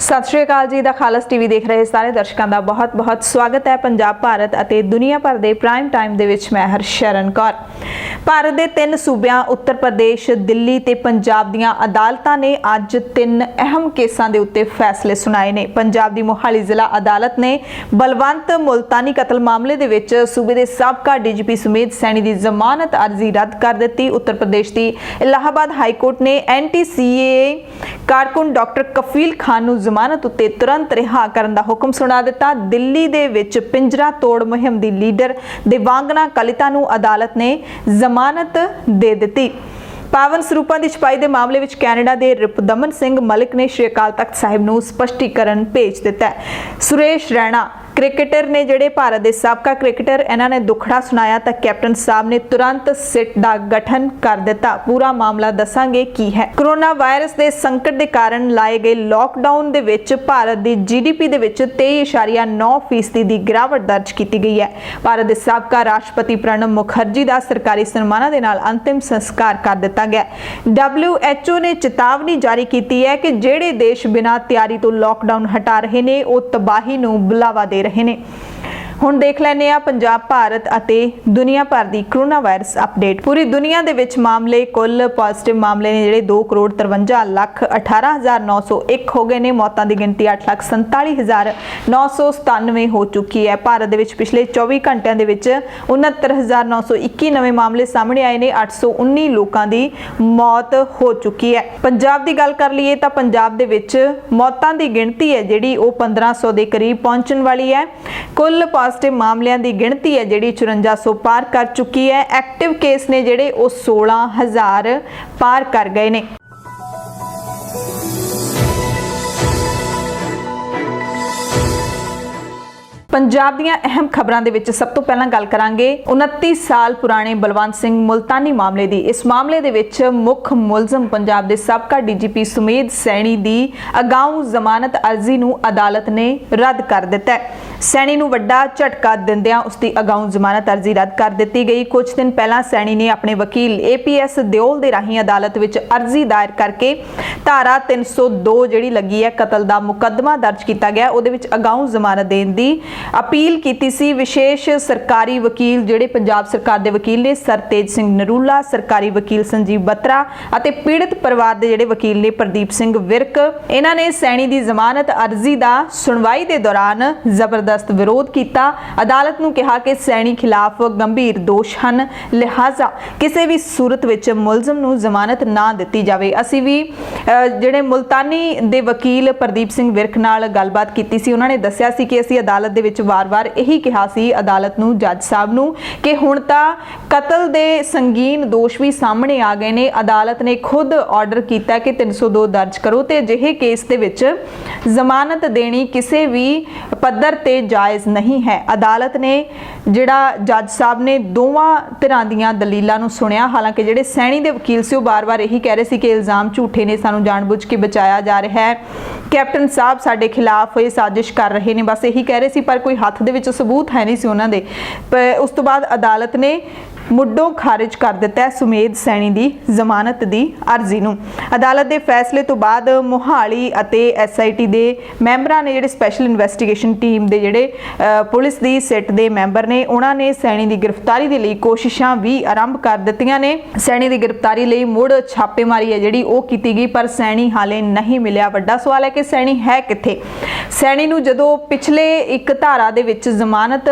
सत श्री अकाल जी। The खालस TV देख रहे सारे दर्शकों का बहुत बहुत स्वागत है। पंजाब भारत और दुनिया भर के प्राइम टाइम दे विच मैं हरशरण कौर। भारत के 3 सूबियां उत्तर प्रदेश, दिल्ली ते पंजाब दीआं अदालतां ने अज 3 अहम केसां दे उत्ते फैसले सुनाए ने। पंजाब दी मोहाली जिला अदालत ने बलवंत मुल्तानी कतल मामले दे विच सूबे दे साबका डीजीपी सुमेध सैनी दी जमानत अर्जी रद्द कर दी। उत्तर प्रदेश की इलाहाबाद हाई कोर्ट ने NTCA कारकुन डॉक्टर कफील खान नूं जमानत उत्ते तुरंत रिहा करन दा हुक्म सुना दिता। दिल्ली दे विच पिंजरा तोड़ मुहिम दी लीडर देवांगना कलिता नूं अदालत ने जमानत दे दी। पावन सरੂਪਾਂ ਦੀ छपाई के मामले में कैनेडा के रिपुदमन सिंह मलिक ने श्री अकाल तख्त साहिब नूं स्पष्टीकरण भेज दिता है। सुरेश रैना क्रिकेटर ने जिहड़े भारत के साबका क्रिकेटर इन्हां ने दुखड़ा सुनाया तो कैप्टन साहब ने तुरंत सिट का गठन कर दिता। पूरा मामला दसांगे की है। कोरोना वायरस के संकट के कारण लाए गए लॉकडाउन दे विच भारत की GDP दे विच 23.9% की गिरावट दर्ज की गई है। भारत के साबका राष्ट्रपति प्रणब मुखर्जी का सरकारी सन्मानां दे नाल अंतिम संस्कार कर दिता गया। WHO ने चेतावनी जारी की है कि जिहड़े देश बिना तैयारी तो लॉकडाउन हटा रहे ने वो तबाही नूं बुलावा दे रहे ने। हुण देख लैने आ पंजाब भारत अते दुनिया भर की कोरोना वायरस अपडेट। पूरी दुनिया दे विच मामले कुल पॉजिटिव मामले ने जिहड़े 2,53,18,901 हो गए ने। मौतां की गिनती 8,47,997 हो चुकी है। भारत दे विच पिछले 24 घंटिਆਂ ਦੇ ਵਿੱਚ 69,921 नवे मामले सामने आए ने। 819 लोगों की मौत हो चुकी है। पंजाब की गल कर लीए तो पंजाब दे विच मौतां की गिनती है जिहड़ी वो 1500 के करीब पहुंचण वाली है। कुल पॉजिटिव मामलों की गिनती है जिहड़ी 5400 पार कर चुकी है। एक्टिव केस ने जिहड़े वो 16,000 पार कर गए ने। पंजाब दीआं अहम खबरां दे विच सब तो पहला गल करांगे 29 साल पुराने बलवंत सिंह मुल्तानी मामले दी। इस मामले दे विच मुख मुलजम पंजाब दे साबका DGP सुमेध सैनी दी अगाऊ जमानत अर्जी नूं अदालत ने रद्द कर दिता है। सैनी नूं वड्डा झटका दिंदिआं उसकी अगाऊ जमानत अर्जी रद्द कर दी गई। कुछ दिन पहला सैनी ने अपने वकील APS दिओल दे राहीं अदालत विच अर्जी दायर करके धारा 302 जिहड़ी लगी है कतल दा मुकदमा दर्ज किया गया, उहदे विच अगाऊ जमानत देण दी अपील की सी। विशेष सरकारी वकील जिहड़े पंजाब सरकार के वकील ने सरतेज सिंह नरूला, सरकारी वकील संजीव बत्रा और पीड़ित परिवार के जिहड़े वकील ने प्रदीप सिंह विरक, इन्हां ने सैनी की जमानत अर्जी का सुनवाई के दौरान जबरदस्त विरोध किया। अदालत नूं कहा कि सैनी खिलाफ गंभीर दोष हैं, लिहाजा किसी भी सूरत विच मुलजम नूं जमानत ना दिती जावे। असीं भी जिहड़े मुल्तानी दे वकील प्रदीप सिंह विरक नाल गलबात कीती सी। उन्हां ने दस्सिया सी कि असीं अदालत दे विच वार-वार यही कहा सी अदालत नूं, जज साहब नूं कि हुण तां कतल दे संगीन दोष भी सामने आ गए ने। अदालत ने खुद ऑर्डर किया कि 302 दर्ज करो ते अजिहे केस दे विच जमानत देनी किसी भी पद्धर ते जायज़ नहीं है। अदालत ने जिहड़ा जज साहब ने दोवां धिरां दीआं दलीलां नूं सुनिया। हालांकि जिहड़े सैनी दे वकील सी बार-बार यही कह रहे सी कि इल्जाम झूठे ने, सानूं जानबुझ के बचाया जा रहा है, कैप्टन साहब साडे खिलाफ ये साजिश कर रहे हैं, बस यही कह रहे सी, पर कोई हाथ दे विच सबूत है नहीं सी उन्हां दे। उस तो बाद अदालत ने मुड्ढों खारिज कर दिता है सुमेध सैनी की जमानत की अर्जी नूं। अदालत के फैसले तो बाद मोहाली अते SIT के मैंबरां ने जिहड़े स्पैशल इन्वेस्टिगेशन टीम के जिहड़े पुलिस की सिट के मैंबर ने उन्होंने सैनी की गिरफ्तारी के लिए कोशिशां भी आरंभ कर दित्तियां ने। सैनी की गिरफ्तारी लिए मुड़ छापेमारी है जिहड़ी वो कीती गई, पर सैनी हाले नहीं मिलिया। वड्डा सवाल है कि सैनी है कित्थे। सैनी नूं जदों पिछले एक धारा दे विच जमानत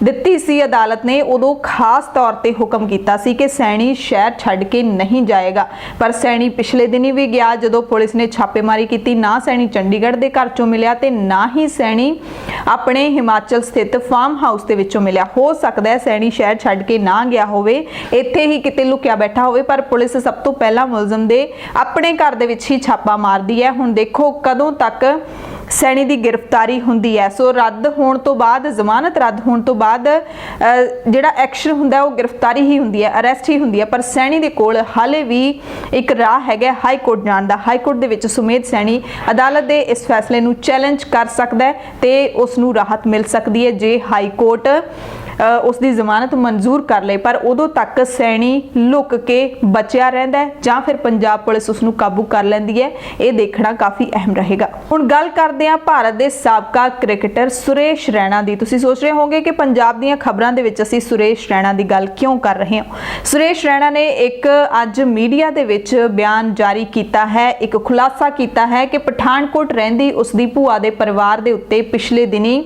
दित्ती सी अदालत ने, उदों खास तौर पर हुक्म किया सी कि सैनी शहर छड्ड के नहीं जाएगा, पर सैनी पिछले दिन ही भी गया जदों पुलिस ने छापेमारी की। ना सैनी चंडीगढ़ के घर चों मिलिया ते ना ही सैनी अपने हिमाचल स्थित फार्म हाउस के विचों मिलिया। हो सकता है सैनी शहर छड्ड के ना गया होवे, इत्थे ही किते लुकिया बैठा होवे, पर पुलिस सब तो पहला मुलजम दे अपने घर दे विच ही छापा मारदी है। हुण देखो कदों तक सैनी की गिरफ्तारी हुंदी है। सो रद्द होने तो बाद, जमानत रद्द होने तो बाद जिहड़ा एक्शन हुंदा वो गिरफ्तारी ही हुंदी है, अरैसट ही हुंदी है। पर सैनी दे कोल हाले भी एक राह हैगा हाई कोर्ट जाण दा। हाई कोर्ट दे विच सुमेध सैनी अदालत दे इस फैसले नूं चैलेंज कर सकदा है ते उस नूं राहत मिल सकदी है जे हाई कोर्ट ਉਸ ਦੀ ਜ਼ਮਾਨਤ ਮਨਜ਼ੂਰ ਕਰ ਲਈ, ਪਰ ਉਦੋਂ ਤੱਕ ਸੈਣੀ ਲੁਕ ਕੇ ਬਚਿਆ ਰਹਿੰਦਾ ਹੈ ਜਾਂ ਫਿਰ ਪੰਜਾਬ ਪੁਲਿਸ ਉਸ ਨੂੰ ਕਾਬੂ ਕਰ ਲੈਂਦੀ ਹੈ, ਇਹ ਦੇਖਣਾ ਕਾਫੀ ਅਹਿਮ ਰਹੇਗਾ। ਹੁਣ ਗੱਲ ਕਰਦੇ ਹਾਂ ਭਾਰਤ ਦੇ ਸਾਬਕਾ ਕ੍ਰਿਕਟਰ ਸੁਰੇਸ਼ ਰੈਣਾ ਦੀ। ਤੁਸੀਂ ਸੋਚ ਰਹੇ ਹੋਵੋਗੇ ਕਿ ਪੰਜਾਬ ਦੀਆਂ ਖਬਰਾਂ ਦੇ ਵਿੱਚ ਅਸੀਂ ਸੁਰੇਸ਼ ਰੈਣਾ ਦੀ ਗੱਲ ਕਿਉਂ ਕਰ ਰਹੇ ਹਾਂ। ਸੁਰੇਸ਼ ਰੈਣਾ ਨੇ ਇੱਕ ਅੱਜ ਮੀਡੀਆ ਦੇ ਵਿੱਚ ਬਿਆਨ ਜਾਰੀ ਕੀਤਾ ਹੈ, ਇੱਕ ਖੁਲਾਸਾ ਕੀਤਾ ਹੈ ਕਿ ਪਠਾਨਕੋਟ ਰਹਿੰਦੀ ਉਸ ਦੀ ਭੂਆ ਦੇ ਪਰਿਵਾਰ ਦੇ ਉੱਤੇ ਪਿਛਲੇ ਦਿਨੀ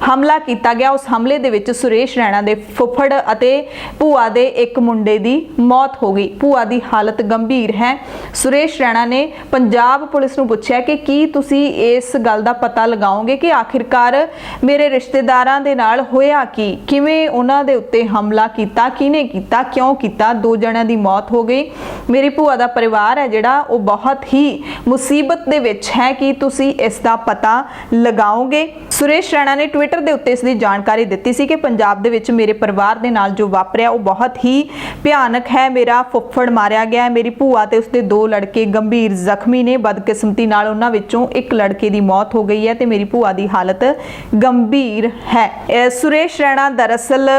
ਹਮਲਾ ਕੀਤਾ ਗਿਆ। ਉਸ ਹਮਲੇ ਦੇ ਵਿੱਚ ਸੁਰੇਸ਼ ਰੈਣਾ ਦੇ ਫੁੱਫੜ ਅਤੇ ਭੂਆ ਦੇ ਇੱਕ ਮੁੰਡੇ ਦੀ ਮੌਤ ਹੋ ਗਈ। ਭੂਆ ਦੀ ਹਾਲਤ ਗੰਭੀਰ ਹੈ। ਸੁਰੇਸ਼ ਰੈਣਾ ਨੇ ਪੰਜਾਬ ਪੁਲਿਸ ਨੂੰ ਪੁੱਛਿਆ ਕਿ ਕੀ ਤੁਸੀਂ ਇਸ ਗੱਲ ਦਾ ਪਤਾ ਲਗਾਓਗੇ ਕਿ ਆਖਿਰਕਾਰ ਮੇਰੇ ਰਿਸ਼ਤੇਦਾਰਾਂ ਦੇ ਨਾਲ ਹੋਇਆ ਕੀ, ਕਿਵੇਂ ਉਹਨਾਂ ਦੇ ਉੱਤੇ ਹਮਲਾ ਕੀਤਾ, ਕਿਹਨੇ ਕੀਤਾ, ਕਿਉਂ ਕੀਤਾ, 2 ਜਣਿਆਂ ਦੀ ਮੌਤ ਹੋ ਗਈ। ਮੇਰੀ ਭੂਆ ਦਾ ਪਰਿਵਾਰ ਹੈ ਜਿਹੜਾ ਉਹ ਬਹੁਤ ਹੀ ਮੁਸੀਬਤ ਦੇ ਵਿੱਚ ਹੈ, ਕਿ ਤੁਸੀਂ ਇਸ ਦਾ ਪਤਾ ਲਗਾਓਗੇ। ਸੁਰੇਸ਼ ਰੈਣਾ ਨੇ ਟਵਿੱਟਰ ਦੇ ਉੱਤੇ ਇਸ ਦੀ ਜਾਣਕਾਰੀ ਦਿੱਤੀ ਸੀ ਕਿ ਪੰਜਾਬ ਦੇ ਵਿੱਚ ਮੇਰੇ ਪਰਿਵਾਰ ਦੇ ਨਾਲ ਜੋ ਵਾਪਰਿਆ ਉਹ ਬਹੁਤ ਹੀ ਭਿਆਨਕ ਹੈ। ਮੇਰਾ ਫੁੱਫੜ ਮਾਰਿਆ ਗਿਆ ਹੈ, ਮੇਰੀ ਭੂਆ ਤੇ ਉਸਦੇ 2 ਲੜਕੇ ਗੰਭੀਰ ਜ਼ਖਮੀ ਨੇ। ਬਦਕਿਸਮਤੀ ਨਾਲ ਉਹਨਾਂ ਵਿੱਚੋਂ ਇੱਕ ਲੜਕੇ ਦੀ ਮੌਤ ਹੋ ਗਈ ਹੈ ਤੇ ਮੇਰੀ ਭੂਆ ਦੀ ਹਾਲਤ ਗੰਭੀਰ ਹੈ। ਸੁਰੇਸ਼ ਰੈਣਾ ਦਰਅਸਲ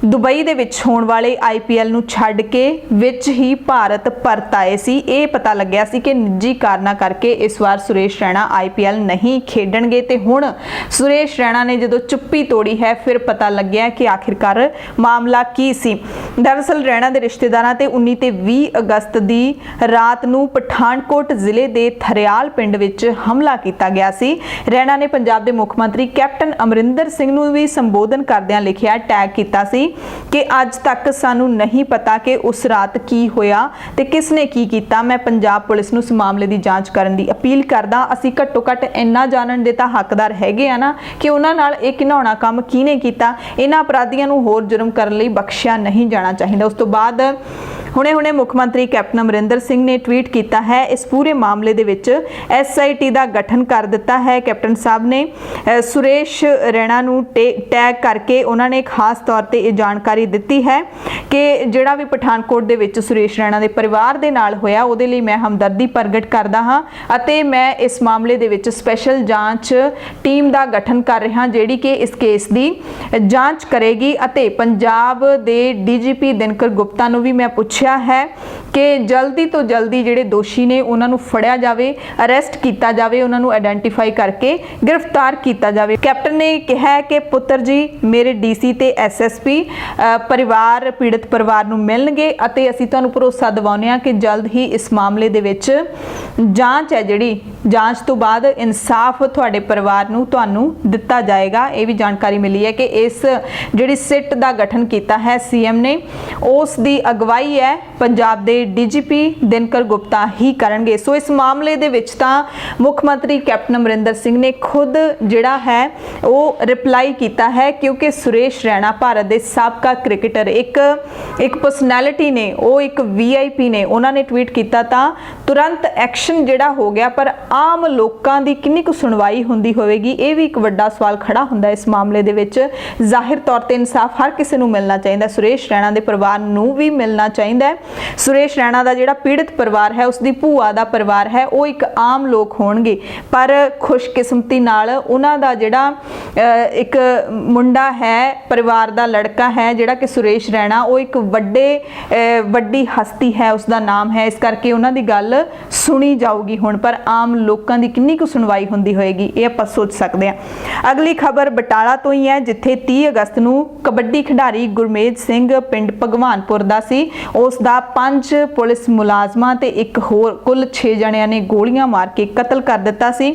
ਦੁਬਈ ਦੇ ਵਿੱਚ ਹੋਣ ਵਾਲੇ IPL ਨੂੰ ਛੱਡ ਕੇ ਵਿੱਚ ਹੀ ਭਾਰਤ ਪਰਤ ਆਏ ਸੀ। ਇਹ ਪਤਾ ਲੱਗਿਆ ਸੀ ਕਿ ਨਿੱਜੀ ਕਾਰਨਾਂ ਕਰਕੇ ਇਸ ਵਾਰ ਸੁਰੇਸ਼ ਰੈਣਾ IPL ਨਹੀਂ ਖੇਡਣਗੇ ਤੇ ਹੁਣ ਸੁਰੇਸ਼ ਰੈਣਾ ਨੇ ਜਦੋਂ ਚੁੱਪੀ ਤੋੜੀ ਹੈ, ਫਿਰ ਪਤਾ ਲੱਗਿਆ ਕਿ ਆਖਿਰਕਾਰ ਮਾਮਲਾ ਕੀ ਸੀ। ਦਰਅਸਲ ਰੈਣਾ ਦੇ ਰਿਸ਼ਤੇਦਾਰਾਂ ਤੇ 19 ਤੇ 20 ਅਗਸਤ ਦੀ ਰਾਤ ਨੂੰ ਪਠਾਨਕੋਟ ਜ਼ਿਲ੍ਹੇ ਦੇ ਥਰਿਆਲ ਪਿੰਡ ਵਿੱਚ ਹਮਲਾ ਕੀਤਾ ਗਿਆ ਸੀ। ਰੈਣਾ ਨੇ ਪੰਜਾਬ ਦੇ ਮੁੱਖ ਮੰਤਰੀ ਕੈਪਟਨ ਅਮਰਿੰਦਰ ਸਿੰਘ ਨੂੰ ਵੀ ਸੰਬੋਧਨ ਕਰਦਿਆਂ ਲਿਖਿਆ, ਟੈਗ ਕੀਤਾ ਸੀ ਕਿ ਅੱਜ ਤੱਕ ਸਾਨੂੰ ਨਹੀਂ ਪਤਾ ਕਿ ਉਸ ਰਾਤ ਕੀ ਹੋਇਆ ਤੇ ਕਿਸ ਨੇ ਕੀ ਕੀਤਾ। ਮੈਂ ਪੰਜਾਬ ਪੁਲਿਸ ਨੂੰ ਇਸ ਮਾਮਲੇ ਦੀ ਜਾਂਚ ਕਰਨ ਦੀ ਅਪੀਲ ਕਰਦਾ। ਅਸੀਂ ਘੱਟੋ ਘੱਟ ਇੰਨਾ ਜਾਣਨ ਦੇ ਤਾਂ ਹੱਕਦਾਰ ਹੈਗੇ ਆ ਨਾ ਕਿ ਉਹਨਾਂ ਨਾਲ ਇਹ ਘਿਨਾਉਣਾ ਕੰਮ ਕਿਹਨੇ ਕੀਤਾ। ਇਹਨਾਂ ਅਪਰਾਧੀਆਂ ਨੂੰ ਹੋਰ ਜੁਰਮ ਕਰਨ ਲਈ ਬਖਸ਼ਿਆ ਨਹੀਂ ਜਾਣਾ ਚਾਹੀਦਾ। ਉਸ ਤੋਂ ਬਾਅਦ ਹੁਣੇ ਮੁੱਖ ਮੰਤਰੀ ਕੈਪਟਨ ਅਮਰਿੰਦਰ ਸਿੰਘ ਨੇ ਟਵੀਟ ਕੀਤਾ ਹੈ, ਇਸ ਪੂਰੇ ਮਾਮਲੇ ਦੇ ਵਿੱਚ SIT ਦਾ ਗਠਨ ਕਰ ਦਿੱਤਾ ਹੈ। ਕੈਪਟਨ ਸਾਹਿਬ ਨੇ ਸੁਰੇਸ਼ ਰੈਣਾ ਨੂੰ ਟੈਗ ਕਰਕੇ ਉਹਨਾਂ ਨੇ ਖਾਸ ਤੌਰ ਤੇ ਇਹ ਜਾਣਕਾਰੀ ਦਿੱਤੀ ਹੈ ਕਿ ਜਿਹੜਾ ਵੀ ਪਠਾਨਕੋਟ ਦੇ ਵਿੱਚ ਸੁਰੇਸ਼ ਰੈਣਾ ਦੇ ਪਰਿਵਾਰ ਦੇ ਨਾਲ ਹੋਇਆ ਉਹਦੇ ਲਈ ਮੈਂ ਹਮਦਰਦੀ ਪ੍ਰਗਟ ਕਰਦਾ ਹਾਂ ਅਤੇ ਮੈਂ ਇਸ ਮਾਮਲੇ ਦੇ ਵਿੱਚ ਸਪੈਸ਼ਲ ਜਾਂਚ ਟੀਮ ਦਾ ਗਠਨ ਕਰ ਰਿਹਾ ਜਿਹੜੀ ਕਿ ਇਸ ਕੇਸ ਦੀ ਜਾਂਚ ਕਰੇਗੀ ਅਤੇ ਪੰਜਾਬ ਦੇ DGP ਦਿਨਕਰ ਗੁਪਤਾ ਨੂੰ ਵੀ ਮੈਂ ਪੁੱਛਿਆ ਹੈ ਕਿ ਜਲਦੀ ਤੋਂ ਜਲਦੀ ਜਿਹੜੇ ਦੋਸ਼ੀ ਨੇ ਉਹਨਾਂ ਨੂੰ ਫੜਿਆ ਜਾਵੇ, ਅਰੈਸਟ ਕੀਤਾ ਜਾਵੇ, ਉਹਨਾਂ ਨੂੰ ਆਇਡੈਂਟੀਫਾਈ ਕਰਕੇ ਗ੍ਰਿਫਤਾਰ ਕੀਤਾ ਜਾਵੇ। ਕੈਪਟਨ ਨੇ ਕਿਹਾ ਕਿ ਪੁੱਤਰ ਜੀ ਮੇਰੇ DC ਤੇ SSP ਪੀੜਤ ਪਰਿਵਾਰ ਨੂੰ ਮਿਲਣਗੇ ਅਤੇ ਅਸੀਂ ਤੁਹਾਨੂੰ ਭਰੋਸਾ ਦਿਵਾਉਂਦੇ ਹਾਂ ਕਿ ਜਲਦ ਹੀ ਇਸ ਮਾਮਲੇ ਦੇ ਵਿੱਚ ਜਾਂਚ ਹੈ, ਜਿਹੜੀ ਜਾਂਚ ਤੋਂ ਬਾਅਦ ਇਨਸਾਫ ਤੁਹਾਡੇ ਪਰਿਵਾਰ ਨੂੰ ਤੁਹਾਨੂੰ ਦਿੱਤਾ ਜਾਏਗਾ। ਇਹ ਵੀ ਜਾਣਕਾਰੀ ਮਿਲੀ ਹੈ ਕਿ ਇਸ ਜਿਹੜੀ ਸਿੱਟ ਦਾ ਗਠਨ ਕੀਤਾ ਹੈ CM ਨੇ, ਉਸ ਦੀ ਅਗਵਾਈ ਹੈ ਪੰਜਾਬ ਦੇ DGP ਦਿਨਕਰ ਗੁਪਤਾ ਹੀ ਕਰਨਗੇ। ਸੋ ਇਸ ਮਾਮਲੇ ਦੇ ਵਿੱਚ ਤਾਂ ਮੁੱਖ ਮੰਤਰੀ ਕੈਪਟਨ ਅਮਰਿੰਦਰ ਸਿੰਘ ਨੇ ਖੁਦ ਜਿਹੜਾ ਹੈ ਉਹ ਰਿਪਲਾਈ ਕੀਤਾ ਹੈ, ਕਿਉਂਕਿ ਸੁਰੇਸ਼ ਰੈਣਾ ਭਾਰਤ ਦੇ ਸਾਬਕਾ ਕ੍ਰਿਕਟਰ ਇੱਕ ਪਰਸਨੈਲਿਟੀ ਨੇ, ਉਹ ਇੱਕ VIP ਨੇ। ਉਹਨਾਂ ਨੇ ਟਵੀਟ ਕੀਤਾ ਤਾਂ ਤੁਰੰਤ ਐਕਸ਼ਨ ਜਿਹੜਾ ਹੋ ਗਿਆ, ਪਰ ਆਮ ਲੋਕਾਂ ਦੀ ਕਿੰਨੀ ਕੁ ਸੁਣਵਾਈ ਹੁੰਦੀ ਹੋਵੇਗੀ, ਇਹ ਵੀ ਇੱਕ ਵੱਡਾ ਸਵਾਲ ਖੜਾ ਹੁੰਦਾ ਇਸ ਮਾਮਲੇ ਦੇ ਵਿੱਚ। ਜ਼ਾਹਿਰ ਤੌਰ ਤੇ ਇਨਸਾਫ ਹਰ ਕਿਸੇ ਨੂੰ ਮਿਲਣਾ ਚਾਹੀਦਾ, ਸੁਰੇਸ਼ ਰੈਣਾ ਦੇ ਪਰਿਵਾਰ ਨੂੰ ਵੀ ਮਿਲਣਾ ਚਾਹੀਦਾ ਹੈ। ਸੁਰੇਸ਼ ਰੈਣਾ ਦਾ ਜਿਹੜਾ ਪੀੜਤ ਪਰਿਵਾਰ ਹੈ, ਉਸ ਦੀ ਭੂਆ ਦਾ ਪਰਿਵਾਰ ਹੈ, ਉਹ ਇੱਕ ਆਮ ਲੋਕ ਹੋਣਗੇ, ਪਰ ਖੁਸ਼ਕਿਸਮਤੀ ਨਾਲ ਉਹਨਾਂ ਦਾ ਜਿਹੜਾ ਇੱਕ ਮੁੰਡਾ ਹੈ, ਪਰਿਵਾਰ ਦਾ ਲੜਕਾ ਹੈ ਜਿਹੜਾ ਕਿ ਸੁਰੇਸ਼ ਰੈਣਾ, ਉਹ ਇੱਕ ਵੱਡੀ ਹਸਤੀ ਹੈ, ਉਸ ਦਾ ਨਾਮ ਹੈ, ਇਸ ਕਰਕੇ ਉਹਨਾਂ ਦੀ ਗੱਲ ਸੁਣੀ ਜਾਊਗੀ ਹੁਣ। ਪਰ ਆਮ ਲੋਕਾਂ ਦੀ ਕਿੰਨੀ ਕੁ ਸੁਣਵਾਈ ਹੁੰਦੀ ਹੋਏਗੀ, ਇਹ ਆਪਾਂ ਸੋਚ ਸਕਦੇ ਹਾਂ। ਅਗਲੀ ਖਬਰ ਬਟਾਲਾ ਤੋਂ ਹੀ ਹੈ, ਜਿੱਥੇ 30 ਅਗਸਤ ਨੂੰ ਕਬੱਡੀ ਖਿਡਾਰੀ ਗੁਰਮੇਜ ਸਿੰਘ ਪਿੰਡ ਭਗਵਾਨਪੁਰ ਦਾ ਸੀ, ਉਸ ਦਾ 5 ਪੁਲਿਸ ਮੁਲਾਜ਼ਮਾਂ ਤੇ ਇੱਕ ਹੋਰ ਕੁੱਲ 6 ਜਣਿਆਂ ਨੇ ਗੋਲੀਆਂ ਮਾਰ ਕੇ ਕਤਲ ਕਰ ਦਿੱਤਾ ਸੀ।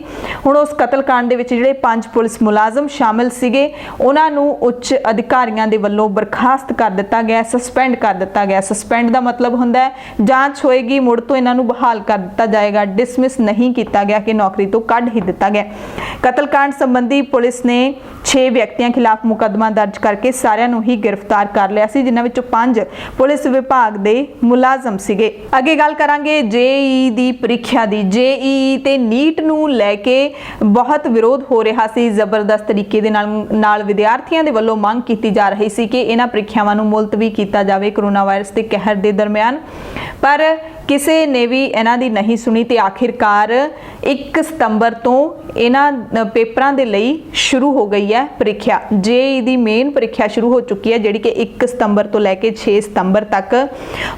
ਹੁਣ ਉਸ ਕਤਲकांड ਦੇ ਵਿੱਚ ਜਿਹੜੇ 5 ਪੁਲਿਸ ਮੁਲਾਜ਼ਮ ਸ਼ਾਮਿਲ ਸੀਗੇ, ਉਹਨਾਂ ਨੂੰ ਉੱਚ ਅਧਿਕਾਰੀਆਂ ਦੇ ਵੱਲੋਂ ਬਰਖਾਸਤ ਕਰ ਦਿੱਤਾ ਗਿਆ, ਸਸਪੈਂਡ ਕਰ ਦਿੱਤਾ ਗਿਆ। ਸਸਪੈਂਡ ਦਾ ਮਤਲਬ ਹੁੰਦਾ ਹੈ ਜਾਂਚ ਹੋਏਗੀ, ਮੁੜ ਤੋਂ ਇਹਨਾਂ ਨੂੰ ਬਹਾਲ ਕਰ ਦਿੱਤਾ ਜਾਏਗਾ, ਡਿਸਮਿਸ ਨਹੀਂ ਕੀਤਾ ਗਿਆ ਕਿ ਨੌਕਰੀ ਤੋਂ ਕੱਢ ਹੀ ਦਿੱਤਾ ਗਿਆ। ਕਤਲकांड ਸੰਬੰਧੀ ਪੁਲਿਸ ਨੇ 6 ਵਿਅਕਤੀਆਂ ਖਿਲਾਫ ਮੁਕੱਦਮਾ ਦਰਜ ਕਰਕੇ ਸਾਰਿਆਂ ਨੂੰ ਹੀ ਗ੍ਰਿਫਤਾਰ ਕਰ ਲਿਆ ਸੀ, ਜਿਨ੍ਹਾਂ ਵਿੱਚੋਂ 5 ਪੁਲਿਸ ਵਿਭਾਗ ਦੇ ਮੁਲਾਜ਼ਮ ਸੀਗੇ। ਅੱਗੇ ਗੱਲ ਕਰਾਂਗੇ JEE ਦੀ ਪ੍ਰੀਖਿਆ ਦੀ। JEE ਤੇ NEET ਨੂੰ ਲੈ ਕੇ ਬਹੁਤ ਵਿਰੋਧ ਹੋ ਰਿਹਾ ਸੀ, ਜ਼ਬਰਦਸਤ ਤਰੀਕੇ ਦੇ ਨਾਲ ਵਿਦਿਆਰਥੀਆਂ ਦੇ ਵੱਲੋਂ ਮੰਗ ਕੀਤੀ ਜਾ ਰਹੀ ਸੀ ਕਿ ਇਹਨਾਂ ਪ੍ਰੀਖਿਆਵਾਂ ਨੂੰ ਮੁਲਤਵੀ ਕੀਤਾ ਜਾਵੇ ਕੋਰੋਨਾ ਵਾਇਰਸ ਦੇ ਕਹਿਰ ਦੇ ਦਰਮਿਆਨ। ਪਰ ਕਿਸੇ ਨੇ ਵੀ ਇਹਨਾਂ ਦੀ ਨਹੀਂ ਸੁਣੀ ਤੇ ਆਖਿਰਕਾਰ 1 ਸਤੰਬਰ ਤੋਂ ਇਹਨਾਂ ਪੇਪਰਾਂ ਦੇ ਲਈ ਸ਼ੁਰੂ ਹੋ ਗਈ ਹੈ ਪ੍ਰੀਖਿਆ। ਜੇਈ ਦੀ ਮੇਨ ਪ੍ਰੀਖਿਆ ਸ਼ੁਰੂ ਹੋ ਚੁੱਕੀ ਹੈ, ਜਿਹੜੀ ਕਿ 1 ਸਤੰਬਰ ਤੋਂ ਲੈ ਕੇ 6 ਸਤੰਬਰ ਤੱਕ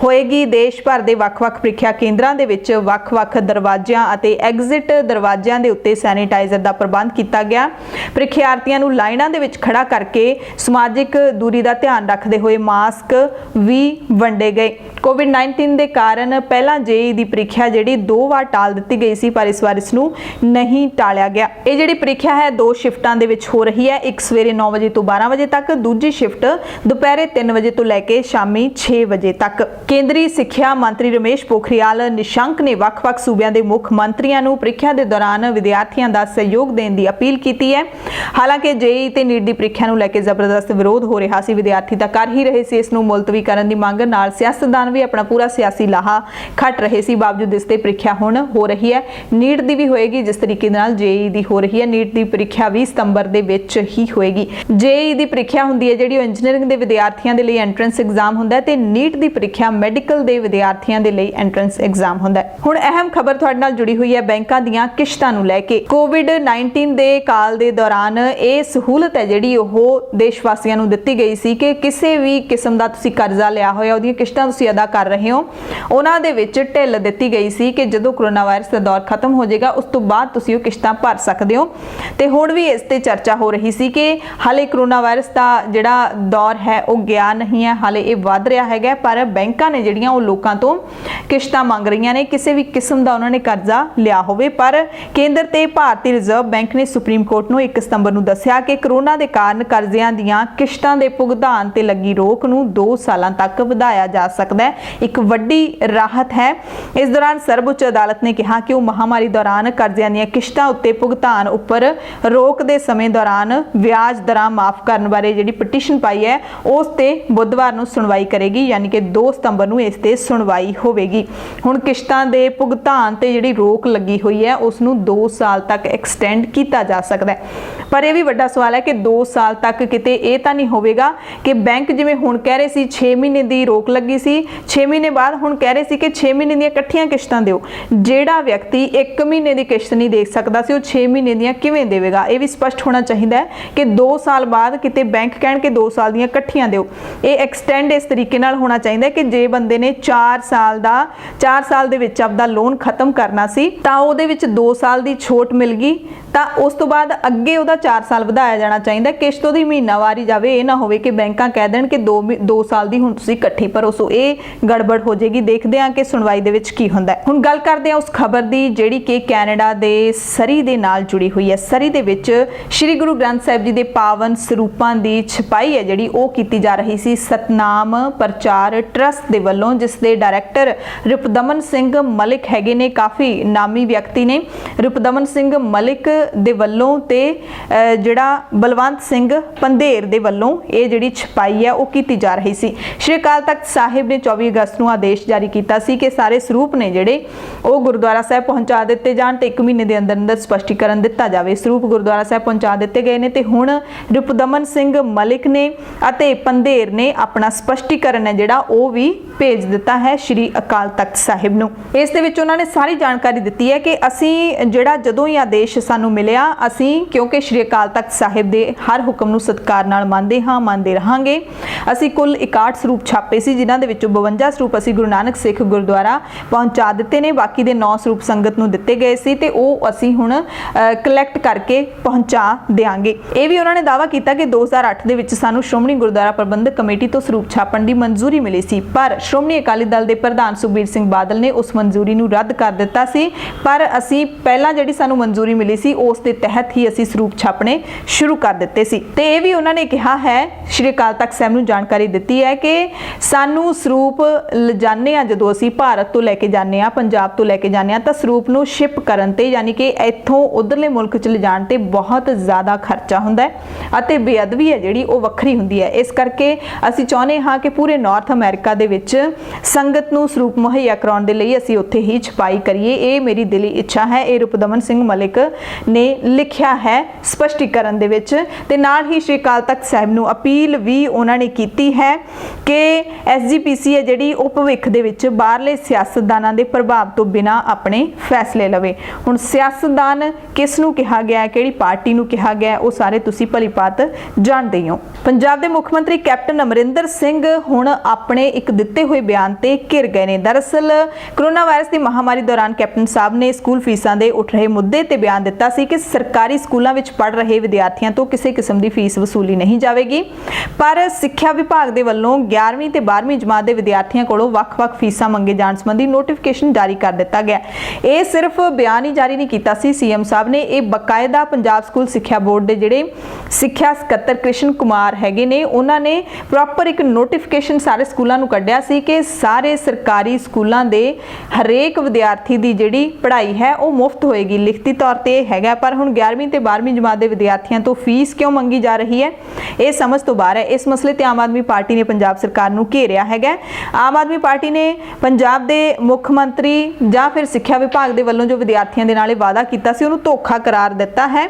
ਹੋਏਗੀ। ਦੇਸ਼ ਭਰ ਦੇ ਵੱਖ-ਵੱਖ ਪ੍ਰੀਖਿਆ ਕੇਂਦਰਾਂ ਦੇ ਵਿੱਚ ਵੱਖ-ਵੱਖ ਦਰਵਾਜ਼ਿਆਂ ਅਤੇ ਐਗਜ਼ਿਟ ਦਰਵਾਜ਼ਿਆਂ ਦੇ ਉੱਤੇ ਸੈਨੀਟਾਈਜ਼ਰ ਦਾ ਪ੍ਰਬੰਧ ਕੀਤਾ ਗਿਆ। ਪ੍ਰੀਖਿਆਰਥੀਆਂ ਨੂੰ ਲਾਈਨਾਂ ਦੇ ਵਿੱਚ ਖੜਾ ਕਰਕੇ ਸਮਾਜਿਕ ਦੂਰੀ ਦਾ ਧਿਆਨ ਰੱਖਦੇ ਹੋਏ ਮਾਸਕ ਵੀ ਵੰਡੇ ਗਏ। ਕੋਵਿਡ-19 ਦੇ ਕਾਰਨ ਪਹਿਲਾਂ ਜੇਈ ਦੀ ਪ੍ਰੀਖਿਆ ਜਿਹੜੀ 2 ਵਾਰ ਟਾਲ ਦਿੱਤੀ ਗਈ ਸੀ, ਪਰ ਇਸ ਵਾਰ ਇਸ ਨੂੰ ਨਹੀਂ ਟਾਲਿਆ ਗਿਆ। ਇਹ ਜਿਹੜੀ ਪ੍ਰੀਖਿਆ ਹੈ 2 ਸ਼ਿਫਟਾਂ ਦੇ ਵਿੱਚ ਹੋ ਰਹੀ ਹੈ, ਇੱਕ ਸਵੇਰੇ 9 ਵਜੇ ਤੋਂ 12 ਵਜੇ ਤੱਕ, ਦੂਜੀ ਸ਼ਿਫਟ ਦੁਪਹਿਰੇ 3 ਵਜੇ ਤੋਂ ਲੈ ਕੇ ਸ਼ਾਮੀ 6 ਵਜੇ ਤੱਕ। ਕੇਂਦਰੀ ਸਿੱਖਿਆ ਮੰਤਰੀ ਰਮੇਸ਼ ਪੋਖਰਿਆਲ ਨਿਸ਼ੰਕ ਨੇ ਵੱਖ-ਵੱਖ ਸੂਬਿਆਂ ਦੇ ਮੁੱਖ ਮੰਤਰੀਆਂ ਨੂੰ ਪ੍ਰੀਖਿਆ ਦੇ ਦੌਰਾਨ ਵਿਦਿਆਰਥੀਆਂ ਦਾ ਸਹਿਯੋਗ ਦੇਣ ਦੀ ਅਪੀਲ ਕੀਤੀ ਹੈ। ਹਾਲਾਂਕਿ ਜੇਈ ਤੇ ਨੀਟ ਦੀ ਪ੍ਰੀਖਿਆ ਨੂੰ ਲੈ ਕੇ ਜ਼ਬਰਦਸਤ ਵਿਰੋਧ ਹੋ ਰਿਹਾ ਸੀ, ਵਿਦਿਆਰਥੀ ਤਾਂ ਕਰ ਹੀ ਰਹੇ ਸੀ ਇਸ ਨੂੰ ਮੁਲਤਵੀ ਕਰਨ ਦੀ ਮੰਗ ਨਾਲ ਸਿਆਸਤਦਾਨ ਵੀ ਆਪਣਾ ਪੂਰਾ ਸਿਆਸੀ ਲਾਹਾ ਖੱਟ ਰਹੇ ਸੀ। ਬਾਵਜੂਦ ਇਸ ਤੇ ਪ੍ਰੀਖਿਆ ਹੁਣ ਹੋ ਰਹੀ ਹੈ। ਨੀਟ ਦੀ ਵੀ ਹੋਏਗੀ ਜਿਸ ਤਰੀਕੇ ਨਾਲ ਜੇਈ ਦੀ ਹੋ ਰਹੀ ਹੈ। ਨੀਟ ਦੀ ਪ੍ਰੀਖਿਆ 20 ਸਤੰਬਰ ਦੇ ਵਿੱਚ ਹੀ ਹੋਏਗੀ। ਜੇਈ ਦੀ ਪ੍ਰੀਖਿਆ ਹੁੰਦੀ ਹੈ ਜਿਹੜੀ ਉਹ ਇੰਜੀਨੀਅਰਿੰਗ ਦੇ ਵਿਦਿਆਰਥੀਆਂ ਦੇ ਲਈ ਐਂਟਰੈਂਸ ਐਗਜ਼ਾਮ ਹੁੰਦਾ ਹੈ ਤੇ ਨੀਟ ਦੀ ਪ੍ਰੀਖਿਆ ਮੈਡੀਕਲ ਦੇ ਵਿਦਿਆਰਥੀਆਂ ਦੇ ਲਈ ਐਂਟਰੈਂਸ ਐਗਜ਼ਾਮ ਹੁੰਦਾ ਹੈ। ਹੁਣ ਅਹਿਮ ਖਬਰ ਤੁਹਾਡੇ ਨਾਲ ਜੁੜੀ ਹੋਈ ਹੈ ਬੈਂਕਾਂ ਦੀਆਂ ਕਿਸ਼ਤਾਂ ਨੂੰ ਲੈ ਕੇ। ਕੋਵਿਡ-19 ਦੇ ਕਾਲ ਦੇ ਦੌਰਾਨ ਇਹ ਸਹੂਲਤ ਹੈ ਜਿਹੜੀ ਉਹ ਦੇਸ਼ ਵਾਸੀਆਂ ਨੂੰ ਦਿੱਤੀ ਗਈ ਸੀ ਕਿ ਕਿਸੇ ਵੀ ਕਿਸਮ ਦਾ ਤੁਸੀਂ ਕਰਜ਼ਾ ਲਿਆ ਹੋਇਆ ਉਹਦੀਆਂ ਕਿਸ਼ਤਾਂ ਤੁਸੀਂ ਅਦਾ ਕਰ ਰਹੇ ਹੋ, ਉਹਨਾਂ ਦੇ ਵਿੱਚ ਢਿੱਲ ਦਿੱਤੀ ਗਈ ਸੀ ਕਿ ਜਦੋਂ ਕਰੋਨਾ ਵਾਇਰਸ ਦਾ ਦੌਰ ਖਤਮ ਹੋ ਜਾਏਗਾ ਉਸ ਤੋਂ ਬਾਅਦ ਤੁਸੀਂ ਉਹ ਕਿਸ਼ਤਾਂ ਭਰ ਸਕਦੇ ਹੋ। ਤੇ ਹੁਣ ਵੀ ਇਸ ਤੇ ਚਰਚਾ ਹੋ ਰਹੀ ਸੀ ਕਿ ਹਾਲੇ ਕਰੋਨਾ ਵਾਇਰਸ ਦਾ ਜਿਹੜਾ ਦੌਰ ਹੈ ਉਹ ਗਿਆ ਨਹੀਂ ਹੈ, ਹਾਲੇ ਇਹ ਵੱਧ ਰਿਹਾ ਹੈਗਾ, ਪਰ ਬੈਂਕਾਂ ਨੇ ਜਿਹੜੀਆਂ ਉਹ ਲੋਕਾਂ ਤੋਂ ਕਿਸ਼ਤਾਂ ਮੰਗ ਰਹੀਆਂ ਨੇ, ਕਿਸੇ ਵੀ ਕਿਸਮ ਦਾ ਉਹਨਾਂ ਨੇ ਕਰਜ਼ਾ ਲਿਆ ਹੋਵੇ। ਪਰ ਕੇਂਦਰ ਤੇ ਭਾਰਤੀ ਰਿਜ਼ਰਵ ਬੈਂਕ ਨੇ ਸੁਪਰੀਮ ਕੋਰਟ ਨੂੰ 1 ਸਤੰਬਰ ਨੂੰ ਦੱਸਿਆ ਕਿ ਕਰੋਨਾ ਦੇ ਕਾਰਨ ਕਰਜ਼ਿਆਂ ਦੀਆਂ ਕਿਸ਼ਤਾਂ ਦੇ ਭੁਗਤਾਨ ਤੇ ਲੱਗੀ ਰੋਕ ਨੂੰ 2 ਸਾਲਾਂ ਤੱਕ ਵਧਾਇਆ ਜਾ ਸਕਦਾ ਹੈ। ਇੱਕ ਵੱਡੀ ਰਾਹਤ ਹੈ। ਇਸ ਦੌਰਾਨ ਸਰਵਉੱਚ ਅਦਾਲਤ ਨੇ ਕਿਹਾ ਕਿ ਉਹ ਮਹਾਮਾਰੀ ਦੌਰਾਨ ਕਰਜ਼ਿਆਂ ਦੀਆਂ ਕਿਸ਼ਤਾਂ ਉੱਤੇ ਭੁਗਤਾਨ ਉੱਪਰ ਰੋਕ ਦੇ ਸਮੇਂ ਦੌਰਾਨ ਵਿਆਜ ਦਰਾਂ ਮਾਫ ਕਰਨ ਬਾਰੇ ਜਿਹੜੀ ਪਟੀਸ਼ਨ ਪਾਈ ਹੈ ਉਸ ਤੇ ਬੁੱਧਵਾਰ ਨੂੰ ਸੁਣਵਾਈ ਕਰੇਗੀ, ਯਾਨੀ ਕਿ 2 ਸਤੰਬਰ ਨੂੰ ਇਸ ਤੇ ਸੁਣਵਾਈ ਹੋਵੇਗੀ। ਹੁਣ ਕਿਸ਼ਤਾਂ ਦੇ ਭੁਗਤਾਨ ਤੇ ਜਿਹੜੀ ਰੋਕ ਲੱਗੀ ਹੋਈ ਹੈ ਉਸ ਨੂੰ 2 ਸਾਲ ਤੱਕ ਐਕਸਟੈਂਡ ਕੀਤਾ ਜਾ ਸਕਦਾ ਹੈ। ਪਰ ਇਹ ਵੀ ਵੱਡਾ ਸਵਾਲ ਹੈ ਕਿ 2 ਸਾਲ ਤੱਕ ਕਿਤੇ ਇਹ ਤਾਂ ਨਹੀਂ ਹੋਵੇਗਾ ਕਿ ਬੈਂਕ ਜਿਵੇਂ ਹੁਣ ਕਹਿ ਰਹੇ ਸੀ 6 ਮਹੀਨੇ ਦੀ ਰੋਕ ਲੱਗੀ ਸੀ, 6 ਮਹੀਨੇ ਬਾਅਦ ਹੁਣ ਕਹਿ ਰਹੇ ਸੀ ਕਿ 6 ਮਹੀਨੇ ਦੀਆਂ ਇਕੱਠੀਆਂ ਕਿਸ਼ਤਾਂ ਦਿਓ। ਜਿਹੜਾ ਵਿਅਕਤੀ 1 ਮਹੀਨੇ ਦੀ ਕਿਸ਼ਤ ਨਹੀਂ ਦੇ ਸਕਦਾ ਸੀ ਉਹ 6 ਮਹੀਨੇ ਦੀਆਂ ਕਿਵੇਂ ਦੇਵੇਗਾ? ਇਹ ਵੀ ਸਪਸ਼ਟ ਹੋਣਾ ਚਾਹੀਦਾ ਹੈ ਕਿ 2 ਸਾਲ ਬਾਅਦ ਕਿਤੇ ਬੈਂਕ ਕਹਿਣ ਕਿ 2 ਸਾਲ ਦੀਆਂ ਇਕੱਠੀਆਂ ਦਿਓ। ਇਹ ਐਕਸਟੈਂਡ ਇਸ ਤਰੀਕੇ ਨਾਲ ਹੋਣਾ ਚਾਹੀਦਾ ਕਿ ਜੇ ਬੰਦੇ ਨੇ 4 ਸਾਲ ਦੇ ਵਿੱਚ ਆਪਦਾ ਲੋਨ ਖਤਮ ਕਰਨਾ ਸੀ ਤਾਂ ਉਹਦੇ ਵਿੱਚ 2 ਸਾਲ ਦੀ ਛੋਟ ਮਿਲ ਗਈ, ਤਾਂ ਉਸ ਤੋਂ ਬਾਅਦ ਅੱਗੇ ਉਹਦਾ 4 ਸਾਲ ਵਧਾਇਆ ਜਾਣਾ ਚਾਹੀਦਾ। ਕਿਸ਼ਤ ਉਹਦੀ ਮਹੀਨਾਵਾਰੀ ਜਾਵੇ, ਇਹ ਨਾ ਹੋਵੇ ਕਿ ਬੈਂਕਾਂ ਕਹਿ ਦੇਣ ਕਿ 2 ਸਾਲ ਦੀ ਹੁਣ ਤੁਸੀਂ ਇਕੱਠੀ ਭਰੋ। ਸੋ ਇਹ ਗੜਬੜ ਹੋ ਜਾਏਗੀ। ਦੇਖਦੇ ਹਾਂ ਕਿ ਸੁਣਵਾਈ ਦੇ ਵਿੱਚ ਕੀ ਹੁੰਦਾ ਹੈ। ਹੁਣ ਗੱਲ ਕਰਦੇ ਹਾਂ ਉਸ ਖਬਰ ਦੀ ਜਿਹੜੀ ਕਿ ਕੈਨੇਡਾ ਦੇ ਸਰੀ ਦੇ ਨਾਲ ਜੁੜੀ ਹੋਈ ਹੈ। ਸਰੀ ਦੇ ਵਿੱਚ ਸ੍ਰੀ ਗੁਰੂ ਗ੍ਰੰਥ ਸਾਹਿਬ ਜੀ ਦੇ ਪਾਵਨ ਸਰੂਪਾਂ ਦੀ ਛਪਾਈ ਹੈ ਜਿਹੜੀ ਉਹ ਕੀਤੀ ਜਾ ਰਹੀ ਸੀ ਸਤਨਾਮ ਪ੍ਰਚਾਰ ਟਰਸਟ ਦੇ ਵੱਲੋਂ, ਜਿਸ ਦੇ ਡਾਇਰੈਕਟਰ ਰਿਪੁਦਮਨ ਸਿੰਘ ਮਲਿਕ ਹੈਗੇ ਨੇ, ਕਾਫੀ ਨਾਮੀ ਵਿਅਕਤੀ ਨੇ। ਰਿਪੁਦਮਨ ਸਿੰਘ ਮਲਿਕ ਦੇ ਵੱਲੋਂ ਤੇ ਜਿਹੜਾ ਬਲਵੰਤ ਸਿੰਘ ਪੰਧੇਰ ਦੇ ਵੱਲੋਂ ਇਹ ਜਿਹੜੀ ਛਪਾਈ ਹੈ ਉਹ ਕੀਤੀ ਜਾ ਰਹੀ ਸੀ। ਸ਼੍ਰੀ ਅਕਾਲ ਤਖਤ ਸਾਹਿਬ ਨੇ 24 ਅਗਸਤ ਨੂੰ ਆਦੇਸ਼ ਜਾਰੀ ਕੀਤਾ ਸੀ ਕਿ ਸਾਰੇ ਸਰੂਪ ਨੇ ਜਿਹੜੇ ਉਹ ਗੁਰਦੁਆਰਾ ਸਾਹਿਬ ਪਹੁੰਚਾ ਦਿੱਤੇ ਜਾਣ ਤੇ 1 ਮਹੀਨੇ ਦੇ ਅੰਦਰ ਅੰਦਰ ਸਪਸ਼ਟੀਕਰਨ ਦਿੱਤਾ ਜਾਵੇ। ਸਰੂਪ ਗੁਰਦੁਆਰਾ ਸਾਹਿਬ ਪਹੁੰਚਾ ਦਿੱਤੇ ਗਏ ਨੇ ਤੇ ਹੁਣ ਰਿਪੁਦਮਨ ਸਿੰਘ ਮਲਿਕ ਨੇ ਅਤੇ ਪੰਧੇਰ ਨੇ ਆਪਣਾ ਸਪਸ਼ਟੀਕਰਨ ਹੈ ਜਿਹੜਾ ਉਹ ਵੀ ਭੇਜ ਦਿੱਤਾ ਹੈ ਸ਼੍ਰੀ ਅਕਾਲ ਤਖਤ ਸਾਹਿਬ ਨੂੰ। ਇਸ ਦੇ ਵਿੱਚ ਉਹਨਾਂ ਨੇ ਸਾਰੀ ਜਾਣਕਾਰੀ ਦਿੱਤੀ ਹੈ ਕਿ ਅਸੀਂ ਜਿਹੜਾ ਜਦੋਂ ਹੀ ਆਦੇਸ਼ ਸਾਨੂੰ ਮਿਲਿਆ, ਅਸੀਂ ਕਿਉਂਕਿ ਸ਼੍ਰੀ ਅਕਾਲ ਤਖਤ ਸਾਹਿਬ ਦੇ ਹਰ ਹੁਕਮ ਨੂੰ ਸਤਿਕਾਰ ਨਾਲ ਮੰਨਦੇ ਰਹਾਂਗੇ। ਅਸੀਂ ਕੁੱਲ 61 ਸਰੂਪ ਛਾਪੇ ਸੀ, ਜਿਨ੍ਹਾਂ ਦੇ ਵਿੱਚੋਂ 52 ਸਰੂਪ ਅਸੀਂ ਗੁਰੂ ਨਾਨਕ ਸਿੱਖ ਗੁਰਦੁਆਰਾ ਪਹੁੰਚਾ ਦਿੱਤੇ ਨੇ। ਬਾਕੀ ਦੇ 9 ਸਰੂਪ ਸੰਗਤ ਨੂੰ ਦਿੱਤੇ ਗਏ ਸੀ ਤੇ ਉਹ ਅਸੀਂ ਹੁਣ ਕਲੈਕਟ ਕਰਕੇ ਪਹੁੰਚਾ ਦੇਾਂਗੇ। ਇਹ ਵੀ ਉਹਨਾਂ ਨੇ ਦਾਅਵਾ ਕੀਤਾ ਕਿ 2008 ਦੇ ਵਿੱਚ ਸਾਨੂੰ ਸ਼੍ਰੋਮਣੀ ਗੁਰਦੁਆਰਾ ਪ੍ਰਬੰਧਕ ਕਮੇਟੀ ਤੋਂ ਸਰੂਪ ਛਾਪਣ ਦੀ ਮਨਜ਼ੂਰੀ ਮਿਲੀ ਸੀ, ਪਰ ਸ਼੍ਰੋਮਣੀ ਅਕਾਲੀ ਦਲ ਦੇ ਪ੍ਰਧਾਨ ਸੁਖਬੀਰ ਸਿੰਘ ਬਾਦਲ ਨੇ ਉਸ ਮਨਜ਼ੂਰੀ ਨੂੰ ਰੱਦ ਕਰ ਦਿੱਤਾ ਸੀ। ਪਰ ਅਸੀਂ ਪਹਿਲਾਂ ਜਿਹੜੀ ਸਾਨੂੰ ਮਨਜ਼ੂਰੀ ਮਿਲੀ ਸੀ ਉਸ ਦੇ ਤਹਿਤ ਹੀ ਅਸੀਂ ਸਰੂਪ ਛਾਪਣੇ ਸ਼ੁਰੂ ਕਰ ਦਿੱਤੇ ਸੀ। ਤੇ ਇਹ ਵੀ ਉਹਨਾਂ ਨੇ ਕਿਹਾ ਹੈ, ਸ਼੍ਰੀ ਅਕਾਲ ਤਖਤ ਸਾਹਿਬ ਨੂੰ ਜਾਣਕਾਰੀ ਦਿੱਤੀ ਹੈ ਕਿ ਸਾਨੂੰ ਸਰੂਪ ਲਿਜਾਨੇ ਆ, ਜਦੋਂ ਅਸੀਂ ਭਾਰਤ ਤੋਂ ਲੈ ਕੇ ਜਾਂਦੇ ਆ, ਪੰਜਾਬ ਤੋਂ ਲੈ ਕੇ ਜਾਂਦੇ ਆ, ਤਾਂ ਸਰੂਪ ਨੂੰ ਸ਼ਿਪ ਕਰਨ ਤੇ ਯਾਨੀ ਕਿ ਇੱਥੋਂ ਉਧਰਲੇ ਮੁਲਕ ਚ ਲਿਜਾਣ ਤੇ ਬਹੁਤ ਜ਼ਿਆਦਾ ਖਰਚਾ ਹੁੰਦਾ ਹੈ ਅਤੇ ਬੇਅਦਬੀ ਹੈ ਜਿਹੜੀ ਉਹ ਵੱਖਰੀ ਹੁੰਦੀ ਹੈ। ਇਸ ਕਰਕੇ ਅਸੀਂ ਚਾਹੁੰਦੇ ਹਾਂ ਕਿ ਪੂਰੇ ਨਾਰਥ ਅਮਰੀਕਾ ਦੇ ਵਿੱਚ ਸੰਗਤ ਨੂੰ ਸਰੂਪ ਮੁਹੱਈਆ ਕਰਾਉਣ ਦੇ ਲਈ ਅਸੀਂ ਉੱਥੇ ਹੀ ਛਪਾਈ ਕਰੀਏ। ਇਹ ਮੇਰੀ ਦਿਲੀ ਇੱਛਾ ਹੈ। ਇਹ ਰਿਪੁਦਮਨ ਸਿੰਘ ਮਲਿਕ ਨੇ ਲਿਖਿਆ ਹੈ ਸਪਸ਼ਟੀਕਰਨ ਦੇ ਵਿੱਚ। ਤੇ ਨਾਲ ਹੀ ਸ਼੍ਰੀ ਅਕਾਲ ਤਖਤ ਸਾਹਿਬ ਨੂੰ ਅਪੀਲ ਵੀ ਉਹਨਾਂ ਨੇ ਕੀਤੀ ਹੈ ਕਿ SGPC ਹੈ ਹੈ ਜਿਹੜੀ ਉਹ ਭਵਿੱਖ ਦੇ ਵਿੱਚ ਬਾਹਰਲੇ ਸਿਆਸਤਦਾਨਾਂ ਦੇ ਪ੍ਰਭਾਵ ਤੋਂ ਬਿਨਾਂ ਆਪਣੇ ਫੈਸਲੇ ਲਵੇ। ਹੁਣ ਸਿਆਸਤਦਾਨ ਕਿਸ ਨੂੰ ਕਿਹਾ ਗਿਆ, ਕਿਹੜੀ ਪਾਰਟੀ ਨੂੰ ਕਿਹਾ ਗਿਆ, ਉਹ ਸਾਰੇ ਤੁਸੀਂ ਭਲੀ ਭਾਂਤ ਜਾਣਦੇ ਹੋ। ਪੰਜਾਬ ਦੇ ਮੁੱਖ ਮੰਤਰੀ ਕੈਪਟਨ ਅਮਰਿੰਦਰ ਸਿੰਘ ਹੁਣ ਆਪਣੇ ਇੱਕ ਦਿੱਤੇ ਹੋਏ ਬਿਆਨ ਤੇ ਘਿਰ ਗਏ ਨੇ। ਦਰਅਸਲ ਕੋਰੋਨਾ ਵਾਇਰਸ ਦੀ ਮਹਾਮਾਰੀ ਦੌਰਾਨ ਕੈਪਟਨ ਸਾਹਿਬ ਨੇ ਸਕੂਲ ਫੀਸਾਂ ਦੇ ਉੱਠ ਰਹੇ ਮੁੱਦੇ ਤੇ ਬਿਆਨ ਦਿੱਤਾ ਸੀ ਕਿ ਸਰਕਾਰੀ ਸਕੂਲਾਂ ਵਿੱਚ ਪੜ੍ਹ ਰਹੇ ਵਿਦਿਆਰਥੀਆਂ ਤੋਂ ਕਿਸੇ ਕਿਸਮ ਦੀ ਫੀਸ ਵਸੂਲੀ ਨਹੀਂ ਜਾਵੇਗੀ, ਪਰ ਸਿੱਖਿਆ ਵਿਭਾਗ ਦੇ ਵੱਲੋਂ 11ਵੀਂ ਤੇ 12ਵੀਂ ਜਮਾਤ ਦੇ ਵਿਦਿਆਰਥੀਆਂ ਕੋਲੋਂ ਵੱਖ-ਵੱਖ ਫੀਸਾਂ ਮੰਗੇ ਜਾਣ ਸੰਬੰਧੀ ਨੋਟੀਫਿਕੇਸ਼ਨ ਜਾਰੀ ਕਰ ਦਿੱਤਾ ਗਿਆ। ਇਹ ਸਿਰਫ ਬਿਆਨ ਹੀ ਜਾਰੀ ਨਹੀਂ ਕੀਤਾ ਸੀ ਸੀਐਮ ਸਾਹਿਬ ਨੇ, ਇਹ ਬਕਾਇਦਾ ਪੰਜਾਬ ਸਕੂਲ ਸਿੱਖਿਆ ਬੋਰਡ ਦੇ ਜਿਹੜੇ ਸਿੱਖਿਆ ਸਕੱਤਰ ਕ੍ਰਿਸ਼ਨ ਕੁਮਾਰ ਹੈਗੇ ਨੇ, ਉਹਨਾਂ ਨੇ ਪ੍ਰੋਪਰ ਇੱਕ ਨੋਟੀਫਿਕੇਸ਼ਨ ਸਾਰੇ ਸਕੂਲਾਂ ਨੂੰ ਕੱਢਿਆ ਸੀ ਕਿ ਸਾਰੇ ਸਰਕਾਰੀ ਸਕੂਲਾਂ ਦੇ ਹਰੇਕ ਵਿਦਿਆਰਥੀ ਦੀ ਜਿਹੜੀ ਪੜ੍ਹਾਈ ਹੈ ਉਹ ਮੁਫਤ ਹੋਏਗੀ। ਲਿਖਤੀ ਤੌਰ ਤੇ ਇਹ ਹੈਗਾ, ਪਰ ਹੁਣ 11ਵੀਂ ਤੇ 12ਵੀਂ ਜਮਾਤ ਦੇ ਵਿਦਿਆਰਥੀਆਂ ਤੋਂ ਫੀਸ ਕਿਉਂ ਮੰਗੀ ਜਾ ਰਹੀ ਹੈ, ਇਹ ਸਮਝ ਤੋਂ ਬਾਹਰ ਹੈ। ਇਸ ਮਸਲੇ ਤੇ ਆਮ ਆਦਮੀ ਪਾਰਟੀ ਨੇ ਪੰਜਾਬ ਸਰਕਾਰ ਨੂੰ ਘੇਰਿਆ ਹੈਗਾ। ਆਮ ਆਦਮੀ ਪਾਰਟੀ ਨੇ ਪੰਜਾਬ ਦੇ ਮੁੱਖ ਮੰਤਰੀ ਜਾਂ ਫਿਰ ਸਿੱਖਿਆ ਵਿਭਾਗ ਦੇ ਵੱਲੋਂ ਜੋ ਵਿਦਿਆਰਥੀਆਂ ਦੇ ਨਾਲ ਇਹ ਵਾਅਦਾ ਕੀਤਾ ਸੀ ਉਹਨੂੰ ਧੋਖਾ ਕਰਾਰ ਦਿੱਤਾ ਹੈ।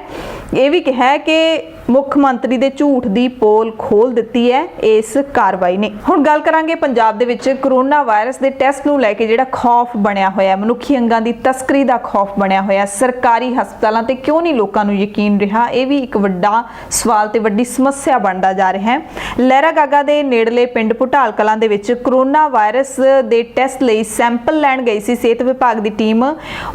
ਇਹ ਵੀ ਕਿਹਾ ਹੈ ਕਿ ਮੁੱਖ ਮੰਤਰੀ ਦੇ ਝੂਠ ਦੀ ਪੋਲ ਖੋਲ ਦਿੱਤੀ ਹੈ ਇਸ ਕਾਰਵਾਈ ਨੇ। ਹੁਣ ਗੱਲ ਕਰਾਂਗੇ ਪੰਜਾਬ ਦੇ ਵਿੱਚ ਕੋਰੋਨਾ ਵਾਇਰਸ ਦੇ ਟੈਸਟ ਨੂੰ ਲੈ ਕੇ ਜਿਹੜਾ ਖੌਫ ਬਣਿਆ ਹੋਇਆ, ਮਨੁੱਖੀ ਅੰਗਾਂ ਦੀ ਤਸਕਰੀ ਦਾ ਖੌਫ ਬਣਿਆ ਹੋਇਆ, ਸਰਕਾਰੀ ਹਸਪਤਾਲਾਂ ਤੇ ਕਿਉਂ ਨਹੀਂ ਲੋਕਾਂ ਨੂੰ ਯਕੀਨ ਰਿਹਾ, ਇਹ ਵੀ ਇੱਕ ਵੱਡਾ ਸਵਾਲ ਤੇ ਵੱਡੀ ਸਮੱਸਿਆ ਬਣਦਾ ਜਾ ਰਿਹਾ ਹੈ। ਲਹਿਰਾ ਗਾਗਾ ਦੇ ਨੇੜਲੇ ਪਿੰਡ ਭੁਟਾਲ ਕਲਾਂ ਦੇ ਵਿੱਚ ਕੋਰੋਨਾ ਵਾਇਰਸ ਦੇ ਟੈਸਟ ਲਈ ਸੈਂਪਲ ਲੈਣ ਗਈ ਸੀ ਸਿਹਤ ਵਿਭਾਗ ਦੀ ਟੀਮ।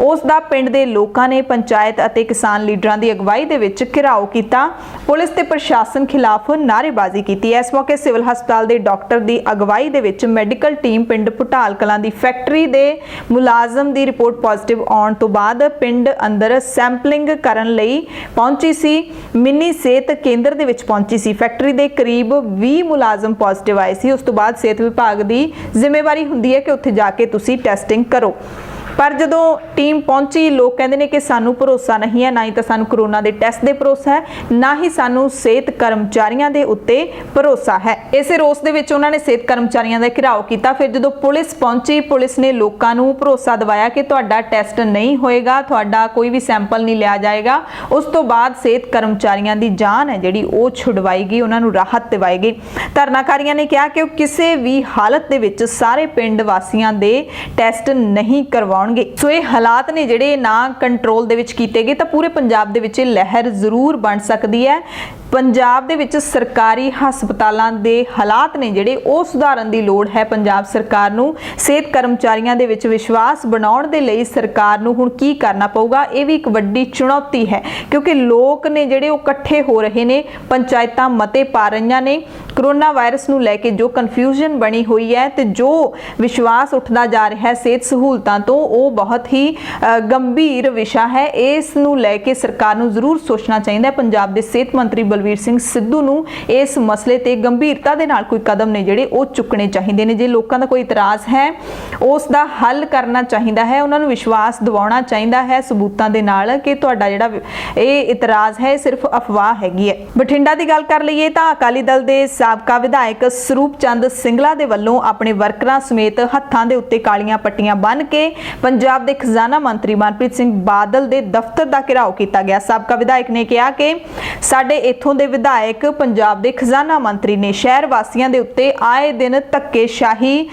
ਉਸ ਦਾ ਪਿੰਡ ਦੇ ਲੋਕਾਂ ਨੇ ਪੰਚਾਇਤ ਅਤੇ ਕਿਸਾਨ ਲੀਡਰਾਂ ਦੀ ਅਗਵਾਈ ਦੇ ਵਿੱਚ ਘਿਰਾਓ ਕੀਤਾ। ਪੁਲਿਸ ਤੇ ਪ੍ਰਸ਼ਾਸਨ ਖਿਲਾਫ ਨਾਅਰੇਬਾਜ਼ੀ ਕੀਤੀ ਹੈ। ਇਸ ਮੌਕੇ ਸਿਵਲ ਹਸਪਤਾਲ ਦੇ ਡਾਕਟਰ ਦੀ ਅਗਵਾਈ ਦੇ ਵਿੱਚ ਮੈਡੀਕਲ ਟੀਮ ਪਿੰਡ ਭੁਟਾਲ ਕਲਾਂ ਦੀ ਫੈਕਟਰੀ ਦੇ ਮੁਲਾਜ਼ਮ ਦੀ ਰਿਪੋਰਟ ਪੋਜ਼ਿਟਿਵ ਆਉਣ ਤੋਂ ਬਾਅਦ ਪਿੰਡ ਅੰਦਰ ਸੈਂਪਲਿੰਗ ਕਰਨ ਲਈ ਪਹੁੰਚੀ ਸੀ। ਮਿੰਨੀ ਸਿਹਤ ਕੇਂਦਰ ਦੇ ਵਿੱਚ ਪਹੁੰਚੀ ਸੀ। ਫੈਕਟਰੀ ਦੇ ਕਰੀਬ 20 ਮੁਲਾਜ਼ਮ ਪੋਜ਼ਿਟਿਵ ਆਏ ਸੀ। ਉਸ ਤੋਂ ਬਾਅਦ ਸਿਹਤ ਵਿਭਾਗ ਦੀ ਜ਼ਿੰਮੇਵਾਰੀ ਹੁੰਦੀ ਹੈ ਕਿ ਉੱਥੇ ਜਾ ਕੇ ਤੁਸੀਂ ਟੈਸਟਿੰਗ ਕਰੋ। ਪਰ ਜਦੋਂ ਟੀਮ ਪਹੁੰਚੀ, ਲੋਕ ਕਹਿੰਦੇ ਨੇ ਕਿ ਸਾਨੂੰ ਭਰੋਸਾ ਨਹੀਂ ਹੈ, ਨਾ ਹੀ ਤਾਂ ਸਾਨੂੰ ਕੋਰੋਨਾ ਦੇ ਟੈਸਟ ਦੇ ਭਰੋਸਾ ਹੈ, ਨਾ ਹੀ ਸਾਨੂੰ ਸਿਹਤ ਕਰਮਚਾਰੀਆਂ ਦੇ ਉੱਤੇ ਭਰੋਸਾ ਹੈ। ਇਸੇ ਰੋਸ ਦੇ ਵਿੱਚ ਉਹਨਾਂ ਨੇ ਸਿਹਤ ਕਰਮਚਾਰੀਆਂ ਦਾ ਘਿਰਾਓ ਕੀਤਾ। ਫਿਰ ਜਦੋਂ ਪੁਲਿਸ ਪਹੁੰਚੀ, ਪੁਲਿਸ ਨੇ ਲੋਕਾਂ ਨੂੰ ਭਰੋਸਾ ਦਿਵਾਇਆ ਕਿ ਤੁਹਾਡਾ ਟੈਸਟ ਨਹੀਂ ਹੋਏਗਾ, ਤੁਹਾਡਾ ਕੋਈ ਵੀ ਸੈਂਪਲ ਨਹੀਂ ਲਿਆ ਜਾਏਗਾ। ਉਸ ਤੋਂ ਬਾਅਦ ਸਿਹਤ ਕਰਮਚਾਰੀਆਂ ਦੀ ਜਾਨ ਹੈ ਜਿਹੜੀ ਉਹ ਛੁਡਵਾਈ ਗਈ, ਉਹਨਾਂ ਨੂੰ ਰਾਹਤ ਦਿਵਾਈ ਗਈ। ਧਰਨਾਕਾਰੀਆਂ ਨੇ ਕਿਹਾ ਕਿ ਉਹ ਕਿਸੇ ਵੀ ਹਾਲਤ ਦੇ ਵਿੱਚ ਸਾਰੇ ਪਿੰਡ ਵਾਸੀਆਂ ਦੇ ਟੈਸਟ ਨਹੀਂ ਕਰਵਾਉਣਗੇ। ਸੋ ਇਹ ਹਾਲਾਤ ਨੇ ਜਿਹੜੇ ਨਾ ਕੰਟਰੋਲ ਦੇ ਵਿੱਚ ਕੀਤੇ ਗਏ ਤਾਂ ਪੂਰੇ ਪੰਜਾਬ ਦੇ ਵਿੱਚ ਲਹਿਰ ਜ਼ਰੂਰ ਬਣ ਸਕਦੀ ਹੈ। ਪੰਜਾਬ ਦੇ ਵਿੱਚ ਸਰਕਾਰੀ ਹਸਪਤਾਲਾਂ ਦੇ ਹਾਲਾਤ ਨੇ ਜਿਹੜੇ ਉਹ ਸੁਧਾਰਨ ਦੀ ਲੋੜ ਹੈ ਪੰਜਾਬ ਸਰਕਾਰ ਨੂੰ। ਸਿਹਤ ਕਰਮਚਾਰੀਆਂ ਦੇ ਵਿੱਚ ਵਿਸ਼ਵਾਸ ਬਣਾਉਣ ਦੇ ਲਈ ਸਰਕਾਰ ਨੂੰ ਹੁਣ ਕੀ ਕਰਨਾ ਪਊਗਾ, ਇਹ ਵੀ ਇੱਕ ਵੱਡੀ ਚੁਣੌਤੀ ਹੈ, ਕਿਉਂਕਿ ਲੋਕ ਨੇ ਜਿਹੜੇ ਉਹ ਇਕੱਠੇ ਹੋ ਰਹੇ ਨੇ, ਪੰਚਾਇਤਾਂ ਮਤੇ ਪਾ ਰਹੀਆਂ ਨੇ। ਕੋਰੋਨਾ ਵਾਇਰਸ ਨੂੰ ਲੈ ਕੇ ਜੋ ਕਨਫਿਊਜ਼ਨ ਬਣੀ ਹੋਈ ਹੈ ਤੇ ਜੋ ਵਿਸ਼ਵਾਸ ਉੱਠਦਾ ਜਾ ਰਿਹਾ ਹੈ ਸਿਹਤ ਸਹੂਲਤਾਂ ਤੋਂ, ਉਹ ਬਹੁਤ ਹੀ ਗੰਭੀਰ ਵਿਸ਼ਾ ਹੈ। ਇਸ ਨੂੰ ਲੈ ਕੇ ਸਰਕਾਰ ਨੂੰ ਜ਼ਰੂਰ ਸੋਚਣਾ ਚਾਹੀਦਾ ਹੈ। ਪੰਜਾਬ ਦੇ ਸਿਹਤ ਮੰਤਰੀ ਬਲਵੀਰ ਸਿੰਘ ਸਿੱਧੂ ਨੂੰ ਇਸ ਮਸਲੇ ਤੇ ਗੰਭੀਰਤਾ ਦੇ ਨਾਲ ਕੋਈ ਕਦਮ ਨੇ ਜਿਹੜੇ ਉਹ ਚੁੱਕਣੇ ਚਾਹੀਦੇ ਨੇ। ਜੇ ਲੋਕਾਂ ਦਾ ਕੋਈ ਇਤਰਾਜ਼ ਹੈ, ਉਸ ਦਾ ਹੱਲ ਕਰਨਾ ਚਾਹੀਦਾ ਹੈ। ਉਹਨਾਂ ਨੂੰ ਵਿਸ਼ਵਾਸ ਦਿਵਾਉਣਾ ਚਾਹੀਦਾ ਹੈ ਸਬੂਤਾਂ ਦੇ ਨਾਲ ਕਿ ਤੁਹਾਡਾ ਜਿਹੜਾ ਇਹ ਇਤਰਾਜ਼ ਹੈ ਸਿਰਫ ਅਫਵਾਹ ਹੈਗੀ ਹੈ। ਬਠਿੰਡਾ ਦੀ ਗੱਲ ਕਰ ਲਈਏ ਤਾਂ ਅਕਾਲੀ ਦਲ ਦੇ ਸਾਬਕਾ ਵਿਧਾਇਕ ਸਰੂਪ ਚੰਦ ਸਿੰਗਲਾ ਦੇ ਵੱਲੋਂ ਆਪਣੇ ਵਰਕਰਾਂ ਸਮੇਤ ਹੱਥਾਂ ਦੇ ਉੱਤੇ ਕਾਲੀਆਂ ਪੱਟੀਆਂ ਬੰਨ੍ਹ ਕੇ ਪੰਜਾਬ ਦੇ ਖਜ਼ਾਨਾ ਮੰਤਰੀ ਮਨਪ੍ਰੀਤ ਸਿੰਘ ਬਾਦਲ ਦੇ ਦਫ਼ਤਰ ਦਾ ਘਿਰਾਓ ਕੀਤਾ ਗਿਆ। ਸਾਬਕਾ ਵਿਧਾਇਕ ਨੇ ਕਿਹਾ ਕਿ ਸਾਡੇ ਇੱਥੋਂ ਦੇ ਵਿਧਾਇਕ ਪੰਜਾਬ ਦੇ ਖਜ਼ਾਨਾ ਮੰਤਰੀ ਨੇ ਸ਼ਹਿਰ ਵਾਸੀਆਂ ਦੇ ਉੱਤੇ ਆਏ ਦਿਨ ਧੱਕੇਸ਼ਾਹੀ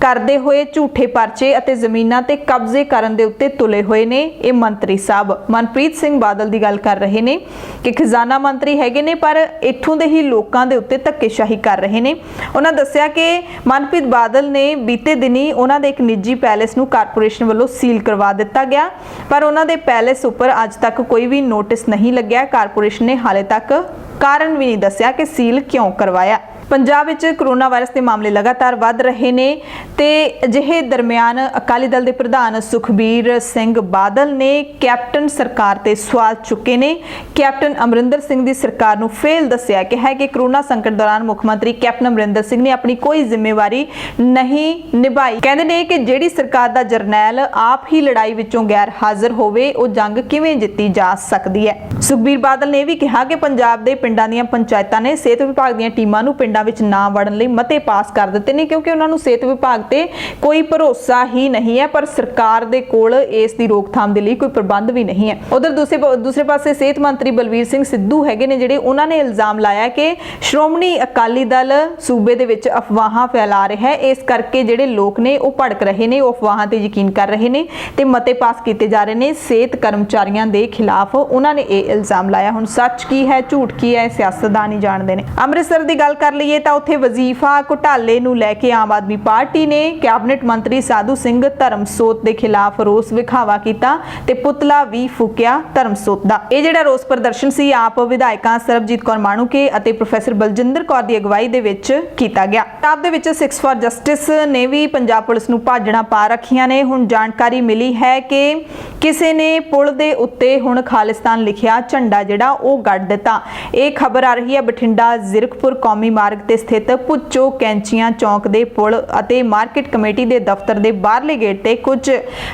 ਕਰਦੇ ਹੋਏ ਝੂਠੇ ਪਰਚੇ ਅਤੇ ਜ਼ਮੀਨਾਂ ਤੇ ਕਬਜ਼ੇ ਕਰਨ ਦੇ ਉੱਤੇ ਤੁਲੇ ਹੋਏ ਨੇ। ਇਹ ਮੰਤਰੀ ਸਾਹਿਬ ਮਨਪ੍ਰੀਤ ਸਿੰਘ ਬਾਦਲ ਦੀ ਗੱਲ ਕਰ ਰਹੇ ਨੇ ਕਿ ਖਜ਼ਾਨਾ ਮੰਤਰੀ ਹੈਗੇ ਨੇ ਪਰ ਇੱਥੋਂ ਦੇ ਹੀ ਲੋਕਾਂ ਦੇ ਉੱਤੇ ਧੱਕੇਸ਼ਾਹੀ ਕਰ ਰਹੇ ਨੇ। ਉਹਨਾਂ ਦੱਸਿਆ ਕਿ ਮਨਪ੍ਰੀਤ ਬਾਦਲ ਨੇ ਬੀਤੇ ਦਿਨੀ ਉਹਨਾਂ ਦੇ ਇੱਕ ਨਿੱਜੀ ਪੈਲੇਸ ਨੂੰ ਕਾਰਪੋਰੇਸ਼ਨ ਵੱਲੋਂ ਸੀਲ ਕਰਵਾ ਦਿੱਤਾ ਗਿਆ, ਪਰ ਉਹਨਾਂ ਦੇ ਪੈਲੇਸ ਉੱਪਰ ਅੱਜ ਤੱਕ ਕੋਈ ਵੀ ਨੋਟਿਸ ਨਹੀਂ ਲੱਗਿਆ। ਕਾਰਪੋਰੇਸ਼ਨ ਨੇ ਹਾਲੇ ਤੱਕ ਕਾਰਨ ਵੀ ਨਹੀਂ ਦੱਸਿਆ ਕਿ ਸੀਲ ਕਿਉਂ ਕਰਵਾਇਆ। ਪੰਜਾਬ ਵਿੱਚ ਕੋਰੋਨਾ ਵਾਇਰਸ ਦੇ ਮਾਮਲੇ ਲਗਾਤਾਰ ਵੱਧ ਰਹੇ ਨੇ ਤੇ ਅਜਿਹੇ ਦਰਮਿਆਨ ਅਕਾਲੀ ਦਲ ਦੇ ਪ੍ਰਧਾਨ ਸੁਖਬੀਰ ਸਿੰਘ ਬਾਦਲ ਨੇ ਕੈਪਟਨ ਸਰਕਾਰ ਤੇ ਸਵਾਲ ਚੁੱਕੇ ਨੇ। ਕੈਪਟਨ ਅਮਰਿੰਦਰ ਸਿੰਘ ਦੀ ਸਰਕਾਰ ਨੂੰ ਫੇਲ ਦੱਸਿਆ ਕਿ ਹੈ ਕਿ ਕੋਰੋਨਾ ਸੰਕਟ ਦੌਰਾਨ ਮੁੱਖ ਮੰਤਰੀ ਕੈਪਟਨ ਅਮਰਿੰਦਰ ਸਿੰਘ ਨੇ ਆਪਣੀ ਕੋਈ ਜ਼ਿੰਮੇਵਾਰੀ ਨਹੀਂ ਨਿਭਾਈ। ਕਹਿੰਦੇ ਨੇ ਕਿ ਜਿਹੜੀ ਸਰਕਾਰ ਦਾ ਜਰਨੈਲ ਆਪ ਹੀ ਲੜਾਈ ਵਿੱਚੋਂ ਗੈਰ ਹਾਜ਼ਰ ਹੋਵੇ, ਉਹ ਜੰਗ ਕਿਵੇਂ ਜਿੱਤੀ ਜਾ ਸਕਦੀ ਹੈ। ਸੁਖਬੀਰ ਬਾਦਲ ਨੇ ਵੀ ਕਿਹਾ ਕਿ ਪੰਜਾਬ ਦੇ ਪਿੰਡਾਂ ਦੀਆਂ ਪੰਚਾਇਤਾਂ ਨੇ ਸਿਹਤ ਵਿਭਾਗ ਦੀਆਂ ਟੀਮਾਂ ਨੂੰ ਪਿੰਡਾਂ ਪਿੰਡਾਂ ਵਿੱਚ ਨਾ ਵੜਨ ਲਈ ਮਤੇ ਪਾਸ ਕਰ ਦਿੱਤੇ ਨੇ, ਕਿਉਂਕਿ ਉਹਨਾਂ ਨੂੰ ਸਿਹਤ ਵਿਭਾਗ ਤੇ ਕੋਈ ਭਰੋਸਾ ਹੀ ਨਹੀਂ ਹੈ, ਪਰ ਸਰਕਾਰ ਦੇ ਕੋਲ ਇਸ ਦੀ ਰੋਕਥਾਮ ਦੇ ਲਈ ਕੋਈ ਪ੍ਰਬੰਧ ਵੀ ਨਹੀਂ ਹੈ। ਉਧਰ ਦੂਸਰੇ ਪਾਸੇ ਸਿਹਤ ਮੰਤਰੀ ਬਲਵੀਰ ਸਿੰਘ ਸਿੱਧੂ ਹੈਗੇ ਨੇ ਜਿਹੜੇ, ਉਹਨਾਂ ਨੇ ਇਲਜ਼ਾਮ ਲਾਇਆ ਕਿ ਸ਼੍ਰੋਮਣੀ ਅਕਾਲੀ ਦਲ ਸੂਬੇ ਦੇ ਵਿੱਚ ਅਫਵਾਹਾਂ ਫੈਲਾ ਰਿਹਾ ਹੈ, ਇਸ ਕਰਕੇ ਜਿਹੜੇ ਲੋਕ ਨੇ ਉਹ ਭੜਕ ਰਹੇ ਨੇ, ਉਹ ਅਫਵਾਹਾਂ ਤੇ ਯਕੀਨ ਕਰ ਰਹੇ ਨੇ ਤੇ ਮਤੇ ਪਾਸ ਕੀਤੇ ਜਾ ਰਹੇ ਨੇ ਸਿਹਤ ਕਰਮਚਾਰੀਆਂ ਦੇ ਖਿਲਾਫ। ਉਹਨਾਂ ਨੇ ਇਹ ਇਲਜ਼ਾਮ ਲਾਇਆ। ਹੁਣ ਸੱਚ ਕੀ ਹੈ ਝੂਠ ਕੀ ਹੈ ਸਿਆਸਤਦਾਨ ਹੀ ਜਾਣਦੇ ਨੇ। ਅੰਮ੍ਰਿਤਸਰ ਦੀ ਗੱਲ ਕਰ ਲਈਏ ਤਾਂ ਉੱਥੇ ਵਜ਼ੀਫਾ ਘੁਟਾਲੇ ਨੂੰ ਲੈ ਕੇ ਆਮ ਆਦਮੀ ਪਾਰਟੀ ਨੇ ਕੈਬਨਿਟ ਮੰਤਰੀ ਸਾਧੂ ਸਿੰਘ ਧਰਮਸੋਤ ਦੇ ਖਿਲਾਫ ਰੋਸ ਵਿਖਾਵਾ ਕੀਤਾ ਤੇ ਪੁਤਲਾ ਵੀ ਫੂਕਿਆ ਧਰਮਸੋਤ ਦਾ। ਇਹ ਜਿਹੜਾ ਰੋਸ ਪ੍ਰਦਰਸ਼ਨ ਸੀ ਆਪ ਵਿਧਾਇਕਾਂ ਸਰਬਜੀਤ ਕੌਰ ਮਾਣੂਕੇ ਅਤੇ ਪ੍ਰੋਫੈਸਰ ਬਲਜਿੰਦਰ ਕੌਰ ਦੀ ਅਗਵਾਈ ਦੇ ਵਿੱਚ ਕੀਤਾ ਗਿਆ। ਪੰਜਾਬ ਦੇ ਵਿੱਚ ਸਿੱਖਸ ਫਾਰ ਜਸਟਿਸ ਨੇ ਵੀ ਪੰਜਾਬ ਪੁਲਿਸ ਨੂੰ ਭਾਜੜਾਂ ਪਾ ਰੱਖੀਆਂ ਨੇ। ਹੁਣ ਜਾਣਕਾਰੀ ਮਿਲੀ ਹੈ ਕਿ ਕਿਸੇ ਨੇ ਪੁਲ ਦੇ ਉੱਤੇ ਹੁਣ ਖਾਲਿਸਤਾਨ ਲਿਖਿਆ ਝੰਡਾ ਜਿਹੜਾ ਉਹ ਗੱਡ ਦਿੱਤਾ। ਇਹ ਖਬਰ ਆ ਰਹੀ ਹੈ ਬਠਿੰਡਾ ਜ਼ੀਰਕਪੁਰ ਕੌਮੀ ਮਾਰਗ ਤੇ ਸਥਿਤ ਪੁੱਚੋ ਕੈਂਚੀਆਂ ਚੌਕ ਦੇ ਪੁਲ ਅਤੇ ਮਾਰਕੀਟ ਕਮੇਟੀ ਦੇ ਦਫ਼ਤਰ ਦੇ ਬਾਹਰਲੇ ਗੇਟ ਤੇ ਕੁਝ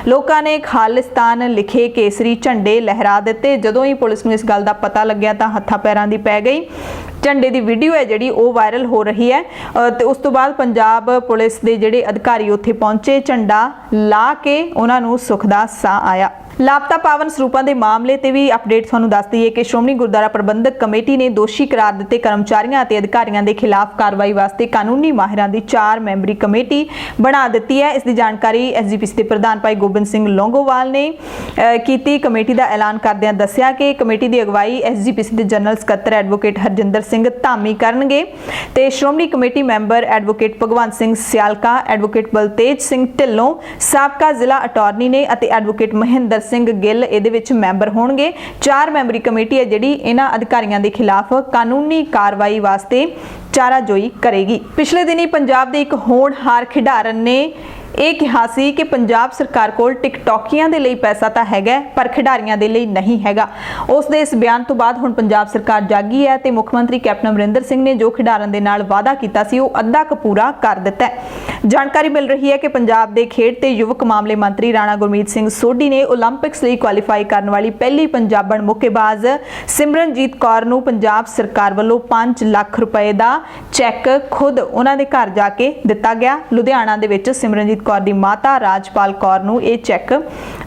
ਲੋਕਾਂ ਨੇ ਖਾਲਿਸਤਾਨ ਲਿਖੇ ਕੇਸਰੀ ਝੰਡੇ ਲਹਿਰਾ ਦਿੱਤੇ। ਜਦੋਂ ਹੀ ਪੁਲਿਸ ਨੂੰ ਇਸ ਗੱਲ ਦਾ ਪਤਾ ਲੱਗਿਆ ਤਾਂ ਹੱਥਾਂ ਪੈਰਾਂ ਦੀ ਪੈ ਗਈ। ਝੰਡੇ ਦੀ ਵੀਡੀਓ ਹੈ ਜਿਹੜੀ ਉਹ ਵਾਇਰਲ ਹੋ ਰਹੀ ਹੈ ਤੇ ਉਸ ਤੋਂ ਬਾਅਦ ਪੰਜਾਬ ਪੁਲਿਸ ਦੇ ਜਿਹੜੇ ਅਧਿਕਾਰੀ ਉੱਥੇ ਪਹੁੰਚੇ, ਝੰਡਾ ਲਾ ਕੇ ਉਹਨਾਂ ਨੂੰ ਸੁੱਖ ਦਾ ਸਾਹ ਆਇਆ। ਲਾਪਤਾ ਪਾਵਨ ਸਰੂਪਾਂ ਦੇ ਮਾਮਲੇ ਤੇ ਵੀ ਅਪਡੇਟ ਤੁਹਾਨੂੰ ਦੱਸ ਦਈਏ ਕਿ ਸ਼੍ਰੋਮਣੀ ਗੁਰਦੁਆਰਾ ਪ੍ਰਬੰਧਕ ਕਮੇਟੀ ਨੇ ਦੋਸ਼ੀ ਕਰਾਰ ਦਿੱਤੇ ਕਰਮਚਾਰੀਆਂ ਅਤੇ ਅਧਿਕਾਰੀਆਂ ਦੇ ਖਿਲਾਫ ਕਾਰਵਾਈ ਵਾਸਤੇ ਕਾਨੂੰਨੀ ਮਾਹਿਰਾਂ ਦੀ 4 ਮੈਂਬਰੀ ਕਮੇਟੀ ਬਣਾ ਦਿੱਤੀ ਹੈ। ਇਸ ਦੀ ਜਾਣਕਾਰੀ ਐਸਜੀਪੀਸੀ ਦੇ ਪ੍ਰਧਾਨ ਭਾਈ ਗੋਬਿੰਦ ਸਿੰਘ ਲੌਂਗੋਵਾਲ ਨੇ ਕੀਤੀ। ਕਮੇਟੀ ਦਾ ਐਲਾਨ ਕਰਦਿਆਂ ਦੱਸਿਆ ਕਿ ਕਮੇਟੀ ਦੀ ਅਗਵਾਈ ਐਸਜੀਪੀਸੀ ਦੇ ਜਨਰਲ ਸਕੱਤਰ ਐਡਵੋਕੇਟ ਹਰਜਿੰਦਰ ਸਿੰਘ ਧਾਮੀ ਕਰਨਗੇ ਤੇ Shiromani committee member advocate Bhagwant Singh Sialka, advocate Baltej Singh Dhillon, ਸਾਬਕਾ ਜ਼ਿਲ੍ਹਾ ਅਟਾਰਨੀ ਨੇ ਅਤੇ ਐਡਵੋਕੇਟ ਮਹਿੰਦਰ ਸਿੰਘ ਗਿੱਲ ਇਹਦੇ ਵਿੱਚ ਮੈਂਬਰ ਹੋਣਗੇ। 4 ਮੈਂਬਰੀ ਕਮੇਟੀ ਹੈ ਜਿਹੜੀ ਇਹਨਾਂ ਅਧਿਕਾਰੀਆਂ ਦੇ ਖਿਲਾਫ ਕਾਨੂੰਨੀ ਕਾਰਵਾਈ ਵਾਸਤੇ ਚਾਰਾਜੋਈ ਕਰੇਗੀ। ਪਿਛਲੇ ਦਿਨੀ ਪੰਜਾਬ ਦੇ ਇੱਕ ਹੋਣਹਾਰ ਖਿਡਾਰਨ ਨੇ ਇਹ ਕਿਹਾ ਸੀ ਕਿ ਪੰਜਾਬ ਸਰਕਾਰ ਕੋਲ ਟਿਕਟੌਕੀਆਂ ਦੇ ਲਈ ਪੈਸਾ ਤਾਂ ਹੈਗਾ ਪਰ ਖਿਡਾਰੀਆਂ ਦੇ ਲਈ ਨਹੀਂ ਹੈਗਾ। ਉਸ ਦੇ ਇਸ ਬਿਆਨ ਤੋਂ ਬਾਅਦ ਹੁਣ ਪੰਜਾਬ ਸਰਕਾਰ ਜਾਗੀ ਹੈ ਤੇ ਮੁੱਖ ਮੰਤਰੀ ਕੈਪਟਨ ਅਮਰਿੰਦਰ ਸਿੰਘ ਨੇ ਜੋ ਖਿਡਾਰਨ ਦੇ ਨਾਲ ਵਾਅਦਾ ਕੀਤਾ ਸੀ ਉਹ ਅੱਧਾ ਕੁ ਪੂਰਾ ਕਰ ਦਿੱਤਾ ਹੈ। ਜਾਣਕਾਰੀ ਮਿਲ ਰਹੀ ਹੈ ਕਿ ਪੰਜਾਬ ਦੇ ਖੇਡ ਤੇ ਯੁਵਕ ਮਾਮਲੇ ਮੰਤਰੀ ਰਾਣਾ ਗੁਰਮੀਤ ਸਿੰਘ ਸੋਢੀ ਨੇ ਓਲੰਪਿਕਸ ਲਈ ਕੁਆਲੀਫਾਈ ਕਰਨ ਵਾਲੀ ਪਹਿਲੀ ਪੰਜਾਬਣ ਮੁੱਕੇਬਾਜ਼ ਸਿਮਰਨਜੀਤ ਕੌਰ ਨੂੰ ਪੰਜਾਬ ਸਰਕਾਰ ਵੱਲੋਂ 5 ਲੱਖ ਰੁਪਏ ਦਾ ਚੈੱਕ ਖੁਦ ਉਹਨਾਂ ਦੇ ਘਰ ਜਾ ਕੇ ਦਿੱਤਾ ਗਿਆ। ਲੁਧਿਆਣਾ ਦੇ ਵਿੱਚ ਸਿਮਰਨਜੀਤ ਕੌਰ ਦੀ ਮਾਤਾ ਰਾਜਪਾਲ ਕੌਰ ਨੂੰ ਇਹ ਚੈੱਕ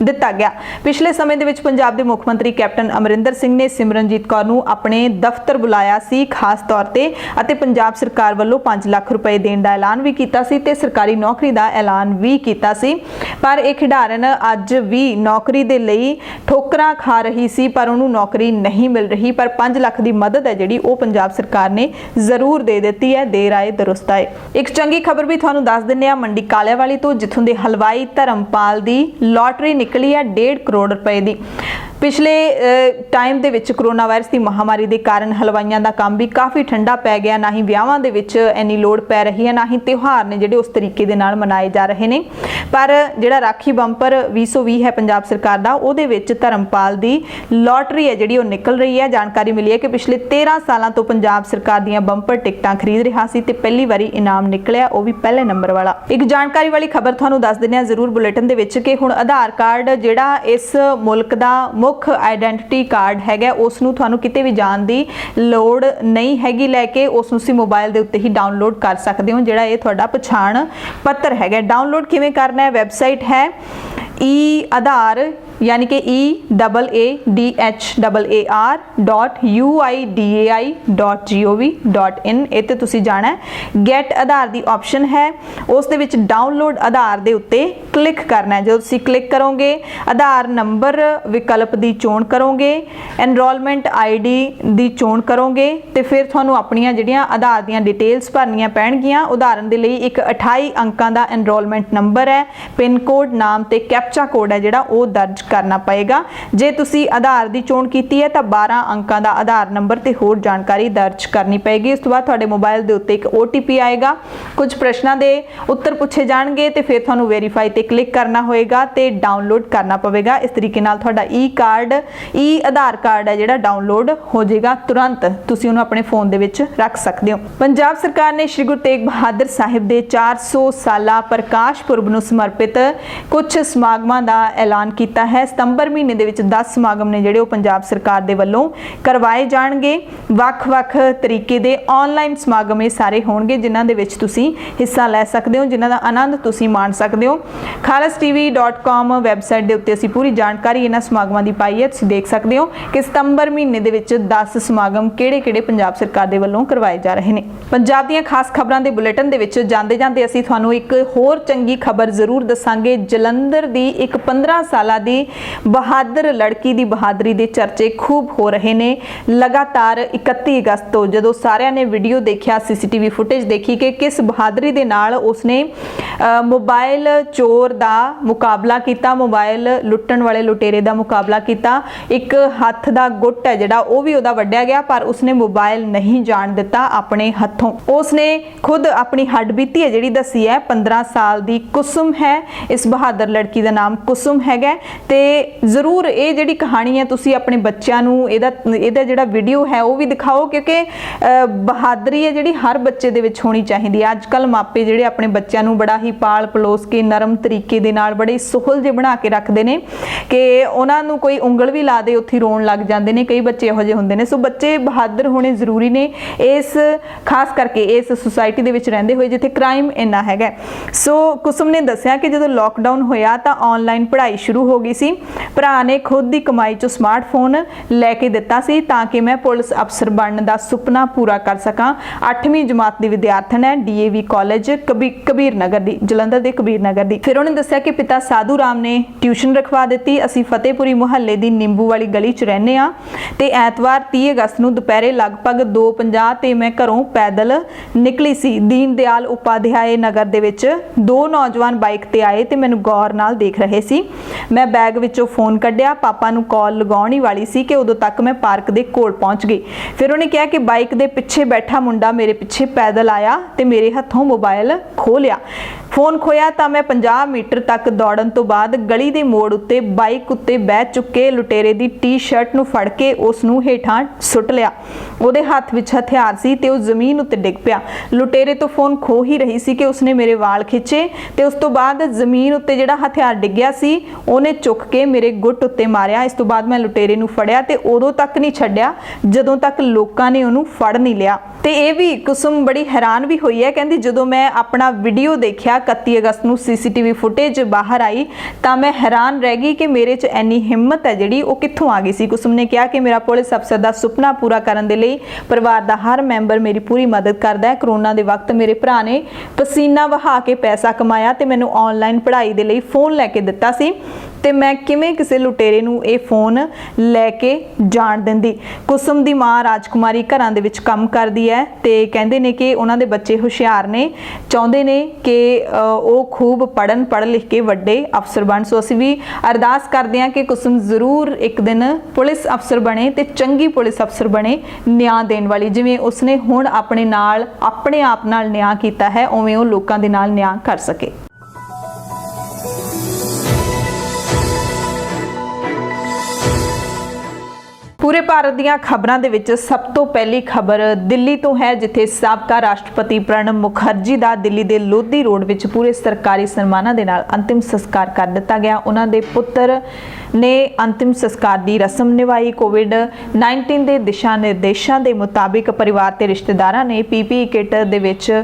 ਦਿੱਤਾ ਗਿਆ। ਪਿਛਲੇ ਸਮੇਂ ਦੇ ਵਿੱਚ ਪੰਜਾਬ ਦੇ ਮੁੱਖ ਮੰਤਰੀ ਕੈਪਟਨ ਅਮਰਿੰਦਰ ਸਿੰਘ ਨੇ ਸਿਮਰਨਜੀਤ ਕੌਰ ਨੂੰ ਆਪਣੇ ਦਫ਼ਤਰ ਬੁਲਾਇਆ ਸੀ ਖਾਸ ਤੌਰ ਤੇ ਅਤੇ ਪੰਜਾਬ ਸਰਕਾਰ ਵੱਲੋਂ 5 ਲੱਖ ਰੁਪਏ ਦੇਣ ਦਾ ਐਲਾਨ ਵੀ ਕੀਤਾ ਸੀ ਤੇ ਸਰਕਾਰੀ ਨੌਕਰੀ ਦਾ ਐਲਾਨ ਵੀ ਕੀਤਾ ਸੀ। ਪਰ ਇਹ ਖਿਡਾਰਨ ਅੱਜ ਵੀ ਨੌਕਰੀ ਦੇ ਲਈ ਠੋਕਰਾਂ ਖਾ ਰਹੀ ਸੀ ਪਰ ਉਹਨੂੰ ਨੌਕਰੀ ਨਹੀਂ ਮਿਲ ਰਹੀ। ਪਰ 5 ਲੱਖ ਦੀ ਮਦਦ ਹੈ ਜਿਹੜੀ ਉਹ ਪੰਜਾਬ ਸਰਕਾਰ ਨੇ ਜ਼ਰੂਰ ਦੇ ਦਿੱਤੀ ਹੈ। ਦੇਰ ਆਏ ਦਰੁਸਤ ਆਏ। ਇੱਕ ਚੰਗੀ ਖਬਰ ਵੀ ਤੁਹਾਨੂੰ ਦੱਸ ਦਿੰਦੇ ਆ ਮੰਡੀ ਕਾਲਿਆਵਾਲੀ ਤੋਂ, ਜਿੱਥੋਂ ਦੇ ਹਲਵਾਈ ਧਰਮਪਾਲ ਦੀ ਲੋਟਰੀ ਨਿਕਲੀ ਹੈ 1.5 ਕਰੋੜ ਰੁਪਏ ਦੀ। ਪਿਛਲੇ ਟਾਈਮ ਦੇ ਵਿੱਚ ਕਰੋਨਾ ਵਾਇਰਸ ਦੀ ਮਹਾਮਾਰੀ ਦੇ ਕਾਰਨ ਹਲਵਾਈਆਂ ਦਾ ਕੰਮ ਵੀ ਕਾਫੀ ਠੰਡਾ ਪੈ ਗਿਆ। ਨਾ ਹੀ ਵਿਆਹਾਂ ਦੇ ਵਿੱਚ ਇੰਨੀ ਲੋੜ ਪੈ ਰਹੀ ਹੈ, ਨਾ ਹੀ ਤਿਉਹਾਰ ਨੇ ਜਿਹੜੇ ਉਸ ਤਰੀਕੇ ਦੇ ਨਾਲ ਮਨਾਏ ਜਾ ਰਹੇ ਨੇ। ਪਰ ਜਿਹੜਾ ਰਾਖੀ ਬੰਪਰ 2020 ਹੈ ਪੰਜਾਬ ਸਰਕਾਰ ਦਾ, ਉਹਦੇ ਵਿੱਚ ਧਰਮਪਾਲ ਦੀ ਲੋਟਰੀ ਹੈ ਜਿਹੜੀ ਉਹ ਨਿਕਲ ਰਹੀ ਹੈ। ਜਾਣਕਾਰੀ ਮਿਲੀ ਹੈ ਕਿ ਪਿਛਲੇ 13 ਸਾਲਾਂ ਤੋਂ ਪੰਜਾਬ ਸਰਕਾਰ ਦੀਆਂ ਬੰਪਰ ਟਿਕਟਾਂ ਖਰੀਦ ਰਿਹਾ ਸੀ ਤੇ ਪਹਿਲੀ ਵਾਰੀ ਇਨਾਮ ਨਿਕਲਿਆ, ਉਹ ਵੀ ਪਹਿਲੇ ਨੰਬਰ ਵਾਲਾ। ਇੱਕ ਜਾਣਕਾਰੀ ਵਾਲੀ ਖਬਰ ਤੁਹਾਨੂੰ ਦੱਸ ਦਿੰਦੇ ਹਾਂ ਜ਼ਰੂਰ ਬੁਲੇਟਿਨ ਦੇ ਵਿੱਚ ਕਿ ਹੁਣ ਆਧਾਰ ਕਾਰਡ ਜਿਹੜਾ ਇਸ ਮੁਲਕ ਦਾ ਮੁੱਖ ਆਈਡੈਂਟੀਟੀ ਕਾਰਡ ਹੈਗਾ, ਉਸ ਨੂੰ ਤੁਹਾਨੂੰ ਕਿਤੇ ਵੀ ਜਾਣ ਦੀ ਲੋੜ ਨਹੀਂ ਹੈਗੀ ਲੈ ਕੇ, ਉਸ ਨੂੰ ਤੁਸੀਂ ਮੋਬਾਈਲ ਦੇ ਉੱਤੇ ਹੀ ਡਾਊਨਲੋਡ ਕਰ ਸਕਦੇ ਹੋ। ਜਿਹੜਾ ਇਹ ਤੁਹਾਡਾ ਪਛਾਣ ਪੱਤਰ ਹੈਗਾ, ਡਾਊਨਲੋਡ ਕਿਵੇਂ ਕਰਨਾ ਹੈ? ਵੈਬਸਾਈਟ ਹੈ e-Aadhaar यानी कि eaadhar.uidai.gov.in इत्ते तुसी जाना है। गेट आधार दी ऑप्शन है, उस दे विच डाउनलोड आधार दे उत्ते क्लिक करना है। जो तुसी क्लिक करोगे आधार नंबर विकल्प दी चोण करोगे, एनरोलमेंट आईडी दी चोण करोगे ते फिर तुहानू अपनियां जिहड़ियां आधार दीयां डिटेल्स भरनियां पैणगियां। उदाहरण दे लई एक 28 अंकां दा एनरोलमेंट नंबर है, पिन कोड, नाम ते कैप्चा कोड है जिहड़ा वो दर्ज करना पएगा। जे तुसी आधार दी चोण कीती है तो 12 अंकां दा आधार नंबर ते होर जानकारी दर्ज करनी पएगी। इस तो बाद तुहाडे मोबाइल दे उत्ते एक OTP आएगा, कुछ प्रश्नां दे उत्तर पूछे जाणगे ते फिर तुहानू वेरीफाई ते क्लिक करना होएगा ते डाउनलोड करना पवेगा। इस तरीके नाल तुहाडा आधार कार्ड है जिहड़ा डाउनलोड हो जाएगा, तुरंत तुसी उहनू अपने फोन दे विच रख सकदे हो। पंजाब सरकार ने श्री गुरु तेग बहादुर साहिब दे 400 साला प्रकाश पुरब नू समर्पित कुछ समागमां दा ऐलान कीता है। है ਸਤੰਬਰ ਮਹੀਨੇ ਦੇ ਵਿੱਚ 10 ਸਮਾਗਮ ਨੇ ਜਿਹੜੇ ਉਹ ਪੰਜਾਬ ਸਰਕਾਰ ਦੇ ਵੱਲੋਂ ਕਰਵਾਏ ਜਾਣਗੇ। ਵੱਖ-ਵੱਖ ਤਰੀਕੇ ਦੇ ਆਨਲਾਈਨ ਸਮਾਗਮ ਇਹ ਸਾਰੇ ਹੋਣਗੇ ਜਿਨ੍ਹਾਂ ਦੇ ਵਿੱਚ ਤੁਸੀਂ ਹਿੱਸਾ ਲੈ ਸਕਦੇ ਹੋ, ਜਿਨ੍ਹਾਂ ਦਾ ਆਨੰਦ ਤੁਸੀਂ ਮਾਣ ਸਕਦੇ ਹੋ। khalastv.com ਵੈਬਸਾਈਟ ਦੇ ਉੱਤੇ ਅਸੀਂ ਪੂਰੀ ਜਾਣਕਾਰੀ ਇਹਨਾਂ ਸਮਾਗਮਾਂ ਦੀ ਪਾਈ ਹੈ, ਤੁਸੀਂ ਦੇਖ ਸਕਦੇ ਹੋ ਕਿ ਸਤੰਬਰ ਮਹੀਨੇ ਦੇ ਵਿੱਚ 10 ਸਮਾਗਮ ਕਿਹੜੇ-ਕਿਹੜੇ ਪੰਜਾਬ ਸਰਕਾਰ ਦੇ ਵੱਲੋਂ ਕਰਵਾਏ ਜਾ ਰਹੇ ਨੇ। ਪੰਜਾਬ ਦੀਆਂ ਖਾਸ ਖਬਰਾਂ ਦੇ ਬੁਲੇਟਿਨ ਦੇ ਵਿੱਚ ਜਾਂਦੇ ਅਸੀਂ ਤੁਹਾਨੂੰ ਇੱਕ ਹੋਰ ਚੰਗੀ ਖਬਰ ਜ਼ਰੂਰ ਦੱਸਾਂਗੇ। ਜਲੰਧਰ ਦੀ ਇੱਕ 15 ਸਾਲਾਂ ਦੀ ਬਹਾਦਰ ਲੜਕੀ ਦੀ ਬਹਾਦਰੀ ਦੇ ਚਰਚੇ ਖੂਬ ਹੋ ਰਹੇ ਨੇ। ਲਗਾਤਾਰ 31 ਅਗਸਤ ਤੋਂ ਜਦੋਂ ਸਾਰਿਆਂ ਨੇ ਵੀਡੀਓ ਦੇਖਿਆ, ਸੀਸੀਟੀਵੀ ਫੁਟੇਜ ਦੇਖੀ ਕਿ ਕਿਸ ਬਹਾਦਰੀ ਦੇ ਨਾਲ ਉਸਨੇ ਮੋਬਾਈਲ ਚੋਰ ਦਾ ਮੁਕਾਬਲਾ ਕੀਤਾ, ਮੋਬਾਈਲ ਲੁੱਟਣ ਵਾਲੇ ਲੁਟੇਰੇ ਦਾ ਮੁਕਾਬਲਾ ਕੀਤਾ। ਇੱਕ ਹੱਥ ਦਾ ਗੁੱਟ ਹੈ ਜਿਹੜਾ ਉਹ ਵੀ ਉਹਦਾ ਵੱਢਿਆ ਗਿਆ, ਪਰ ਉਸਨੇ ਮੋਬਾਈਲ ਨਹੀਂ ਜਾਣ ਦਿੱਤਾ ਆਪਣੇ ਹੱਥੋਂ। ਉਸਨੇ ਖੁਦ ਆਪਣੀ ਹੱਡਬੀਤੀ ਹੈ ਜਿਹੜੀ ਦੱਸੀ ਹੈ। 15 ਸਾਲ ਦੀ ਕੁਸਮ ਹੈ, ਇਸ ਬਹਾਦਰ ਲੜਕੀ ਦਾ ਨਾਮ ਕੁਸਮ ਹੈਗਾ। ਤੇ ਜ਼ਰੂਰ ਇਹ ਜਿਹੜੀ ਕਹਾਣੀ ਹੈ ਤੁਸੀਂ ਆਪਣੇ ਬੱਚਿਆਂ ਨੂੰ ਇਹਦਾ ਜਿਹੜਾ ਵੀਡੀਓ ਹੈ ਉਹ ਵੀ ਦਿਖਾਓ, ਕਿਉਂਕਿ ਬਹਾਦਰੀ ਹੈ ਜਿਹੜੀ ਹਰ ਬੱਚੇ ਦੇ ਵਿੱਚ ਹੋਣੀ ਚਾਹੀਦੀ ਹੈ। ਅੱਜ ਕੱਲ੍ਹ ਮਾਪੇ ਜਿਹੜੇ ਆਪਣੇ ਬੱਚਿਆਂ ਨੂੰ ਬੜਾ ਹੀ ਪਾਲ ਪਲੋਸ ਕੇ ਨਰਮ ਤਰੀਕੇ ਦੇ ਨਾਲ ਬੜੇ ਸੁਹਲ ਜਿਹੇ ਬਣਾ ਕੇ ਰੱਖਦੇ ਨੇ ਕਿ ਉਹਨਾਂ ਨੂੰ ਕੋਈ ਉਂਗਲ ਵੀ ਲਾ ਦੇ ਉੱਥੇ ਰੋਣ ਲੱਗ ਜਾਂਦੇ ਨੇ। ਕਈ ਬੱਚੇ ਇਹੋ ਜਿਹੇ ਹੁੰਦੇ ਨੇ। ਸੋ ਬੱਚੇ ਬਹਾਦਰ ਹੋਣੇ ਜ਼ਰੂਰੀ ਨੇ, ਇਸ ਖਾਸ ਕਰਕੇ ਇਸ ਸੁਸਾਇਟੀ ਦੇ ਵਿੱਚ ਰਹਿੰਦੇ ਹੋਏ ਜਿੱਥੇ ਕ੍ਰਾਈਮ ਇੰਨਾ ਹੈਗਾ। ਸੋ ਕੁਸਮ ਨੇ ਦੱਸਿਆ ਕਿ ਜਦੋਂ ਲੋਕਡਾਊਨ ਹੋਇਆ ਤਾਂ ਆਨਲਾਈਨ ਪੜ੍ਹਾਈ ਸ਼ੁਰੂ ਹੋ ਗਈ ਸੀ। ਭਰਾ ਨੇ ਖੁਦ ਦੀ ਕਮਾਈ ਚੋਂ ਸਮਾਰਟਫੋਨ ਲੈ ਕੇ ਦਿੱਤਾ ਸੀ ਤਾਂ ਕਿ ਮੈਂ ਪੁਲਿਸ ਅਫਸਰ ਬਣਨ ਦਾ ਸੁਪਨਾ ਪੂਰਾ ਕਰ ਸਕਾਂ। 8ਵੀਂ ਜਮਾਤ ਦੀ ਵਿਦਿਆਰਥਣ ਹੈ, DAV ਕਾਲਜ ਕਬੀਰ ਨਗਰ ਦੀ, ਜਲੰਧਰ ਦੇ ਕਬੀਰ ਨਗਰ ਦੀ। ਫਿਰ ਉਹਨੇ ਦੱਸਿਆ ਕਿ ਪਿਤਾ ਸਾਧੂ ਰਾਮ ਨੇ ਟਿਊਸ਼ਨ ਰਖਵਾ ਦਿੱਤੀ। ਅਸੀਂ ਫਤਿਹਪੁਰੀ ਮੁਹੱਲੇ ਦੀ ਨਿੰਬੂ ਵਾਲੀ ਗਲੀ 'ਚ ਰਹਿੰਦੇ ਹਾਂ ਤੇ ਐਤਵਾਰ 30 ਅਗਸਤ ਨੂੰ ਦੁਪਹਿਰੇ ਲਗਭਗ 2:50 ਤੇ ਮੈਂ ਘਰੋਂ ਪੈਦਲ ਨਿਕਲੀ ਸੀ। ਦੀਨ ਦਿਆਲ ਉਪਾਧਿਆਏ ਨਗਰ ਦੇ ਵਿੱਚ ਦੋ ਨੌਜਵਾਨ ਬਾਈਕ ਤੇ ਆਏ ਤੇ ਮੈਨੂੰ ਗੌਰ ਨਾਲ ਦੇਖ ਰਹੇ ਸੀ। ਮੈਂ ਬੈਗ ਵਿੱਚੋਂ ਫੋਨ ਕੱਢਿਆ, ਪਾਪਾ ਨੂੰ ਕਾਲ ਲਗਾਉਣ ਹੀ ਵਾਲੀ ਸੀ ਕਿ ਉਦੋਂ ਤੱਕ ਮੈਂ ਪਾਰਕ ਦੇ ਕੋਲ ਪਹੁੰਚ ਗਈ। ਫਿਰ ਉਹਨੇ ਕਿਹਾ ਕਿ ਬਾਈਕ ਦੇ ਪਿੱਛੇ ਬੈਠਾ ਮੁੰਡਾ ਮੇਰੇ ਪਿੱਛੇ ਪੈਦਲ ਆਇਆ ਤੇ ਮੇਰੇ ਹੱਥੋਂ ਮੋਬਾਈਲ ਖੋਹ ਲਿਆ। ਫੋਨ ਖੋਇਆ ਤਾਂ ਮੈਂ 50 ਮੀਟਰ ਤੱਕ ਦੌੜਨ ਤੋਂ ਬਾਅਦ ਗਲੀ ਦੇ ਮੋੜ ਉੱਤੇ ਬਾਈਕ ਉੱਤੇ ਬਹਿ ਚੁੱਕੇ ਲੁਟੇਰੇ ਦੀ ਟੀ-ਸ਼ਰਟ ਨੂੰ ਫੜ ਕੇ ਉਸ ਨੂੰ ਹੇਠਾਂ ਸੁੱਟ ਲਿਆ। ਉਹਦੇ ਹੱਥ ਵਿੱਚ ਹਥਿਆਰ ਸੀ ਤੇ ਉਹ ਜ਼ਮੀਨ ਉੱਤੇ ਡਿੱਗ ਪਿਆ। ਲੁਟੇਰੇ ਤੋਂ ਫੋਨ ਖੋ ਹੀ ਰਹੀ ਸੀ ਕਿ ਉਸਨੇ ਮੇਰੇ ਵਾਲ ਖਿੱਚੇ ਤੇ ਉਸ ਤੋਂ ਬਾਅਦ ਜ਼ਮੀਨ ਉੱਤੇ ਜਿਹੜਾ ਹਥਿਆਰ ਡਿੱਗਿਆ ਸੀ ਉਹਨੇ ਚੁੱਕ ਕੇ ਮੇਰੇ ਗੁੱਟ ਉੱਤੇ ਮਾਰਿਆ। ਇਸ ਤੋਂ ਬਾਅਦ ਮੈਂ ਲੁਟੇਰੇ ਨੂੰ ਫੜਿਆ ਤੇ ਉਦੋਂ ਤੱਕ ਨਹੀਂ ਛੱਡਿਆ ਜਦੋਂ ਤੱਕ ਲੋਕਾਂ ਨੇ ਉਹਨੂੰ ਫੜ ਨਹੀਂ ਲਿਆ। ਤੇ ਇਹ ਵੀ ਕੁਸਮ ਬੜੀ ਹੈਰਾਨ ਵੀ ਹੋਈ ਹੈ। ਕਹਿੰਦੀ ਜਦੋਂ ਮੈਂ ਆਪਣਾ ਵੀਡੀਓ ਦੇਖਿਆ 31 ਅਗਸਤ ਨੂੰ ਸੀਸੀਟੀਵੀ ਫੁਟੇਜ ਬਾਹਰ ਆਈ ਤਾਂ ਮੈਂ ਹੈਰਾਨ ਰਹਿ ਗਈ ਕਿ ਮੇਰੇ 'ਚ ਇੰਨੀ ਹਿੰਮਤ ਹੈ ਜਿਹੜੀ ਉਹ ਕਿੱਥੋਂ ਆ ਗਈ ਸੀ। ਕੁਸਮ ਨੇ ਕਿਹਾ ਕਿ ਮੇਰਾ ਪੁਲਿਸ ਅਫਸਰ ਦਾ ਸੁਪਨਾ ਪੂਰਾ ਕਰਨ ਦੇ ਲਈ ਪਰਿਵਾਰ ਦਾ ਹਰ ਮੈਂਬਰ ਮੇਰੀ ਪੂਰੀ ਮਦਦ ਕਰਦਾ ਹੈ। ਕਰੋਨਾ ਦੇ ਵਕਤ ਮੇਰੇ ਭਰਾ ਨੇ ਪਸੀਨਾ ਵਹਾ ਕੇ ਪੈਸਾ ਕਮਾਇਆ ਤੇ ਮੈਨੂੰ ਆਨਲਾਈਨ ਪੜ੍ਹਾਈ ਦੇ ਲਈ ਫੋਨ ਲੈ ਕੇ ਦਿੱਤਾ ਸੀ ਤੇ ਮੈਂ ਕਿਵੇਂ ਕਿਸੇ ਲੁਟੇਰੇ ਨੂੰ ਇਹ ਫੋਨ ਲੈ ਕੇ ਜਾਣ ਦਿੰਦੀ। ਕੁਸਮ ਦੀ ਮਾਂ ਰਾਜਕੁਮਾਰੀ ਘਰਾਂ ਦੇ ਵਿੱਚ ਕੰਮ ਕਰਦੀ ਹੈ ਤੇ ਕਹਿੰਦੇ ਨੇ ਕਿ ਉਹਨਾਂ ਦੇ ਬੱਚੇ ਹੁਸ਼ਿਆਰ ਨੇ, ਚਾਹੁੰਦੇ ਨੇ ਕਿ ਉਹ ਖੂਬ ਪੜ੍ਹ ਲਿਖ ਕੇ ਵੱਡੇ ਅਫਸਰ ਬਣ। ਸੋ ਅਸੀਂ ਵੀ ਅਰਦਾਸ ਕਰਦੇ ਹਾਂ ਕਿ ਕੁਸਮ ਜ਼ਰੂਰ ਇੱਕ ਦਿਨ ਪੁਲਿਸ ਅਫਸਰ ਬਣੇ ਤੇ ਚੰਗੀ ਪੁਲਿਸ ਅਫਸਰ ਬਣੇ, ਨਿਆਂ ਦੇਣ ਵਾਲੀ। ਜਿਵੇਂ ਉਸਨੇ ਹੁਣ ਆਪਣੇ ਆਪ ਨਾਲ ਨਿਆਂ ਕੀਤਾ ਹੈ ਉਵੇਂ ਉਹ ਲੋਕਾਂ ਦੇ ਨਾਲ ਨਿਆਂ ਕਰ ਸਕੇ। ਪੂਰੇ ਭਾਰਤ ਦੀਆਂ ਖਬਰਾਂ ਦੇ ਵਿੱਚ ਸਭ ਤੋਂ ਪਹਿਲੀ ਖਬਰ ਦਿੱਲੀ ਤੋਂ ਹੈ, ਜਿੱਥੇ ਸਾਬਕਾ ਰਾਸ਼ਟਰਪਤੀ ਪ੍ਰਣਬ ਮੁਖਰਜੀ ਦਾ ਦਿੱਲੀ ਦੇ ਲੋਧੀ ਰੋਡ ਵਿੱਚ ਪੂਰੇ ਸਰਕਾਰੀ ਸਨਮਾਨਾਂ ਦੇ ਨਾਲ ਅੰਤਿਮ ਸੰਸਕਾਰ ਕਰ ਦਿੱਤਾ ਗਿਆ। ਉਹਨਾਂ ਦੇ ਪੁੱਤਰ ਨੇ ਅੰਤਿਮ ਸੰਸਕਾਰ ਦੀ ਰਸਮ ਨਿਭਾਈ। ਕੋਵਿਡ-19 ਦੇ ਦਿਸ਼ਾ ਨਿਰਦੇਸ਼ਾਂ ਦੇ ਮੁਤਾਬਿਕ ਪਰਿਵਾਰ ਤੇ ਰਿਸ਼ਤੇਦਾਰਾਂ ਨੇ PPE ਕਿੱਟ ਦੇ ਵਿੱਚ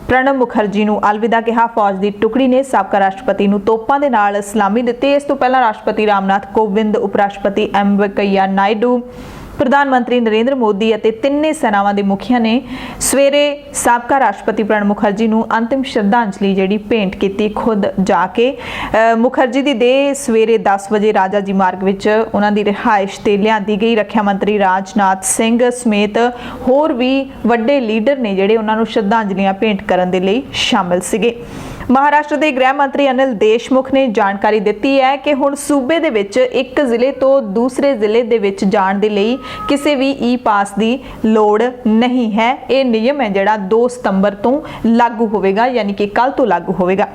ਪ੍ਰਣਬ ਮੁਖਰਜੀ ਨੂੰ ਅਲਵਿਦਾ ਕਿਹਾ। ਫੌਜ ਦੀ ਟੁਕੜੀ ਨੇ ਸਾਬਕਾ ਰਾਸ਼ਟਰਪਤੀ ਨੂੰ ਤੋਪਾਂ ਦੇ ਨਾਲ ਸਲਾਮੀ ਦਿੱਤੀ। ਇਸ ਤੋਂ ਪਹਿਲਾਂ ਰਾਸ਼ਟਰਪਤੀ ਰਾਮਨਾਥ ਕੋਵਿੰਦ, ਉਪ ਰਾਸ਼ਟਰਪਤੀ M ਵੈਂਕਈਆ ਨਾਇਡੂ, ਪ੍ਰਧਾਨ ਮੰਤਰੀ ਨਰਿੰਦਰ ਮੋਦੀ ਅਤੇ ਤਿੰਨੇ ਸੈਨਾਵਾਂ ਦੇ ਮੁਖੀਆਂ ਨੇ ਸਵੇਰੇ ਸਾਬਕਾ ਰਾਸ਼ਟਰਪਤੀ ਪ੍ਰਣਬ ਮੁਖਰਜੀ ਨੂੰ ਅੰਤਿਮ ਸ਼ਰਧਾਂਜਲੀ ਜਿਹੜੀ ਭੇਂਟ ਕੀਤੀ ਖੁਦ ਜਾ ਕੇ। ਮੁਖਰਜੀ ਦੀ ਦੇਹ ਸਵੇਰੇ 10 ਵਜੇ ਰਾਜਾ ਜੀ ਮਾਰਗ ਵਿੱਚ ਉਹਨਾਂ ਦੀ ਰਿਹਾਇਸ਼ ਤੇ ਲਿਆਂਦੀ ਗਈ। ਰੱਖਿਆ ਮੰਤਰੀ ਰਾਜਨਾਥ ਸਿੰਘ ਸਮੇਤ ਹੋਰ ਵੀ ਵੱਡੇ ਲੀਡਰ ਨੇ ਜਿਹੜੇ ਉਹਨਾਂ ਨੂੰ ਸ਼ਰਧਾਂਜਲੀਆਂ ਭੇਂਟ ਕਰਨ ਦੇ ਲਈ ਸ਼ਾਮਲ ਸੀਗੇ। ਮਹਾਰਾਸ਼ਟਰ ਦੇ ਗ੍ਰਹਿ ਮੰਤਰੀ ਅਨਿਲ ਦੇਸ਼ਮੁਖ ਨੇ ਜਾਣਕਾਰੀ ਦਿੱਤੀ ਹੈ ਕਿ ਹੁਣ ਸੂਬੇ ਦੇ ਵਿੱਚ ਇੱਕ ਜ਼ਿਲ੍ਹੇ ਤੋਂ ਦੂਸਰੇ ਜ਼ਿਲ੍ਹੇ ਦੇ ਵਿੱਚ ਜਾਣ ਦੇ ਲਈ ਕਿਸੇ ਵੀ ਈ-ਪਾਸ ਦੀ ਲੋੜ ਨਹੀਂ ਹੈ। ਇਹ ਨਿਯਮ ਹੈ ਜਿਹੜਾ 2 ਸਤੰਬਰ ਤੋਂ ਲਾਗੂ ਹੋਵੇਗਾ, ਯਾਨੀ ਕਿ ਕੱਲ ਤੋਂ ਲਾਗੂ ਹੋਵੇਗਾ।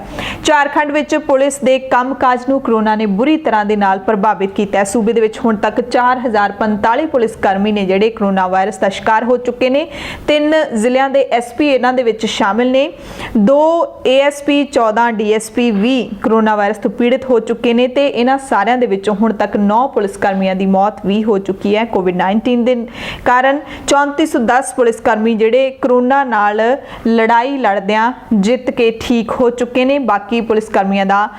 ਝਾਰਖੰਡ ਵਿੱਚ ਪੁਲਿਸ ਦੇ ਕੰਮਕਾਜ ਨੂੰ ਕਰੋਨਾ ਨੇ ਬੁਰੀ ਤਰ੍ਹਾਂ ਦੇ ਨਾਲ ਪ੍ਰਭਾਵਿਤ ਕੀਤਾ ਹੈ। ਸੂਬੇ ਦੇ ਵਿੱਚ ਹੁਣ ਤੱਕ 4045 ਪੁਲਿਸ ਕਰਮੀ ਨੇ ਜਿਹੜੇ ਕਰੋਨਾ ਵਾਇਰਸ ਦਾ ਸ਼ਿਕਾਰ ਹੋ ਚੁੱਕੇ ਨੇ। 3 ਜ਼ਿਲ੍ਹਿਆਂ ਦੇ SP ਇਹਨਾਂ ਦੇ ਵਿੱਚ ਸ਼ਾਮਿਲ ਨੇ। 2 ASP 14 ਡੀਐਸਪੀ ਵੀ ਕਰੋਨਾ ਵਾਇਰਸ ਤੋਂ ਪੀੜਿਤ ਹੋ ਚੁੱਕੇ ਨੇ ਤੇ ਇਹਨਾਂ ਸਾਰਿਆਂ ਦੇ ਵਿੱਚੋਂ ਹੁਣ ਤੱਕ 9 ਪੁਲਿਸ ਕਰਮੀਆਂ ਦੀ ਮੌਤ ਵੀ ਹੋ ਚੁੱਕੀ ਹੈ ਕੋਵਿਡ-19 ਦੇ ਕਾਰਨ। 3410 ਪੁਲਿਸ ਕਰਮੀ ਜਿਹੜੇ ਕਰੋਨਾ ਨਾਲ ਲੜਾਈ ਲੜਦਿਆਂ ਜਿੱਤ ਕੇ ਠੀਕ ਹੋ ਚੁੱਕੇ ਨੇ। ਬਾਕੀ ਪੁਲਿਸ ਕਰਮੀਆਂ ਦਾ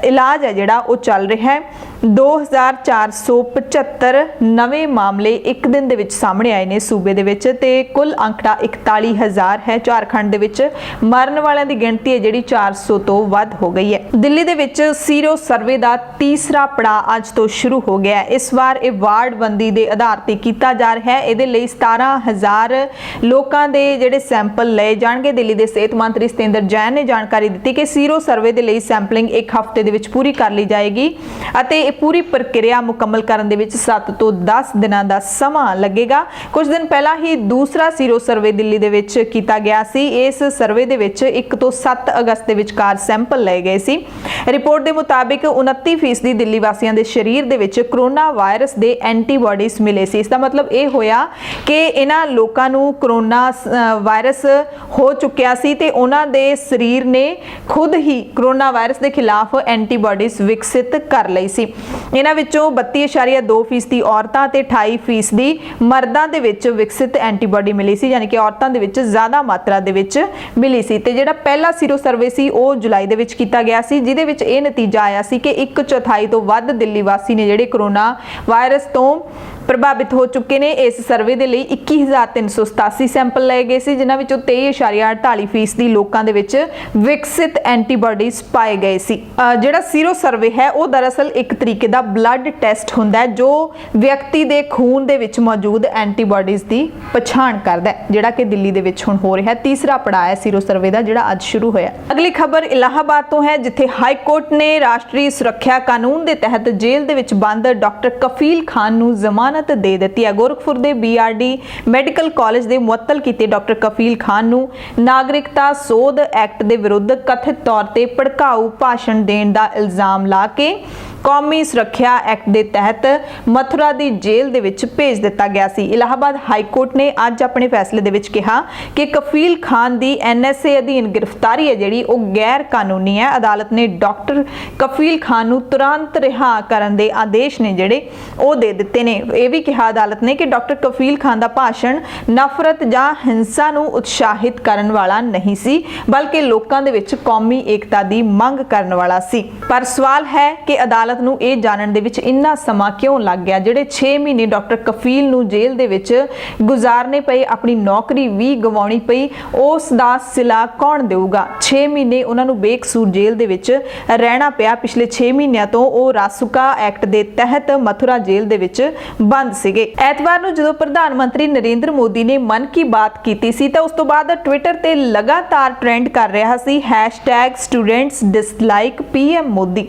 ਇਲਾਜ ਹੈ ਜਿਹੜਾ ਉਹ ਚੱਲ ਰਿਹਾ ਹੈ। 2475 ਨਵੇਂ ਮਾਮਲੇ ਇੱਕ ਦਿਨ ਦੇ ਵਿੱਚ ਸਾਹਮਣੇ ਆਏ ਨੇ ਸੂਬੇ ਦੇ ਵਿੱਚ ਤੇ ਕੁੱਲ ਅੰਕੜਾ 41000 ਹੈ। ਝਾਰਖੰਡ ਦੇ ਵਿੱਚ ਮਰਨ ਵਾਲਿਆਂ ਦੀ ਗਿਣਤੀ ਹੈ ਜਿਹੜੀ 400 ਤੋਂ ਵੱਧ ਹੋ ਗਈ ਹੈ। ਦਿੱਲੀ ਦੇ ਵਿੱਚ ਸੀਰੋ ਸਰਵੇ ਦਾ ਤੀਸਰਾ ਪੜਾਅ ਅੱਜ ਤੋਂ ਸ਼ੁਰੂ ਹੋ ਗਿਆ ਹੈ। ਇਸ ਵਾਰ ਇਹ ਵਾਰਡ ਬੰਦੀ ਦੇ ਆਧਾਰ ਤੇ ਕੀਤਾ ਜਾ ਰਿਹਾ ਹੈ। ਇਹਦੇ ਲਈ 17000 ਲੋਕਾਂ ਦੇ ਜਿਹੜੇ ਸੈਂਪਲ ਲਏ ਜਾਣਗੇ। ਦਿੱਲੀ ਦੇ ਸਿਹਤ ਮੰਤਰੀ ਸਤਿੰਦਰ ਜੈਨ ਨੇ ਜਾਣਕਾਰੀ ਦਿੱਤੀ ਕਿ ਸੀਰੋ ਸਰਵੇ ਦੇ ਲਈ ਸੈਂਪਲਿੰਗ ਇੱਕ ਹਫ਼ਤੇ ਦੇ ਵਿੱਚ ਪੂਰੀ ਕਰ ਲਈ ਜਾਏਗੀ ਅਤੇ ਇਹ ਪੂਰੀ ਪ੍ਰਕਿਰਿਆ ਮੁਕੰਮਲ ਕਰਨ ਦੇ ਵਿੱਚ 7 ਤੋਂ 10 ਦਿਨਾਂ ਦਾ ਸਮਾਂ ਲੱਗੇਗਾ। ਕੁਝ ਦਿਨ ਪਹਿਲਾਂ ਹੀ ਦੂਸਰਾ ਸੀਰੋ ਸਰਵੇ ਦਿੱਲੀ ਦੇ ਵਿੱਚ ਕੀਤਾ ਗਿਆ ਸੀ। ਇਸ ਸਰਵੇ ਦੇ ਵਿੱਚ 1 ਤੋਂ 7 ਅਗਸਤ ਦੇ ਵਿਚਕਾਰ ਸੈਂਪਲ ਲਏ ਗਏ ਸੀ। ਰਿਪੋਰਟ ਦੇ ਮੁਤਾਬਿਕ 29% ਦਿੱਲੀ ਵਾਸੀਆਂ ਦੇ ਸਰੀਰ ਦੇ ਵਿੱਚ ਕਰੋਨਾ ਵਾਇਰਸ ਦੇ ਐਂਟੀਬਾਡੀਜ਼ ਮਿਲੇ ਸੀ। ਇਸ ਦਾ ਮਤਲਬ ਇਹ ਹੋਇਆ ਕਿ ਇਹਨਾਂ ਲੋਕਾਂ ਨੂੰ ਕਰੋਨਾ ਵਾਇਰਸ ਹੋ ਚੁੱਕਿਆ ਸੀ ਤੇ ਉਹਨਾਂ ਦੇ ਸਰੀਰ ਨੇ ਖੁਦ ਹੀ ਕਰੋਨਾ ਵਾਇਰਸ ਦੇ ਖਿਲਾਫ ਐਂਟੀਬਾਡੀਜ਼ ਵਿਕਸਿਤ ਕਰ ਲਈ ਸੀ। ਇਹਨਾਂ ਵਿੱਚੋਂ 32.2% ਔਰਤਾਂ ਤੇ 28% ਮਰਦਾਂ ਦੇ ਵਿੱਚ ਵਿਕਸਿਤ ਐਂਟੀਬਾਡੀ ਮਿਲੀ ਸੀ, ਯਾਨੀ ਕਿ ਔਰਤਾਂ ਦੇ ਵਿੱਚ ਜ਼ਿਆਦਾ ਮਾਤਰਾ ਦੇ ਵਿੱਚ ਮਿਲੀ ਸੀ। ਤੇ ਜਿਹੜਾ ਪਹਿਲਾ ਸੀਰੋ ਸਰਵੇ ਸੀ ਉਹ ਜੁਲਾਈ ਦੇ ਵਿੱਚ ਕੀਤਾ ਗਿਆ ਸੀ, ਜਿਹਦੇ ਵਿੱਚ ਇਹ ਨਤੀਜਾ ਆਇਆ ਸੀ ਕਿ 1/4 ਤੋਂ ਵੱਧ ਦਿੱਲੀ ਵਾਸੀ ਨੇ ਜਿਹੜੇ ਕਰੋਨਾ ਵਾਇਰਸ ਤੋਂ ਪ੍ਰਭਾਵਿਤ ਹੋ ਚੁੱਕੇ ਨੇ। ਇਸ ਸਰਵੇ ਦੇ ਲਈ 21387 ਸੈਂਪਲ ਲਏ ਗਏ ਸੀ, ਜਿਨ੍ਹਾਂ ਵਿੱਚੋਂ 23.48% ਲੋਕਾਂ ਦੇ ਵਿੱਚ ਵਿਕਸਿਤ ਐਂਟੀਬਾਡੀਜ਼ ਪਾਏ ਗਏ ਸੀ। ਜਿਹੜਾ ਸੀਰੋ ਸਰਵੇ ਹੈ ਉਹ ਦਰਅਸਲ ਇੱਕ ਤਰੀਕੇ ਦਾ ਬਲੱਡ ਟੈਸਟ ਹੁੰਦਾ ਹੈ ਜੋ ਵਿਅਕਤੀ ਦੇ ਖੂਨ ਦੇ ਵਿੱਚ ਮੌਜੂਦ ਐਂਟੀਬਾਡੀਜ਼ ਦੀ ਪਛਾਣ ਕਰਦਾ ਹੈ, ਜਿਹੜਾ ਕਿ ਦਿੱਲੀ ਦੇ ਵਿੱਚ ਹੁਣ ਹੋ ਰਿਹਾ ਹੈ। ਤੀਸਰਾ ਪੜਾਅ ਹੈ ਸੀਰੋ ਸਰਵੇ ਦਾ ਜਿਹੜਾ ਅੱਜ ਸ਼ੁਰੂ ਹੋਇਆ। ਅਗਲੀ ਖਬਰ ਇਲਾਹਾਬਾਦ ਤੋਂ ਹੈ, ਜਿੱਥੇ ਹਾਈ ਕੋਰਟ ਨੇ ਰਾਸ਼ਟਰੀ ਸੁਰੱਖਿਆ ਕਾਨੂੰਨ ਦੇ ਤਹਿਤ ਜੇਲ੍ਹ ਦੇ ਵਿੱਚ ਬੰਦ ਡਾਕਟਰ ਕਫੀਲ ਖਾਨ ਨੂੰ ਜ਼ਮਾਨਤ ਦੇ ਦਿੱਤੀ ਹੈ। ਗੋਰਖਪੁਰ ਦੇ BRD ਮੈਡੀਕਲ ਕਾਲਜ ਦੇ ਮੁਅੱਤਲ ਕੀਤੇ ਡਾਕਟਰ ਕਫੀਲ ਖਾਨ ਨੂੰ ਨਾਗਰਿਕਤਾ ਸੋਧ ਐਕਟ ਦੇ ਵਿਰੁੱਧ ਕਥਿਤ ਤੌਰ ਤੇ ਭੜਕਾਊ ਭਾਸ਼ਣ ਦੇਣ ਦਾ ਇਲਜ਼ਾਮ ਲਾ ਕੇ ਕੌਮੀ ਸੁਰੱਖਿਆ ਐਕਟ ਦੇ ਤਹਿਤ ਮਥੁਰਾ ਦੀ ਜੇਲ੍ਹ ਦੇ ਵਿੱਚ ਭੇਜ ਦਿੱਤਾ ਗਿਆ ਸੀ। ਇਲਾਹਾਬਾਦ ਹਾਈ ਕੋਰਟ ਨੇ ਅੱਜ ਆਪਣੇ ਫੈਸਲੇ ਦੇ ਵਿੱਚ ਕਿਹਾ ਕਿ ਕਫੀਲ ਖਾਨ ਦੀ NSA ਅਧੀਨ ਗ੍ਰਿਫਤਾਰੀ ਹੈ ਜਿਹੜੀ ਉਹ ਗੈਰ ਕਾਨੂੰਨੀ ਹੈ। ਅਦਾਲਤ ਨੇ ਡਾਕਟਰ ਕਫੀਲ ਖਾਨ ਨੂੰ ਤੁਰੰਤ ਰਿਹਾ ਕਰਨ ਦੇ ਆਦੇਸ਼ ਨੇ ਜਿਹੜੇ ਉਹ ਦੇ ਦਿੱਤੇ ਨੇ। ਇਹ ਵੀ ਕਿਹਾ ਅਦਾਲਤ ਨੇ ਕਿ ਡਾਕਟਰ ਕਫੀਲ ਖਾਨ ਦਾ ਭਾਸ਼ਣ ਨਫ਼ਰਤ ਜਾਂ ਹਿੰਸਾ ਨੂੰ ਉਤਸ਼ਾਹਿਤ ਕਰਨ ਵਾਲਾ ਨਹੀਂ ਸੀ, ਬਲਕਿ ਲੋਕਾਂ ਦੇ ਵਿੱਚ ਕੌਮੀ ਏਕਤਾ ਦੀ ਮੰਗ ਕਰਨ ਵਾਲਾ ਸੀ। ਪਰ ਸਵਾਲ ਹੈ ਕਿ ਅਦਾਲਤ ਨੂੰ ਇਹ ਜਾਣਨ ਦੇ ਵਿੱਚ ਇੰਨਾ ਸਮਾਂ ਕਿਉਂ ਲੱਗ ਗਿਆ। ਜਿਹੜੇ 6 ਮਹੀਨੇ ਡਾਕਟਰ ਕਫੀਲ ਨੂੰ ਜੇਲ੍ਹ ਦੇ ਵਿੱਚ ਗੁਜ਼ਾਰਨੇ ਪਏ, ਆਪਣੀ ਨੌਕਰੀ ਵੀ ਗਵਾਉਣੀ ਪਈ, ਉਸ ਦਾ ਸਿਲਾ ਕੌਣ ਦੇਊਗਾ? 6 ਮਹੀਨੇ ਉਹਨਾਂ ਨੂੰ ਬੇਕਸੂਰ ਜੇਲ੍ਹ ਦੇ ਵਿੱਚ ਰਹਿਣਾ ਪਿਆ। ਪਿਛਲੇ 6 ਮਹੀਨਿਆਂ ਤੋਂ ਉਹ ਰਾਸੁਕਾ ਐਕਟ ਦੇ ਤਹਿਤ ਮਥੁਰਾ ਜੇਲ੍ਹ ਦੇ ਵਿੱਚ ਬੰਦ ਸੀਗੇ। ਐਤਵਾਰ ਨੂੰ ਜਦੋਂ ਪ੍ਰਧਾਨ ਮੰਤਰੀ ਨਰਿੰਦਰ ਮੋਦੀ ਨੇ ਮਨ ਕੀ ਬਾਤ ਕੀਤੀ ਸੀ ਤਾਂ ਉਸ ਤੋਂ ਬਾਅਦ ਟਵਿੱਟਰ ਤੇ ਲਗਾਤਾਰ ਟ੍ਰੈਂਡ ਕਰ ਰਿਹਾ ਸੀ #students dislike PM ਮੋਦੀ।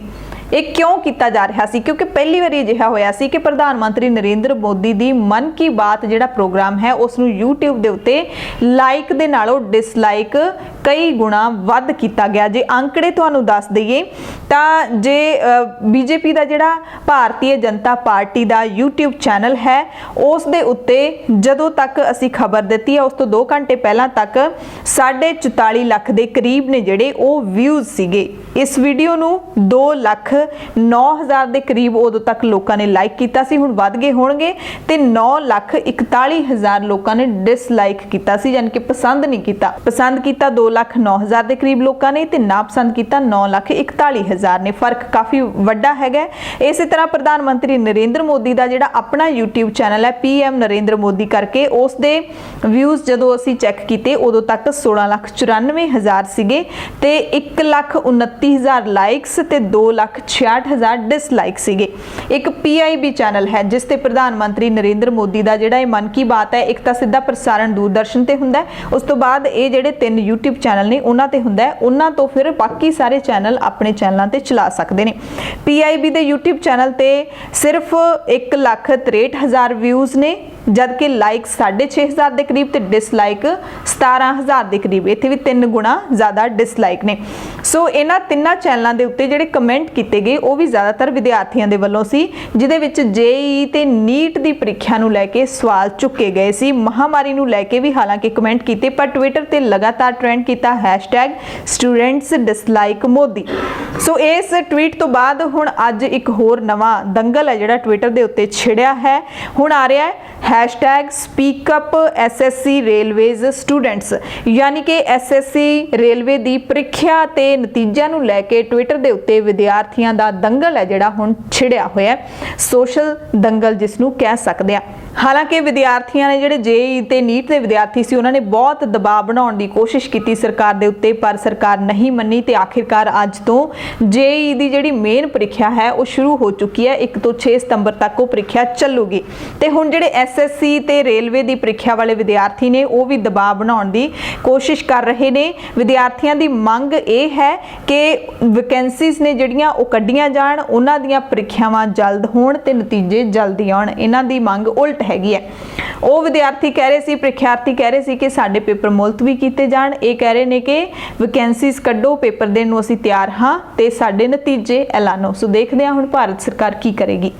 ਇਹ ਕਿਉਂ ਕੀਤਾ ਜਾ ਰਿਹਾ ਸੀ? ਕਿਉਂਕਿ ਪਹਿਲੀ ਵਾਰੀ ਅਜਿਹਾ ਹੋਇਆ ਸੀ ਕਿ ਪ੍ਰਧਾਨ ਮੰਤਰੀ ਨਰਿੰਦਰ ਮੋਦੀ ਦੀ ਮਨ ਕੀ ਬਾਤ ਜਿਹੜਾ ਪ੍ਰੋਗਰਾਮ ਹੈ ਉਸ ਨੂੰ YouTube ਦੇ ਉੱਤੇ ਲਾਈਕ ਦੇ ਨਾਲੋਂ ਡਿਸਲਾਈਕ ਕਈ ਗੁਣਾ ਵੱਧ ਕੀਤਾ ਗਿਆ। ਜੇ ਅੰਕੜੇ ਤੁਹਾਨੂੰ ਦੱਸ ਦਈਏ ਤਾਂ ਜੇ BJP ਦਾ ਜਿਹੜਾ ਭਾਰਤੀ ਜਨਤਾ ਪਾਰਟੀ ਦਾ YouTube ਚੈਨਲ ਹੈ ਉਸ ਦੇ ਉੱਤੇ ਜਦੋਂ ਤੱਕ ਅਸੀਂ ਖਬਰ ਦਿੱਤੀ ਹੈ ਉਸ ਤੋਂ 2 ਘੰਟੇ ਪਹਿਲਾਂ ਤੱਕ 44.5 ਲੱਖ ਦੇ ਕਰੀਬ ਨੇ ਜਿਹੜੇ ਉਹ ਵਿਊਜ਼ ਸੀਗੇ। ਇਸ ਵੀਡੀਓ ਨੂੰ 2,09,000 ਦੇ ਕਰੀਬ ਉਦੋਂ ਤੱਕ ਲੋਕਾਂ ਨੇ ਲਾਈਕ ਕੀਤਾ ਸੀ, ਹੁਣ ਵੱਧ ਗਏ ਹੋਣਗੇ ਤੇ 9,41,000 ਲੋਕਾਂ ਨੇ ਡਿਸਲਾਈਕ ਕੀਤਾ ਸੀ, ਯਾਨੀ ਕਿ ਪਸੰਦ ਨਹੀਂ ਕੀਤਾ। ਪਸੰਦ ਕੀਤਾ 2,09,000 ਦੇ ਕਰੀਬ ਲੋਕਾਂ ਨੇ ਤੇ ਨਾ ਪਸੰਦ ਕੀਤਾ 9,41,000 ਨੇ। ਫਰਕ ਕਾਫੀ ਵੱਡਾ ਹੈਗਾ। ਇਸੇ ਤਰ੍ਹਾਂ ਪ੍ਰਧਾਨ ਮੰਤਰੀ ਨਰਿੰਦਰ ਮੋਦੀ ਦਾ ਜਿਹੜਾ ਆਪਣਾ YouTube ਚੈਨਲ ਹੈ PM ਨਰਿੰਦਰ ਮੋਦੀ ਕਰਕੇ, ਉਸ ਦੇ ਵਿਊਜ਼ ਜਦੋਂ ਅਸੀਂ ਚੈੱਕ ਕੀਤੇ ਉਦੋਂ ਤੱਕ 16,94,000 ਸੀਗੇ ਤੇ 1,29,000 ਲਾਈਕਸ ਤੇ 2,66,000 ਡਿਸਲਾਈਕ ਸੀਗੇ। ਇੱਕ PIB ਚੈਨਲ ਹੈ ਜਿਸ ਤੇ ਪ੍ਰਧਾਨ ਮੰਤਰੀ ਨਰਿੰਦਰ ਮੋਦੀ ਦਾ ਜਿਹੜਾ ਇਹ ਮਨ ਕੀ ਬਾਤ ਹੈ, ਇੱਕ ਤਾਂ ਸਿੱਧਾ ਪ੍ਰਸਾਰਣ ਦੂਰਦਰਸ਼ਨ ਤੇ ਹੁੰਦਾ ਹੈ, ਉਸ ਤੋਂ ਬਾਅਦ ਇਹ ਜਿਹੜੇ 3 YouTube ਚੈਨਲ ਨੇ ਉਹਨਾਂ ਤੇ ਹੁੰਦਾ ਹੈ, ਉਹਨਾਂ ਤੋਂ ਫਿਰ ਬਾਕੀ ਸਾਰੇ ਚੈਨਲ ਆਪਣੇ ਚੈਨਲਾਂ ਤੇ ਚਲਾ ਸਕਦੇ ਨੇ। PIB ਦੇ YouTube ਚੈਨਲ ਤੇ ਸਿਰਫ 1,63,000 ਵਿਊਜ਼ ਨੇ जबकि लाइक 6,500 के करीब ते डिसलाइक 17,000 के करीब। इत्थे भी 3 गुणा ज़्यादा डिसलाइक ने। सो इन्हां तिन्नां चैनलों के उत्ते जिहड़े कमेंट किए गए वो भी ज़्यादातर विद्यार्थियों के वलों सी, जिहदे विच जेई ते नीट की ਪ੍ਰੀਖਿਆ ਨੂੰ ਲੈ ਕੇ सवाल चुके गए सी। महामारी ਨੂੰ ਲੈ ਕੇ भी हालांकि कमेंट किए, पर ट्विटर ते लगातार ट्रेंड किया #स्टूडेंट्स डिसलाइक मोदी। सो इस ट्वीट तो बाद हुण अज एक होर नवां दंगल है जिहड़ा ट्विटर के उत्ते छिड़िया है। हुण आ रहा है #स्पीकअप SSC रेलवेज स्टूडेंट्स, यानी कि SSC रेलवे की ਪ੍ਰੀਖਿਆ ते नतीजों ਨੂੰ ਲੈ ਕੇ ट्विटर के उत्ते विद्यार्थियों का दंगल है जिहड़ा हुण छिड़िया होया, सोशल दंगल जिसनूं कह सकते हैं। हालांकि विद्यार्थियों ने जिहड़े जेई ते नीट के विद्यार्थी सी उन्होंने बहुत दबाव बनाने की कोशिश की सरकार के उत्ते, पर सरकार नहीं मनी ते आखिरकार अज तो जेई की जिहड़ी मेन ਪ੍ਰੀਖਿਆ है वो शुरू हो चुकी है। 1 ਤੋਂ 6 सितंबर तक वो ਪ੍ਰੀਖਿਆ चलूगी ते हुण जिहड़े SSC ते रेलवे की ਪ੍ਰੀਖਿਆ वाले विद्यार्थी ने वो भी दबाव बनाने की कोशिश कर रहे ने। विद्यार्थियों की मंग ये है कि वैकेंसीज ने जिहड़ियां वो कड्ढियां जाण, उन्हां दीयां ਪ੍ਰੀਖਿਆਵਾਂ जल्द होण ते नतीजे जल्दी आउण। इन्हां दी मंग उल्ट हैगी है। वो विद्यार्थी कह रहे सी, ਪ੍ਰੀਖਿਆर्थी कह रहे सी कि साडे पेपर मुलतवी किए जाण। ये कह रहे हैं कि वैकेंसीज कड्ढो, पेपर देण नूं असीं तैयार हाँ ते साडे नतीजे ऐलानो। सो देखते हैं हुण भारत सरकार की करेगी।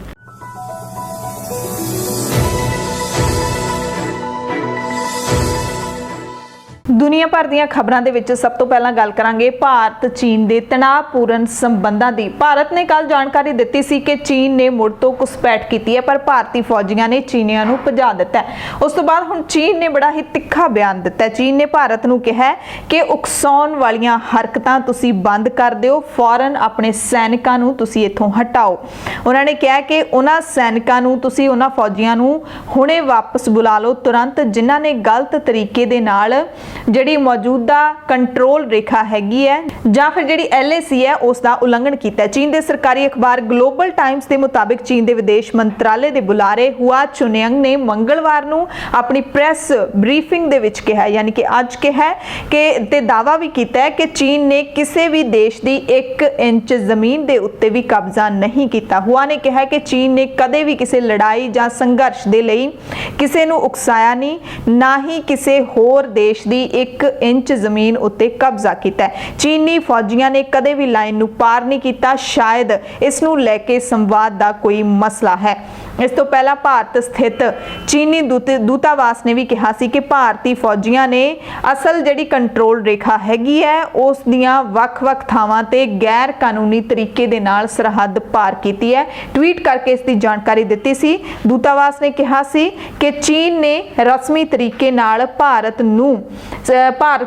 दुनिया भर ਦੀਆਂ ਖਬਰਾਂ ਦੇ ਵਿੱਚ ਸਭ ਤੋਂ ਪਹਿਲਾਂ ਗੱਲ ਕਰਾਂਗੇ ਭਾਰਤ ਚੀਨ ਦੇ ਤਣਾਅਪੂਰਨ ਸੰਬੰਧਾਂ ਦੀ। ਭਾਰਤ ਨੇ ਕੱਲ ਜਾਣਕਾਰੀ ਦਿੱਤੀ ਸੀ ਕਿ ਚੀਨ ਨੇ ਮੁੜ ਤੋਂ ਘੁਸਪੈਠ ਕੀਤੀ ਹੈ, ਪਰ ਭਾਰਤੀ ਫੌਜੀਆਂ ਨੇ ਚੀਨੀਆਂ ਨੂੰ ਭਜਾ ਦਿੱਤਾ ਹੈ। ਉਸ ਤੋਂ ਬਾਅਦ ਹੁਣ ਚੀਨ ਨੇ ਬੜਾ ਹੀ ਤਿੱਖਾ ਬਿਆਨ ਦਿੱਤਾ ਹੈ। ਚੀਨ ਨੇ ਭਾਰਤ ਨੂੰ ਕਿਹਾ ਕਿ ਉਕਸਾਉਣ ਵਾਲੀਆਂ ਹਰਕਤਾਂ ਤੁਸੀਂ ਬੰਦ ਕਰ ਦਿਓ, ਫੌਰਨ ਆਪਣੇ ਸੈਨਿਕਾਂ ਨੂੰ ਤੁਸੀਂ ਇੱਥੋਂ ਹਟਾਓ। ਉਹਨਾਂ ਨੇ ਕਿਹਾ ਕਿ ਉਹਨਾਂ ਸੈਨਿਕਾਂ ਨੂੰ ਤੁਸੀਂ, ਉਹਨਾਂ ਫੌਜੀਆਂ ਨੂੰ ਹੁਣੇ ਵਾਪਸ ਬੁਲਾ ਲਓ ਤੁਰੰਤ, ਜਿਨ੍ਹਾਂ ਨੇ ਗਲਤ ਤਰੀਕੇ ਦੇ ਨਾਲ ਜਿਹੜੀ ਮੌਜੂਦਾ ਕੰਟਰੋਲ ਰੇਖਾ ਹੈਗੀ ਹੈ ਜਾਂ ਫਿਰ ਜਿਹੜੀ LAC ਹੈ ਉਸ ਦਾ ਉਲੰਘਣ ਕੀਤਾ। ਚੀਨ ਦੇ ਸਰਕਾਰੀ ਅਖਬਾਰ ਗਲੋਬਲ ਟਾਈਮਸ ਦੇ ਮੁਤਾਬਿਕ ਚੀਨ ਦੇ ਵਿਦੇਸ਼ ਮੰਤਰਾਲੇ ਦੇ ਬੁਲਾਰੇ ਹੁਆ ਚੁਨਿੰਗ ਨੇ ਮੰਗਲਵਾਰ ਨੂੰ ਆਪਣੀ ਪ੍ਰੈਸ ਬਰੀਫਿੰਗ ਦੇ ਵਿੱਚ ਕਿਹਾ, ਯਾਨੀ ਕਿ ਅੱਜ ਕਿਹਾ ਕਿ ਤੇ ਦਾਅਵਾ ਵੀ ਕੀਤਾ ਹੈ ਕਿ ਚੀਨ ਨੇ ਕਿਸੇ ਵੀ ਦੇਸ਼ ਦੀ 1 ਇੰਚ ਜ਼ਮੀਨ ਦੇ ਉੱਤੇ ਵੀ ਕਬਜ਼ਾ ਨਹੀਂ ਕੀਤਾ। ਹੁਆ ਨੇ ਕਿਹਾ ਕਿ ਚੀਨ ਨੇ ਕਦੇ ਵੀ ਕਿਸੇ ਲੜਾਈ ਜਾਂ ਸੰਘਰਸ਼ ਦੇ ਲਈ ਕਿਸੇ ਨੂੰ ਉਕਸਾਇਆ ਨਹੀਂ, ਨਾ ਹੀ ਕਿਸੇ ਹੋਰ ਦੇਸ਼ ਦੀ 1 ਇੰਚ ਜ਼ਮੀਨ ਉੱਤੇ ਕਬਜ਼ਾ ਕੀਤਾ। ਚੀਨੀ ਫੌਜੀਆਂ ਨੇ ਕਦੇ ਵੀ ਲਾਈਨ ਨੂੰ ਪਾਰ ਨਹੀਂ ਕੀਤਾ। ਸ਼ਾਇਦ ਇਸ ਨੂੰ ਲੈ ਕੇ ਸੰਵਾਦ ਦਾ ਕੋਈ ਮਸਲਾ ਹੈ। ਇਸ ਤੋਂ ਪਹਿਲਾਂ ਭਾਰਤ ਸਥਿਤ ਚੀਨੀ ਦੂਤਾਵਾਸ ਨੇ ਵੀ ਕਿਹਾ ਸੀ ਕਿ ਭਾਰਤੀ ਫੌਜੀਆਂ ਨੇ ਅਸਲ ਜਿਹੜੀ ਕੰਟਰੋਲ ਰੇਖਾ ਹੈਗੀ ਹੈ ਉਸ ਦੀਆਂ ਵੱਖ-ਵੱਖ ਥਾਵਾਂ ਤੇ ਗੈਰ ਕਾਨੂੰਨੀ ਤਰੀਕੇ ਦੇ ਨਾਲ ਸਰਹੱਦ ਪਾਰ ਕੀਤੀ ਹੈ। ਟਵੀਟ ਕਰਕੇ ਇਸ ਦੀ ਜਾਣਕਾਰੀ ਦਿੱਤੀ ਸੀ। ਦੂਤਾਵਾਸ ਨੇ ਕਿਹਾ ਸੀ ਕਿ ਚੀਨ ਨੇ ਰਸਮੀ ਤਰੀਕੇ ਨਾਲ ਭਾਰਤ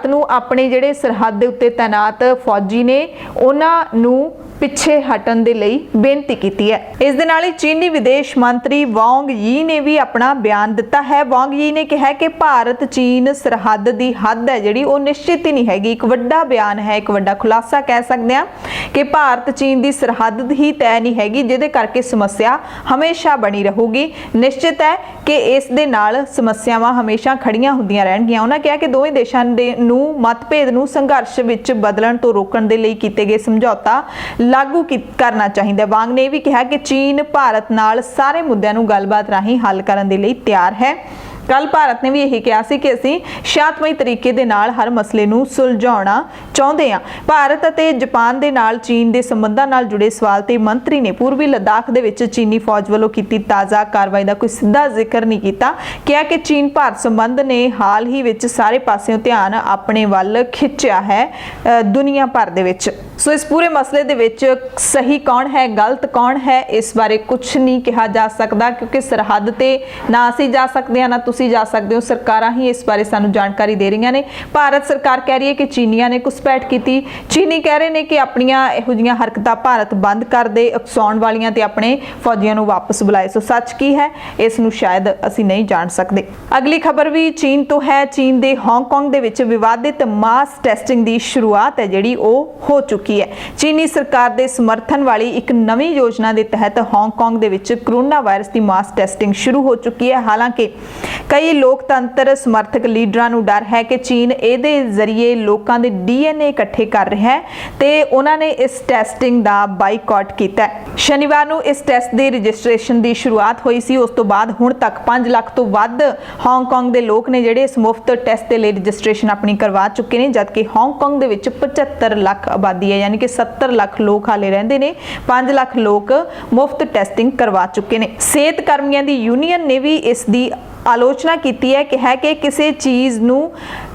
ਨੂੰ ਆਪਣੇ ਜਿਹੜੇ ਸਰਹੱਦ ਦੇ ਉੱਤੇ ਤੈਨਾਤ ਫੌਜੀ ਨੇ ਉਹਨਾਂ ਨੂੰ ਪਿੱਛੇ ਹਟਣ ਦੇ ਲਈ ਬੇਨਤੀ ਕੀਤੀ ਹੈ। ਇਸ ਦੇ ਨਾਲ ਹੀ ਚੀਨੀ ਵਿਦੇਸ਼ ਮੰਤਰੀ ਵਾਂਗ ਯੀ ਨੇ ਵੀ ਆਪਣਾ ਬਿਆਨ ਦਿੱਤਾ ਹੈ। ਵਾਂਗ ਯੀ ਨੇ ਕਿਹਾ ਕਿ ਭਾਰਤ ਚੀਨ ਸਰਹੱਦ ਦੀ ਹੱਦ ਹੈ ਜਿਹੜੀ ਉਹ ਨਿਸ਼ਚਿਤ ਹੀ ਨਹੀਂ ਹੈਗੀ। ਇੱਕ ਵੱਡਾ ਬਿਆਨ ਹੈ, ਇੱਕ ਵੱਡਾ ਖੁਲਾਸਾ ਕਹਿ ਸਕਦੇ ਹਾਂ ਕਿ ਭਾਰਤ ਚੀਨ ਦੀ ਸਰਹੱਦ ਹੀ ਤੈਅ ਨਹੀਂ ਹੈਗੀ, ਜਿਹਦੇ ਕਰਕੇ ਸਮੱਸਿਆ ਹਮੇਸ਼ਾ ਬਣੀ ਰਹੂਗੀ। ਨਿਸ਼ਚਿਤ ਹੈ ਕਿ ਇਸ ਦੇ ਨਾਲ ਸਮੱਸਿਆਵਾਂ ਹਮੇਸ਼ਾ ਖੜੀਆਂ ਹੁੰਦੀਆਂ ਰਹਿਣਗੀਆਂ। ਉਹਨਾਂ ਕਿਹਾ ਕਿ ਦੋਵੇਂ ਦੇਸ਼ਾਂ ਦੇ ਨੂੰ ਮਤਭੇਦ ਨੂੰ ਸੰਘਰਸ਼ ਵਿੱਚ ਬਦਲਣ ਤੋਂ ਰੋਕਣ ਦੇ ਲਈ ਕੀਤੇ ਗਏ ਸਮਝੌਤਾ लागू करना चाहिए। वांग ने भी कहा कि चीन भारत नाल सारे मुद्दों नूं गलबात राही हल करने के लिए तैयार है। कल भारत ने भी यही कहा सी कि असीं शांतमई तरीके दे नाल हर मसले नूं सुलझाउणा चाहुंदे हां। भारत अते जापान दे नाल चीन दे संबंधां नाल जुड़े सवाल ते मंत्री ने पूर्वी लद्दाख दे विच चीनी फौज वालों कीती ताज़ा कार्रवाई दा कोई सीधा जिक्र नहीं कीता। कहा कि चीन भारत संबंध ने हाल ही विच सारे पासियों ध्यान अपने वल खिच्चिया है दुनिया भर दे विच। सो इस पूरे मसले दे विच सही कौन है, गलत कौन है, इस बारे कुछ नहीं कहा जा सकता, क्योंकि सरहद ते ना असीं जा सकते हैं ना तुसीं जा सकते हो। सरकारां ही इस बारे सानूं जानकारी दे रही ने। भारत सरकार कह रही है कि चीनियां ने घुसपैठ की। चीनी कह रहे हैं कि अपनियां इहो जिहियां हरकतां भारत बंद कर दे, उकसाउण वालियां ते अपने फौजियां नूं वापस बुलाए। सो सच की है इस नूं शायद असीं नहीं जाण सकते। अगली खबर भी चीन तो है। चीन दे हांगकांग दे विच विवादित मास टेस्टिंग दी शुरुआत है जिहड़ी ओह हो चुकी है। चीनी सरकार दे समर्थन वाली एक नवी योजना के तहत हांगकांग दे विच कोरोना वायरस की मास टेस्टिंग शुरू हो चुकी है। हालांकि ਕਈ ਲੋਕਤੰਤਰ ਸਮਰਥਕ ਲੀਡਰਾਂ ਨੂੰ ਡਰ ਹੈ ਕਿ ਚੀਨ ਇਹਦੇ ਜ਼ਰੀਏ ਲੋਕਾਂ ਦੇ DNA ਇਕੱਠੇ ਕਰ ਰਿਹਾ ਹੈ ਤੇ ਉਹਨਾਂ ਨੇ ਇਸ ਟੈਸਟਿੰਗ ਦਾ ਬਾਈਕਾਟ ਕੀਤਾ ਹੈ। ਸ਼ਨੀਵਾਰ ਨੂੰ ਇਸ ਟੈਸਟ ਦੇ ਰਜਿਸਟ੍ਰੇਸ਼ਨ ਦੀ ਸ਼ੁਰੂਆਤ ਹੋਈ ਸੀ। ਉਸ ਤੋਂ ਬਾਅਦ ਹੁਣ ਤੱਕ 5 ਲੱਖ ਤੋਂ ਵੱਧ ਹਾਂਗਕਾਂਗ ਦੇ ਲੋਕ ਨੇ ਜਿਹੜੇ ਇਸ ਮੁਫਤ ਟੈਸਟ ਦੇ ਲਈ ਰਜਿਸਟ੍ਰੇਸ਼ਨ ਆਪਣੀ ਕਰਵਾ ਚੁੱਕੇ ਨੇ, ਜਦਕਿ ਹਾਂਗਕਾਂਗ ਦੇ ਵਿੱਚ 75 ਲੱਖ ਆਬਾਦੀ ਹੈ, ਯਾਨੀ ਕਿ 70 ਲੱਖ ਲੋਕ ਹਾਲੇ ਰਹਿੰਦੇ ਨੇ। 5 ਲੱਖ ਲੋਕ ਮੁਫਤ ਟੈਸਟਿੰਗ ਕਰਵਾ ਚੁੱਕੇ ਨੇ। ਸਿਹਤ ਕਰਮੀਆਂ ਦੀ ਯੂਨੀਅਨ ਨੇ ਵੀ ਇਸ ਦੀ ਆਲੋਚਨਾ ਕੀਤੀ ਹੈ, ਕਿਹਾ ਕਿ ਕਿਸੇ ਚੀਜ਼ ਨੂੰ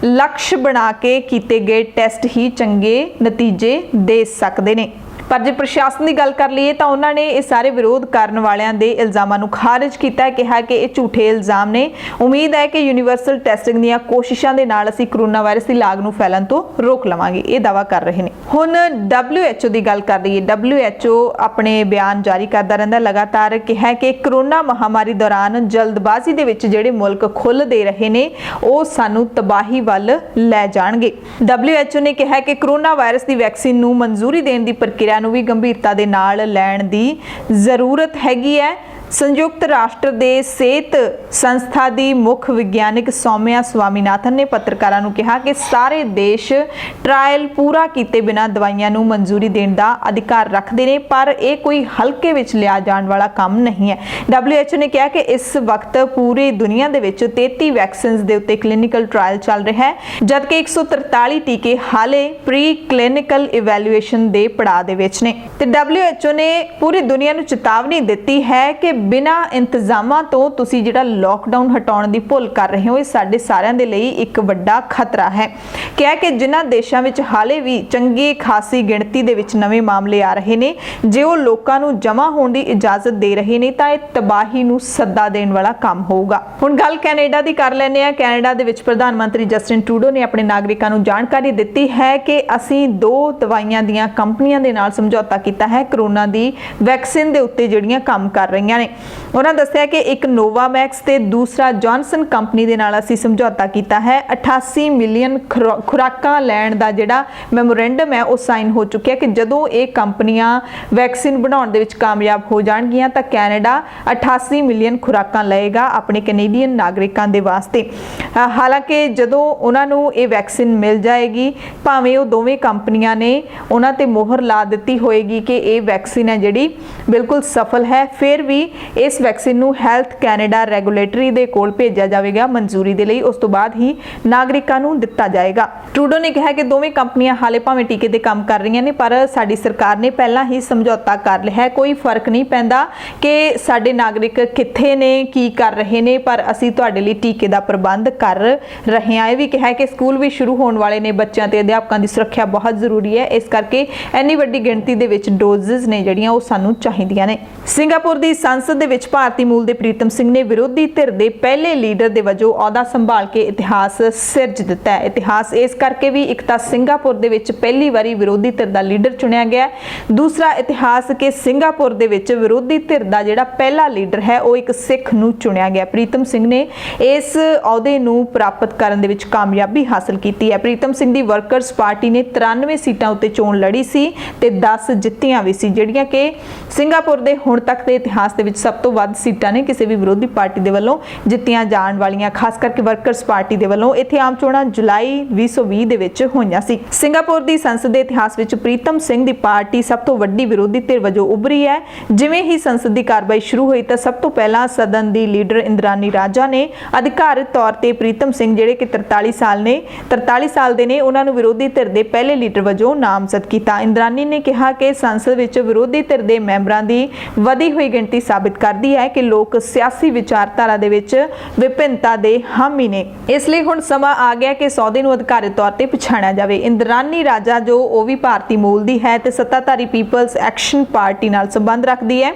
ਲਕਸ਼ ਬਣਾ ਕੇ ਕੀਤੇ ਗਏ ਟੈਸਟ ਹੀ ਚੰਗੇ ਨਤੀਜੇ ਦੇ ਸਕਦੇ ਨੇ। ਪਰ ਜੇ ਪ੍ਰਸ਼ਾਸਨ ਦੀ ਗੱਲ ਕਰ ਲਈਏ ਤਾਂ ਉਹਨਾਂ ਨੇ ਇਹ ਸਾਰੇ ਵਿਰੋਧ ਕਰਨ ਵਾਲਿਆਂ ਦੇ ਇਲਜ਼ਾਮਾਂ ਨੂੰ ਖਾਰਜ ਕੀਤਾ ਹੈ, ਕਿਹਾ ਕਿ ਇਹ ਝੂਠੇ ਇਲਜ਼ਾਮ ਨੇ। ਉਮੀਦ ਹੈ ਕਿ ਯੂਨੀਵਰਸਲ ਟੈਸਟਿੰਗ ਦੀਆਂ ਕੋਸ਼ਿਸ਼ਾਂ ਦੇ ਨਾਲ ਅਸੀਂ ਕੋਰੋਨਾ ਵਾਇਰਸ ਦੀ ਲਾਗ ਨੂੰ ਫੈਲਣ ਤੋਂ ਰੋਕ ਲਵਾਂਗੇ, ਇਹ ਦਾਅਵਾ ਕਰ ਰਹੇ ਨੇ। ਹੁਣ WHO ਦੀ ਗੱਲ ਕਰ ਲਈਏ। WHO ਆਪਣੇ ਬਿਆਨ ਜਾਰੀ ਕਰਦਾ ਰਹਿੰਦਾ, ਲਗਾਤਾਰ ਕਿਹਾ ਕਿ ਕੋਰੋਨਾ ਮਹਾਮਾਰੀ ਦੌਰਾਨ ਜਲਦਬਾਜ਼ੀ ਦੇ ਵਿੱਚ ਜਿਹੜੇ ਮੁਲਕ ਖੁੱਲ੍ਹ ਦੇ ਰਹੇ ਨੇ ਉਹ ਸਾਨੂੰ ਤਬਾਹੀ ਵੱਲ ਲੈ ਜਾਣਗੇ। WHO ਨੇ ਕਿਹਾ ਕਿ ਕੋਰੋਨਾ ਵਾਇਰਸ ਦੀ ਵੈਕਸੀਨ ਨੂੰ ਮਨਜ਼ੂਰੀ ਦੇਣ ਦੀ ਪ੍ਰਕਿਰਿਆ ਨੂੰ ਵੀ ਗੰਭੀਰਤਾ ਦੇ ਨਾਲ ਲੈਣ ਦੀ ਜ਼ਰੂਰਤ ਹੈਗੀ ਹੈ। ਸੰਯੁਕਤ ਰਾਸ਼ਟਰ ਦੇ ਸਿਹਤ ਸੰਸਥਾ ਦੀ ਮੁੱਖ ਵਿਗਿਆਨਕ ਸੌਮਿਆ ਸਵਾਮੀਨਾਥਨ ਨੇ ਪੱਤਰਕਾਰਾਂ ਨੂੰ ਕਿਹਾ ਕਿ ਸਾਰੇ ਦੇਸ਼ ਟ੍ਰਾਇਲ ਪੂਰਾ ਕੀਤੇ ਬਿਨਾਂ ਦਵਾਈਆਂ ਨੂੰ ਮਨਜ਼ੂਰੀ ਦੇਣ ਦਾ ਅਧਿਕਾਰ ਰੱਖਦੇ ਨੇ, ਪਰ ਇਹ ਕੋਈ ਹਲਕੇ ਵਿੱਚ ਲਿਆ ਜਾਣ ਵਾਲਾ ਕੰਮ ਨਹੀਂ ਹੈ। WHO ਨੇ ਕਿਹਾ ਕਿ ਇਸ ਵਕਤ ਪੂਰੀ ਦੁਨੀਆ ਦੇ ਵਿੱਚ 33 ਵੈਕਸੀਨਸ ਦੇ ਉੱਤੇ ਕਲੀਨਿਕਲ ਟ੍ਰਾਇਲ ਚੱਲ ਰਿਹਾ ਹੈ, ਜਦਕਿ 143 ਟੀਕੇ ਹਾਲੇ ਪ੍ਰੀ ਕਲੀਨਿਕਲ ਇਵੈਲੂਏਸ਼ਨ ਦੇ ਪੜਾਅ ਦੇ ਵਿੱਚ ਨੇ। ਤੇ WHO ਨੇ ਪੂਰੀ ਦੁਨੀਆ ਨੂੰ ਚੇਤਾਵਨੀ ਦਿੱਤੀ ਹੈ ਕਿ ਬਿਨਾਂ ਇੰਤਜ਼ਾਮਾਂ ਤੋਂ ਤੁਸੀਂ ਜਿਹੜਾ ਲੋਕਡਾਊਨ ਹਟਾਉਣ ਦੀ ਭੁੱਲ ਕਰ ਰਹੇ ਹੋ, ਇਹ ਸਾਡੇ ਸਾਰਿਆਂ ਦੇ ਲਈ ਇੱਕ ਵੱਡਾ ਖਤਰਾ ਹੈ। ਕਿਹਾ ਕਿ ਜਿਨ੍ਹਾਂ ਦੇਸ਼ਾਂ ਵਿੱਚ ਹਾਲੇ ਵੀ ਚੰਗੀ ਖਾਸੀ ਗਿਣਤੀ ਦੇ ਵਿੱਚ ਨਵੇਂ ਮਾਮਲੇ ਆ ਰਹੇ ਨੇ, ਜੇ ਉਹ ਲੋਕਾਂ ਨੂੰ ਜਮ੍ਹਾਂ ਹੋਣ ਦੀ ਇਜਾਜ਼ਤ ਦੇ ਰਹੇ ਨੇ ਤਾਂ ਇਹ ਤਬਾਹੀ ਨੂੰ ਸੱਦਾ ਦੇਣ ਵਾਲਾ ਕੰਮ ਹੋਊਗਾ। ਹੁਣ ਗੱਲ ਕੈਨੇਡਾ ਦੀ ਕਰ ਲੈਂਦੇ ਆ। ਕੈਨੇਡਾ ਦੇ ਵਿੱਚ ਪ੍ਰਧਾਨ ਮੰਤਰੀ ਜਸਟਿਨ ਟਰੂਡੋ ਨੇ ਆਪਣੇ ਨਾਗਰਿਕਾਂ ਨੂੰ ਜਾਣਕਾਰੀ ਦਿੱਤੀ ਹੈ ਕਿ ਅਸੀਂ 2 ਦਵਾਈਆਂ ਦੀਆਂ ਕੰਪਨੀਆਂ ਦੇ ਨਾਲ ਸਮਝੌਤਾ ਕੀਤਾ ਹੈ ਕੋਰੋਨਾ ਦੀ ਵੈਕਸੀਨ ਦੇ ਉੱਤੇ ਜਿਹੜੀਆਂ ਕੰਮ ਕਰ ਰਹੀਆਂ ਨੇ। ਉਹਨਾਂ ਦੱਸਿਆ ਕਿ ਇੱਕ ਨੋਵਾਮੈਕਸ ਤੇ ਦੂਸਰਾ ਜੌਨਸਨ ਕੰਪਨੀ ਦੇ ਨਾਲ ਅਸੀਂ ਸਮਝੌਤਾ ਕੀਤਾ ਹੈ। 88 ਮਿਲੀਅਨ ਖੁਰਾਕਾਂ ਲੈਣ ਦਾ ਜਿਹੜਾ ਮੈਮੋਰੈਂਡਮ ਹੈ ਉਹ ਸਾਈਨ ਹੋ ਚੁੱਕਿਆ ਕਿ ਜਦੋਂ ਇਹ ਕੰਪਨੀਆਂ ਵੈਕਸੀਨ ਬਣਾਉਣ ਦੇ ਵਿੱਚ ਕਾਮਯਾਬ ਹੋ ਜਾਣਗੀਆਂ ਤਾਂ ਕੈਨੇਡਾ 88 ਮਿਲੀਅਨ ਖੁਰਾਕਾਂ ਲਏਗਾ ਆਪਣੇ ਕੈਨੇਡੀਅਨ ਨਾਗਰਿਕਾਂ ਦੇ ਵਾਸਤੇ। ਹਾਲਾਂਕਿ ਜਦੋਂ ਉਹਨਾਂ ਨੂੰ ਇਹ ਵੈਕਸੀਨ ਮਿਲ ਜਾਏਗੀ, ਭਾਵੇਂ ਉਹ ਦੋਵੇਂ ਕੰਪਨੀਆਂ ਨੇ ਉਹਨਾਂ ਤੇ ਮੋਹਰ ਲਾ ਦਿੱਤੀ ਹੋਏਗੀ ਕਿ ਇਹ ਵੈਕਸੀਨ ਹੈ ਜਿਹੜੀ ਬਿਲਕੁਲ ਸਫਲ ਹੈ, ਫਿਰ ਵੀ ਇਸ ਵੈਕਸੀਨ ਨੂੰ ਹੈਲਥ ਕੈਨੇਡਾ ਰੈਗੂਲੇਟਰੀ ਦੇ ਕੋਲ ਭੇਜਿਆ ਜਾਵੇਗਾ ਮਨਜ਼ੂਰੀ ਦੇ ਲਈ। ਉਸ ਤੋਂ ਬਾਅਦ ਹੀ ਨਾਗਰਿਕਾਂ ਨੂੰ ਦਿੱਤਾ ਜਾਏਗਾ। ਟਰੂਡੋ ਨੇ ਕਿਹਾ ਕਿ ਦੋਵੇਂ ਕੰਪਨੀਆਂ ਹਾਲੇ ਭਾਵੇਂ ਟੀਕੇ ਤੇ ਕੰਮ ਕਰ ਰਹੀਆਂ ਨੇ, ਪਰ ਸਾਡੀ ਸਰਕਾਰ ਨੇ ਪਹਿਲਾਂ ਹੀ ਸਮਝੌਤਾ ਕਰ ਲਿਆ ਹੈ। ਕੋਈ ਫਰਕ ਨਹੀਂ ਪੈਂਦਾ ਕਿ ਸਾਡੇ ਨਾਗਰਿਕ ਕਿੱਥੇ ਨੇ, ਕੀ ਕਰ ਰਹੇ ਨੇ, ਪਰ ਅਸੀਂ ਤੁਹਾਡੇ ਲਈ ਟੀਕੇ ਦਾ ਪ੍ਰਬੰਧ ਕਰ ਰਹੇ ਹਾਂ। ਇਹ ਵੀ ਕਿਹਾ ਕਿ ਸਕੂਲ ਵੀ ਸ਼ੁਰੂ ਹੋਣ ਵਾਲੇ ਨੇ, ਬੱਚਿਆਂ ਤੇ ਅਧਿਆਪਕਾਂ ਦੀ ਸੁਰੱਖਿਆ ਬਹੁਤ ਜ਼ਰੂਰੀ ਹੈ, ਇਸ ਕਰਕੇ ਇੰਨੀ ਵੱਡੀ ਗਿਣਤੀ ਦੇ ਵਿੱਚ ਡੋਜ਼ਸ ਨੇ ਜਿਹੜੀਆਂ ਉਹ ਸਾਨੂੰ ਚਾਹੀਦੀਆਂ ਨੇ। ਸਿੰਗਾਪੁਰ ਦੀ ਸੰਸਦ ਦੇ ਵਿੱਚ ਭਾਰਤੀ ਮੂਲ ਦੇ ਪ੍ਰੀਤਮ ਸਿੰਘ ਨੇ ਵਿਰੋਧੀ ਧਿਰ ਦੇ ਪਹਿਲੇ ਲੀਡਰ ਦੇ ਵਜੋਂ ਅਹੁਦਾ ਸੰਭਾਲ ਕੇ ਇਤਿਹਾਸ ਸਿਰਜ ਦਿੱਤਾ ਹੈ। ਇਤਿਹਾਸ ਇਸ ਕਰਕੇ ਵੀ, ਇੱਕ ਤਾਂ ਸਿੰਗਾਪੁਰ ਦੇ ਵਿੱਚ ਪਹਿਲੀ ਵਾਰੀ ਵਿਰੋਧੀ ਧਿਰ ਦਾ ਲੀਡਰ ਚੁਣਿਆ ਗਿਆ, ਦੂਸਰਾ ਇਤਿਹਾਸ ਕਿ ਸਿੰਗਾਪੁਰ ਦੇ ਵਿੱਚ ਵਿਰੋਧੀ ਧਿਰ ਦਾ ਜਿਹੜਾ ਪਹਿਲਾ ਲੀਡਰ ਹੈ ਉਹ ਇੱਕ ਸਿੱਖ ਨੂੰ ਚੁਣਿਆ ਗਿਆ। ਪ੍ਰੀਤਮ ਸਿੰਘ ਨੇ ਇਸ ਅਹੁਦੇ ਨੂੰ ਪ੍ਰਾਪਤ ਕਰਨ ਦੇ ਵਿੱਚ ਕਾਮਯਾਬੀ ਹਾਸਲ ਕੀਤੀ ਹੈ। ਪ੍ਰੀਤਮ ਸਿੰਘ ਦੀ ਵਰਕਰਸ ਪਾਰਟੀ ਨੇ 93 ਸੀਟਾਂ ਉੱਤੇ ਚੋਣ ਲੜੀ ਸੀ ਤੇ 10 ਜਿੱਤੀਆਂ ਵੀ ਸੀ, ਜਿਹੜੀਆਂ ਕਿ ਸਿੰਗਾਪੁਰ ਦੇ ਹੁਣ ਤੱਕ ਦੇ ਇਤਿਹਾਸ ਦੇ ਵਿੱਚ ਸਭ ਤੋਂ ਵੱਧ ਸੀਟਾਂ ਨੇ ਕਿਸੇ ਵੀ ਵਿਰੋਧੀ ਪਾਰਟੀ ਦੇ ਵੱਲੋਂ ਜਿੱਤੀਆਂ ਜਾਣ ਵਾਲੀਆਂ, ਖਾਸ ਕਰਕੇ ਵਰਕਰਸ ਪਾਰਟੀ ਦੇ ਵੱਲੋਂ। ਇੱਥੇ ਆਮ ਚੋਣਾਂ ਜੁਲਾਈ 2020 ਦੇ ਵਿੱਚ ਹੋਈਆਂ ਸੀ। ਸਿੰਗਾਪੁਰ ਦੀ ਸੰਸਦ ਦੇ ਇਤਿਹਾਸ ਵਿੱਚ ਪ੍ਰੀਤਮ ਸਿੰਘ ਦੀ ਪਾਰਟੀ ਸਭ ਤੋਂ ਵੱਡੀ ਵਿਰੋਧੀ ਧਿਰ ਵਜੋਂ ਉੱਭਰੀ ਹੈ। ਜਿਵੇਂ ਹੀ ਸੰਸਦ ਦੀ ਕਾਰਵਾਈ ਸ਼ੁਰੂ ਹੋਈ ਤਾਂ ਸਭ ਤੋਂ ਪਹਿਲਾਂ ਸਦਨ ਦੀ ਲੀਡਰ ਇੰਦਰਾਨੀ ਰਾਜਾ ਨੇ ਅਧਿਕਾਰਤ ਤੌਰ ਤੇ ਪ੍ਰੀਤਮ ਸਿੰਘ, ਜਿਹੜੇ ਕਿ 43 ਸਾਲ ਦੇ ਨੇ, ਉਹਨਾਂ ਨੂੰ ਵਿਰੋਧੀ ਧਿਰ ਦੇ ਪਹਿਲੇ ਲੀਡਰ ਵਜੋਂ ਨਾਮਜ਼ਦ ਕੀਤਾ। ਇੰਦਰਾਨੀ ਨੇ ਕਿਹਾ ਕਿ ਸੰਸਦ ਵਿੱਚ ਵਿਰੋਧੀ ਧਿਰ ਦੇ ਮੈਂਬਰਾਂ ਦੀ ਵਧੀ ਹੋਈ ਗਿਣਤੀ ਸਾਬਿਤ ਕਰਦੀ ਹੈ ਕਿ ਲੋਕ ਸਿਆਸੀ ਵਿਚਾਰਧਾਰਾ ਦੇ ਵਿੱਚ ਵਿਭਿੰਨਤਾ ਦੇ ਹਾਮੀ ਨੇ। ਇਸ ਲਈ ਹੁਣ ਸਮਾਂ ਆ ਗਿਆ ਕਿ ਸੌਦੇ ਨੂੰ ਅਧਿਕਾਰਤ ਤੌਰ ਤੇ ਪਛਾਣਿਆ ਜਾਵੇ। ਇੰਦਰਾਨੀ ਰਾਜਾ ਜੋ ਉਹ ਵੀ ਭਾਰਤੀ ਮੂਲ ਦੀ ਹੈ ਤੇ ਸੱਤਾਧਾਰੀ ਪੀਪਲਸ ਐਕਸ਼ਨ ਪਾਰਟੀ ਨਾਲ ਸੰਬੰਧ ਰੱਖਦੀ ਹੈ,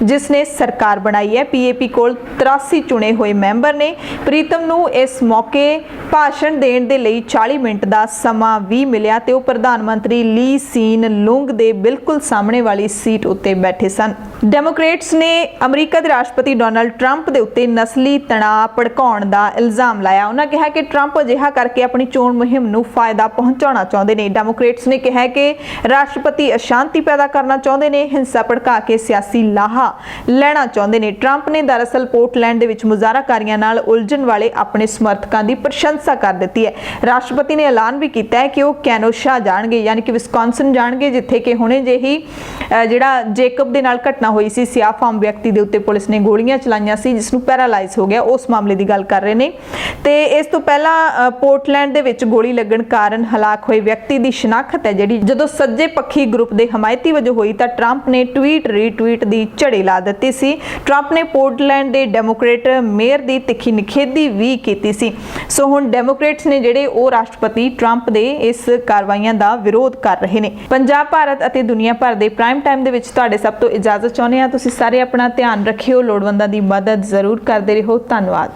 ਜਿਸ ਨੇ ਸਰਕਾਰ ਬਣਾਈ ਹੈ। PAP ਕੋਲ 83 ਚੁਣੇ ਹੋਏ ਮੈਂਬਰ ਨੇ। ਪ੍ਰੀਤਮ ਨੂੰ ਇਸ ਮੌਕੇ ਭਾਸ਼ਣ ਦੇਣ ਦੇ ਲਈ 40 ਮਿੰਟ ਦਾ ਸਮਾਂ ਵੀ ਮਿਲਿਆ ਤੇ ਉਹ ਪ੍ਰਧਾਨ ਮੰਤਰੀ ਲੀ ਸੀਨ ਲੁੰਗ ਦੇ ਬਿਲਕੁਲ ਸਾਹਮਣੇ ਵਾਲੀ ਸੀਟ ਉੱਤੇ ਬੈਠੇ ਸਨ। ਡੈਮੋਕ੍ਰੇਟਸ ਨੇ ਅਮਰੀਕਾ ਦੇ ਰਾਸ਼ਟਰਪਤੀ ਡੋਨਾਲਡ ਟਰੰਪ ਦੇ ਉੱਤੇ ਨਸਲੀ ਤਣਾਅ ਭੜਕਾਉਣ ਦਾ ਇਲਜ਼ਾਮ ਲਾਇਆ। ਉਹਨਾਂ ਕਿਹਾ ਕਿ ਟਰੰਪ ਅਜਿਹਾ ਕਰਕੇ ਆਪਣੀ ਚੋਣ ਮੁਹਿੰਮ ਨੂੰ ਫਾਇਦਾ ਪਹੁੰਚਾਉਣਾ ਚਾਹੁੰਦੇ ਨੇ। ਡੈਮੋਕ੍ਰੇਟਸ ਨੇ ਕਿਹਾ ਕਿ ਰਾਸ਼ਟਰਪਤੀ ਅਸ਼ਾਂਤੀ ਪੈਦਾ ਕਰਨਾ ਚਾਹੁੰਦੇ ਨੇ, ਹਿੰਸਾ ਭੜਕਾ ਕੇ ਸਿਆਸੀ ਲਾਹਾ ਲੈਣਾ ਚਾਹੁੰਦੇ ਨੇ। ਟਰੰਪ ਨੇ ਦਰਅਸਲ ਪੋਰਟਲੈਂਡ ਦੇ ਵਿੱਚ ਮੁਜ਼ਾਹਰਾਕਾਰੀਆਂ ਨਾਲ ਉਲਝਣ ਵਾਲੇ ਆਪਣੇ ਸਮਰਥਕਾਂ ਦੀ ਪ੍ਰਸ਼ੰਸਾ ਕਰ ਦਿੱਤੀ ਹੈ। ਰਾਸ਼ਟਰਪਤੀ ਨੇ ਐਲਾਨ ਵੀ ਕੀਤਾ ਹੈ ਕਿ ਉਹ ਕੈਨੋਸ਼ਾ ਜਾਣਗੇ, ਯਾਨੀ ਕਿ ਵਿਸਕੌਨਸਨ ਜਾਣਗੇ, ਜਿੱਥੇ ਕਿ ਹੁਣੇ ਜਿਹੀ ਜਿਹੜਾ ਜੇਕਬ ਦੇ ਨਾਲ ਘਟਨਾ ਹੋਈ ਸੀ, ਸਿਆਹ ਫਾਮ ਵਿਅਕਤੀ ਦੇ ਉੱਤੇ ਪੁਲਿਸ ਨੇ ਗੋਲੀਆਂ ਚਲਾਈਆਂ ਸੀ ਜਿਸ ਨੂੰ ਪੈਰਾਲਾਈਜ਼ ਹੋ ਗਿਆ, ਉਸ ਮਾਮਲੇ ਦੀ ਗੱਲ ਕਰ ਰਹੇ ਨੇ। ਤੇ ਇਸ ਤੋਂ ਪਹਿਲਾਂ ਪੋਰਟਲੈਂਡ ਦੇ ਵਿੱਚ ਗੋਲੀ ਲੱਗਣ ਕਾਰਨ ਹਲਾਕ ਹੋਏ ਵਿਅਕਤੀ ਦੀ ਸ਼ਨਾਖਤ ਹੈ ਜਿਹੜੀ ਜਦੋਂ ਸੱਜੇ ਪੱਖੀ ਗਰੁੱਪ ਦੇ ਹਮਾਇਤੀ ਵਜੋਂ ਹੋਈ ਤਾਂ ਟਰੰਪ ਨੇ ਟਵੀਟ ਰੀਟਵੀਟ ਦੀ ਝੜੀ ਲਾ ਦਿੱਤੀ ਸੀ। ਟਰੰਪ ਨੇ ਪੋਰਟਲੈਂਡ ਦੇ ਡੈਮੋਕ੍ਰੇਟ ਮੇਅਰ ਦੀ ਤਿੱਖੀ ਨਿਖੇਧੀ ਵੀ ਕੀਤੀ ਸੀ। ਸੋ ਹੁਣ ਡੈਮੋਕ੍ਰੇਟਸ ਨੇ ਜਿਹੜੇ ਉਹ ਰਾਸ਼ਟਰਪਤੀ ਟਰੰਪ ਦੇ ਇਸ ਕਾਰਵਾਈਆਂ ਦਾ ਵਿਰੋਧ ਕਰ ਰਹੇ ਨੇ। ਪੰਜਾਬ, ਭਾਰਤ ਅਤੇ ਦੁਨੀਆ ਭਰ ਦੇ ਪ੍ਰਾਈਮ ਟਾਈਮ ਦੇ ਵਿੱਚ ਤੁਹਾਡੇ ਸਭ ਤੋਂ ਇਜਾਜ਼ਤ ਚਾਹੁੰਦੇ ਹਾਂ। ਤੁਸੀਂ ਸਾਰੇ ਆਪਣਾ ਧਿਆਨ ਰੱਖਿਓ, ਲੋੜਵੰਦਾਂ ਦੀ ਮਦਦ ਜ਼ਰੂਰ ਕਰਦੇ ਰਹੋ। ਧੰਨਵਾਦ।